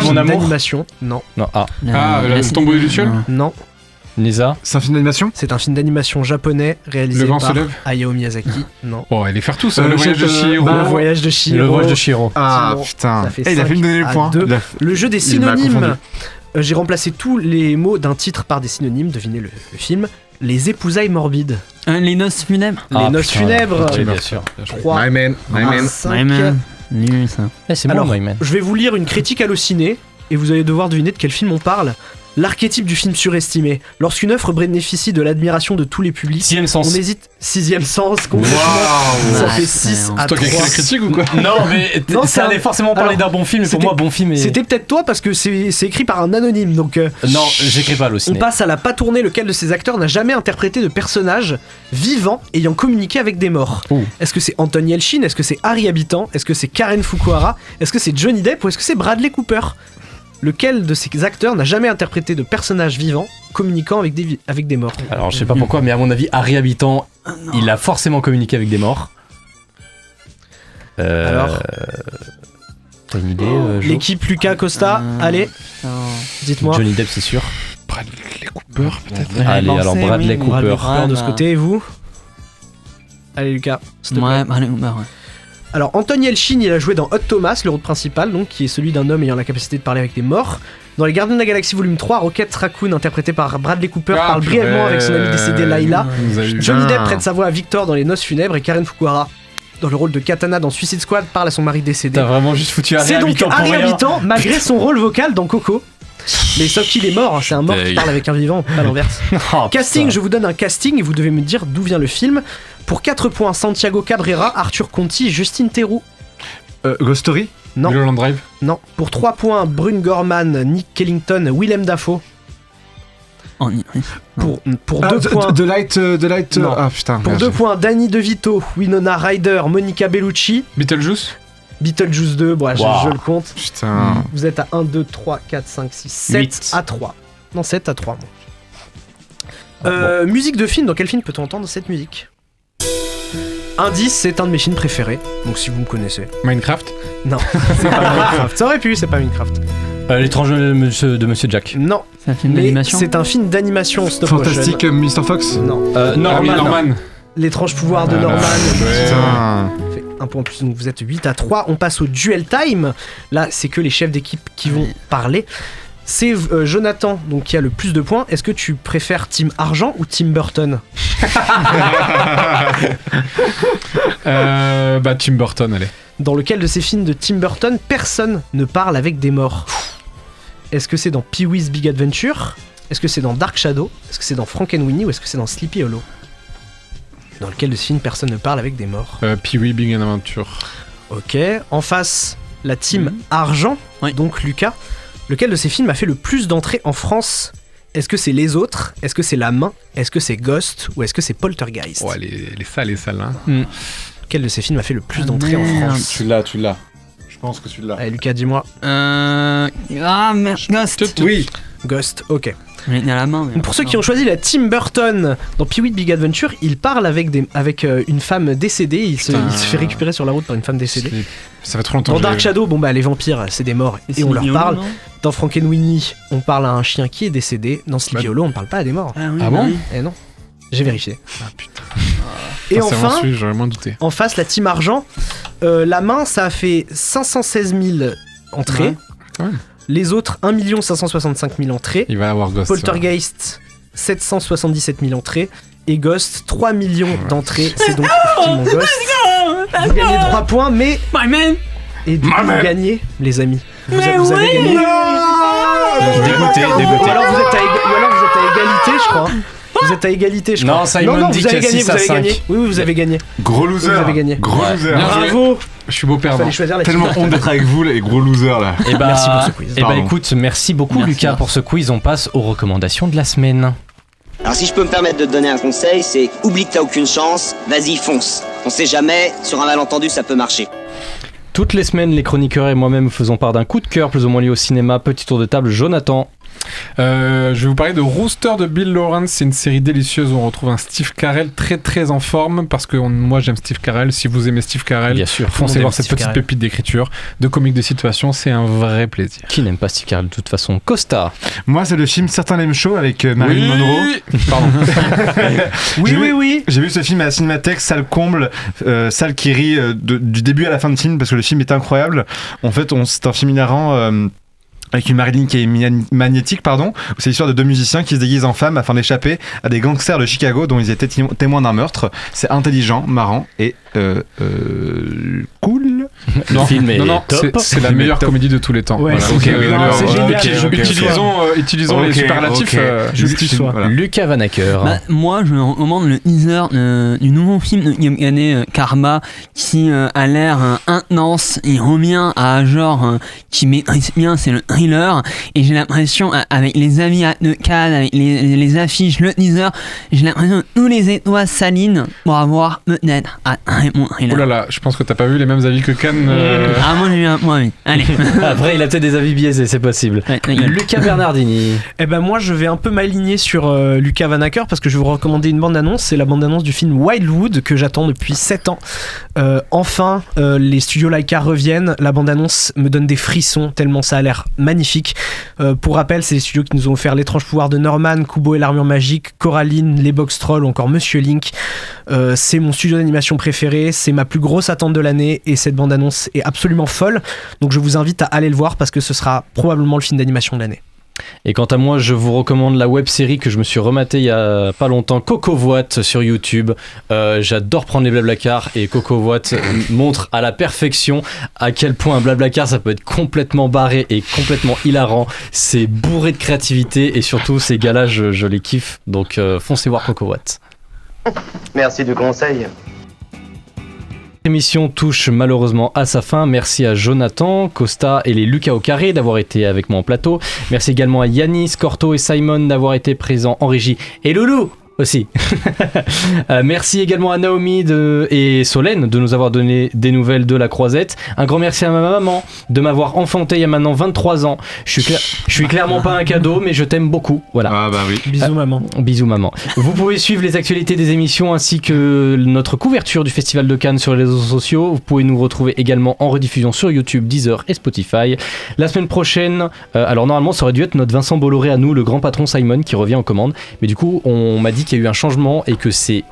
S9: Mon amour.
S11: D'animation. Non.
S10: Le tombeau des Lucioles.
S11: Non.
S9: Nisa.
S15: C'est un film d'animation.
S11: C'est un film d'animation japonais réalisé par Hayao Miyazaki. Non.
S10: Oh, elle est faire tous. Le voyage de Chihiro.
S11: Le voyage de Chihiro.
S9: Le voyage de Chihiro.
S15: Ah putain.
S11: Il a fait me donner le point. Le jeu des synonymes. J'ai remplacé tous les mots d'un titre par des synonymes. Devinez le film. Les épousailles morbides.
S1: Les noces funèbres.
S11: Les noces funèbres.
S9: Oui, bien sûr.
S11: 3,
S15: My man.
S11: 5.
S1: Nul ça.
S9: C'est
S11: Alors,
S9: bon, My Man.
S11: je vais vous lire une critique Allociné et vous allez devoir deviner de quel film on parle. L'archétype du film surestimé. Lorsqu'une œuvre bénéficie de l'admiration de tous les publics,
S9: Sixième Sens.
S11: on hésite. Sixième Sens, complètement. Ça fait 6 à 3.
S10: C'est toi qui as écrit la critique ou quoi?
S9: Non, mais ça allait forcément parler d'un bon film, mais pour moi, bon film est...
S11: C'était peut-être toi parce que c'est écrit par un anonyme, donc...
S9: Non, j'écris pas le
S11: On passe à La Pas tournée, lequel de ces acteurs n'a jamais interprété de personnage vivant ayant communiqué avec des morts? Est-ce que c'est Anton Yelchin? Est-ce que c'est Harry Habitant? Est-ce que c'est Karen Fukuhara? Est-ce que c'est Johnny Depp? Ou est-ce que c'est Bradley Cooper? Lequel de ces acteurs n'a jamais interprété de personnage vivant communiquant avec des morts?
S9: Alors je sais pas pourquoi, mais à mon avis, Harry Habitant, il a forcément communiqué avec des morts.
S11: Alors
S9: t'as une idée
S11: l'équipe Lucas Costa, allez, dites-moi.
S9: Johnny Depp, c'est sûr.
S10: Bradley Cooper, peut-être.
S9: Allez, alors Bradley Cooper.
S11: De ce côté, et vous? Allez Lucas, s'il te plaît.
S1: Bradley Cooper, ouais.
S11: Alors Anton Yelchin, il a joué dans Hot Thomas, le rôle principal, donc qui est celui d'un homme ayant la capacité de parler avec des morts. Dans Les Gardiens de la Galaxie volume 3, Rocket Raccoon, interprété par Bradley Cooper, parle brièvement avec son ami décédé Layla. Johnny Depp prête sa voix à Victor dans Les Noces funèbres et Karen Fukuhara, dans le rôle de Katana dans Suicide Squad, parle à son mari décédé.
S9: T'as vraiment juste foutu Harry Habitant.
S11: C'est donc Harry Habitant, malgré son rôle vocal dans Coco. Mais sauf qu'il est mort, c'est un mort qui parle avec un vivant, pas l'inverse. Casting, je vous donne un casting et vous devez me dire d'où vient le film. Pour 4 points, Santiago Cabrera, Arthur Conti, Justine Theroux.
S15: Ghost Story?
S11: Non.
S10: Mulholland Drive?
S11: Non. Pour 3 points, Brune Gorman, Nick Kellington, Willem Dafoe. Pour 2 points...
S15: The Light...
S11: Non.
S15: Ah putain.
S11: Pour 2 points, Danny DeVito, Winona Ryder, Monica Bellucci.
S10: Beetlejuice
S11: 2, bon, je le compte.
S15: Putain.
S11: Vous êtes à 1, 2, 3, 4, 5, 6, 7
S9: 8.
S11: à 3. Non, 7 à 3. Bon. Musique de film, dans quel film peut-on entendre cette musique? Indice, c'est un de mes films préférés, donc si vous me connaissez.
S10: Minecraft?
S11: Non, c'est pas Minecraft. Ça aurait pu, c'est pas Minecraft.
S9: L'étrange de Monsieur Jack.
S11: Non.
S1: C'est un film d'animation?
S11: C'est un film d'animation stop
S15: Fantastique
S11: motion.
S15: Mr. Fox?
S11: Non.
S10: Norman.
S11: L'étrange pouvoir de Norman.
S15: Putain.
S11: Fait un point en plus, donc vous êtes 8 à 3. On passe au duel time. Là, c'est que les chefs d'équipe qui vont parler. C'est Jonathan donc, qui a le plus de points. Est-ce que tu préfères Team Argent ou Tim Burton?
S10: Tim Burton, allez.
S11: Dans lequel de ces films de Tim Burton, personne ne parle avec des morts? Est-ce que c'est dans Pee-wee's Big Adventure? Est-ce que c'est dans Dark Shadow? Est-ce que c'est dans Frankenweenie ou est-ce que c'est dans Sleepy Hollow? Dans lequel de ces films, personne ne parle avec des morts?
S10: Pee-wee Big Adventure.
S11: Ok, en face, la team Argent, donc Lucas. Lequel de ces films a fait le plus d'entrées en France Est-ce que c'est Les Autres? Est-ce que c'est La Main? Est-ce que c'est Ghost? Ou est-ce que c'est Poltergeist?
S10: Ouais, les salles, hein.
S11: Quel de ces films a fait le plus d'entrées en France?
S15: Tu l'as. Je pense que tu l'as.
S11: Allez, Lucas, dis-moi.
S1: Ah, merde, Ghost.
S11: Oui. Ghost, ok.
S1: J'ai à la main.
S11: Pour ceux qui ont choisi la Tim Burton dans Pee-wee Big Adventure, il parle avec une femme décédée. Il se fait récupérer sur la route par une femme décédée.
S10: Ça fait trop longtemps.
S11: Dans Dark Shadow, les vampires, c'est des morts et on leur parle. Dans Frankenweenie, on parle à un chien qui est décédé. Dans Sleepy Hollow, on ne parle pas à des morts.
S10: Ah bon?
S11: Eh non. J'ai vérifié.
S10: Ah putain.
S11: Et enfin,
S10: j'aurais moins douté.
S11: En face, la Team Argent, La Main, ça a fait 516 000 entrées.
S10: Ouais.
S11: Les autres, 1 565 000 entrées.
S10: Il va y avoir Ghost.
S11: Poltergeist, 777 000 entrées. Et Ghost, 3 millions d'entrées. C'est donc effectivement Ghost. Vous gagnez 3 points, mais... Et du coup, vous gagnez, les amis. Vous avez gagné.
S9: Dégoûté.
S11: Ou alors vous êtes à égalité, je crois. Vous êtes à égalité, je crois.
S9: Non, Simon dit qu'il y a 6 à 5.
S11: Oui, vous avez gagné.
S15: Gros loser.
S11: Vous avez gagné.
S15: Gros loser.
S11: Bravo.
S10: Je suis beau perdant.
S15: Tellement honte d'être avec vous, les gros losers là.
S11: Merci pour ce quiz.
S9: Écoute, merci beaucoup Lucas pour ce quiz. On passe aux recommandations de la semaine.
S13: Alors si je peux me permettre de te donner un conseil, c'est oublie que t'as aucune chance, vas-y fonce. On sait jamais, sur un malentendu ça peut marcher.
S9: Toutes les semaines, les chroniqueurs et moi-même faisons part d'un coup de cœur plus ou moins lié au cinéma. Petit tour de table, Jonathan.
S10: Je vais vous parler de Rooster de Bill Lawrence. C'est une série délicieuse où on retrouve un Steve Carell très très en forme parce que moi j'aime Steve Carell. Si vous aimez Steve Carell,
S9: bien sûr,
S10: foncez voir cette petite pépite d'écriture, de comique de situation, c'est un vrai plaisir.
S9: Qui n'aime pas Steve Carell de toute façon? Costa.
S15: Moi c'est le film Certains l'aiment chaud avec Marilyn Monroe.
S10: Pardon.
S11: Oui.
S15: J'ai vu ce film à la Cinémathèque, salle comble, salle qui rit du début à la fin du film parce que le film est incroyable. En fait, c'est un film hilarant. Avec une Marilyn qui est magnétique, c'est l'histoire de deux musiciens qui se déguisent en femmes afin d'échapper à des gangsters de Chicago dont ils étaient témoins d'un meurtre. C'est intelligent, marrant et cool.
S10: Le film est top. C'est la meilleure comédie de tous les temps.
S11: Ouais,
S10: voilà.
S11: C'est génial.
S10: Utilisons les superlatifs.
S9: Lucas Vanacker.
S1: Moi, je recommande le teaser du nouveau film de Guillaume Canet, Karma, qui a l'air intense et revient à genre qui maîtrise bien, c'est le thriller. Et j'ai l'impression, avec les avis de Cannes, avec les affiches, le teaser, j'ai l'impression que tous les étoiles s'alignent pour avoir peut-être un bon thriller.
S10: Oh là là, je pense que t'as pas vu les mêmes avis que Cannes.
S1: Ah, moi j'ai eu un point, oui. Allez.
S9: Après, il a peut-être des avis biaisés, c'est possible.
S1: Ouais,
S9: Lucas Bernardini.
S11: Moi, je vais un peu m'aligner sur Lucas Vanacker parce que je vais vous recommander une bande-annonce. C'est la bande-annonce du film Wildwood que j'attends depuis 7 ans. Enfin, les studios Laika reviennent. La bande-annonce me donne des frissons tellement ça a l'air magnifique. Pour rappel, c'est les studios qui nous ont offert L'étrange pouvoir de Norman, Kubo et l'armure magique, Coraline, Les Box Trolls ou encore Monsieur Link. C'est mon studio d'animation préféré, c'est ma plus grosse attente de l'année et cette bande-annonce est absolument folle. Donc je vous invite à aller le voir parce que ce sera probablement le film d'animation de l'année.
S9: Et quant à moi, je vous recommande la web-série que je me suis rematée il y a pas longtemps, Coco Voite sur YouTube. J'adore prendre les Blablacar et Coco Voite montre à la perfection à quel point un Blablacar ça peut être complètement barré et complètement hilarant. C'est bourré de créativité et surtout ces gars-là, je les kiffe. Donc foncez voir Coco Voite.
S13: Merci du conseil.
S9: L'émission touche malheureusement à sa fin. Merci à Jonathan, Costa et les Lucas au carré d'avoir été avec moi en plateau. Merci également à Yanis, Corto et Simon d'avoir été présents en régie. Et Loulou aussi. Merci également à Naomi et Solène de nous avoir donné des nouvelles de la Croisette. Un grand merci à ma maman de m'avoir enfanté il y a maintenant 23 ans. Je suis clairement pas un cadeau, mais je t'aime beaucoup. Voilà.
S15: Ah bah oui.
S11: Bisous maman.
S9: Bisous maman. Vous pouvez suivre les actualités des émissions ainsi que notre couverture du Festival de Cannes sur les réseaux sociaux. Vous pouvez nous retrouver également en rediffusion sur YouTube, Deezer et Spotify. La semaine prochaine, alors normalement ça aurait dû être notre Vincent Bolloré à nous, le grand patron Simon qui revient en commande. Mais du coup on m'a dit qu'il y a eu un changement et que c'est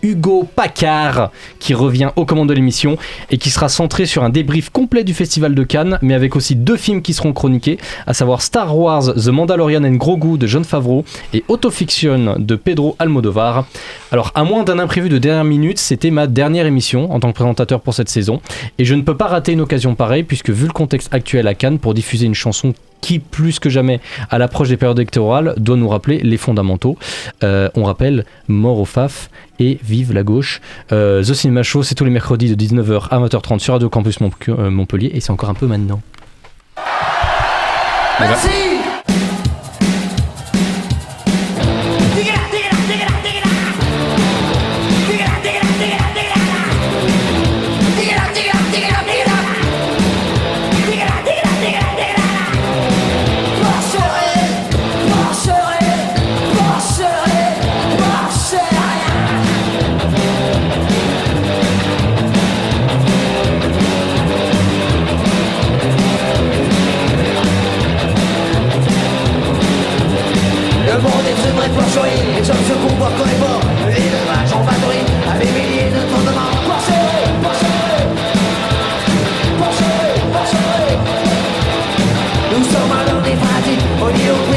S9: Hugo Paccard qui revient aux commandes de l'émission et qui sera centré sur un débrief complet du Festival de Cannes, mais avec aussi 2 films qui seront chroniqués, à savoir Star Wars The Mandalorian and Grogu de Jon Favreau et Autofiction de Pedro Almodovar. Alors à moins d'un imprévu de dernière minute, c'était ma dernière émission en tant que présentateur pour cette saison et je ne peux pas rater une occasion pareille puisque vu le contexte actuel à Cannes, pour diffuser une chanson qui, plus que jamais, à l'approche des périodes électorales, doit nous rappeler les fondamentaux. On rappelle mort au FAF et vive la gauche. The Cinema Show, c'est tous les mercredis de 19h à 20h30 sur Radio Campus Montpellier et c'est encore un peu maintenant.
S2: Merci.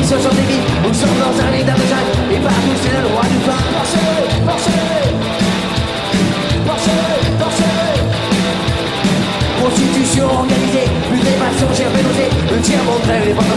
S14: ce sont des vies, nous sommes dans un état de jungle, et partout c'est le roi du pain. Porchez, porchez, porchez, porchez. Constitution organisée, plus des passions, j'ai fait nausée, le tir mon trêve, les bras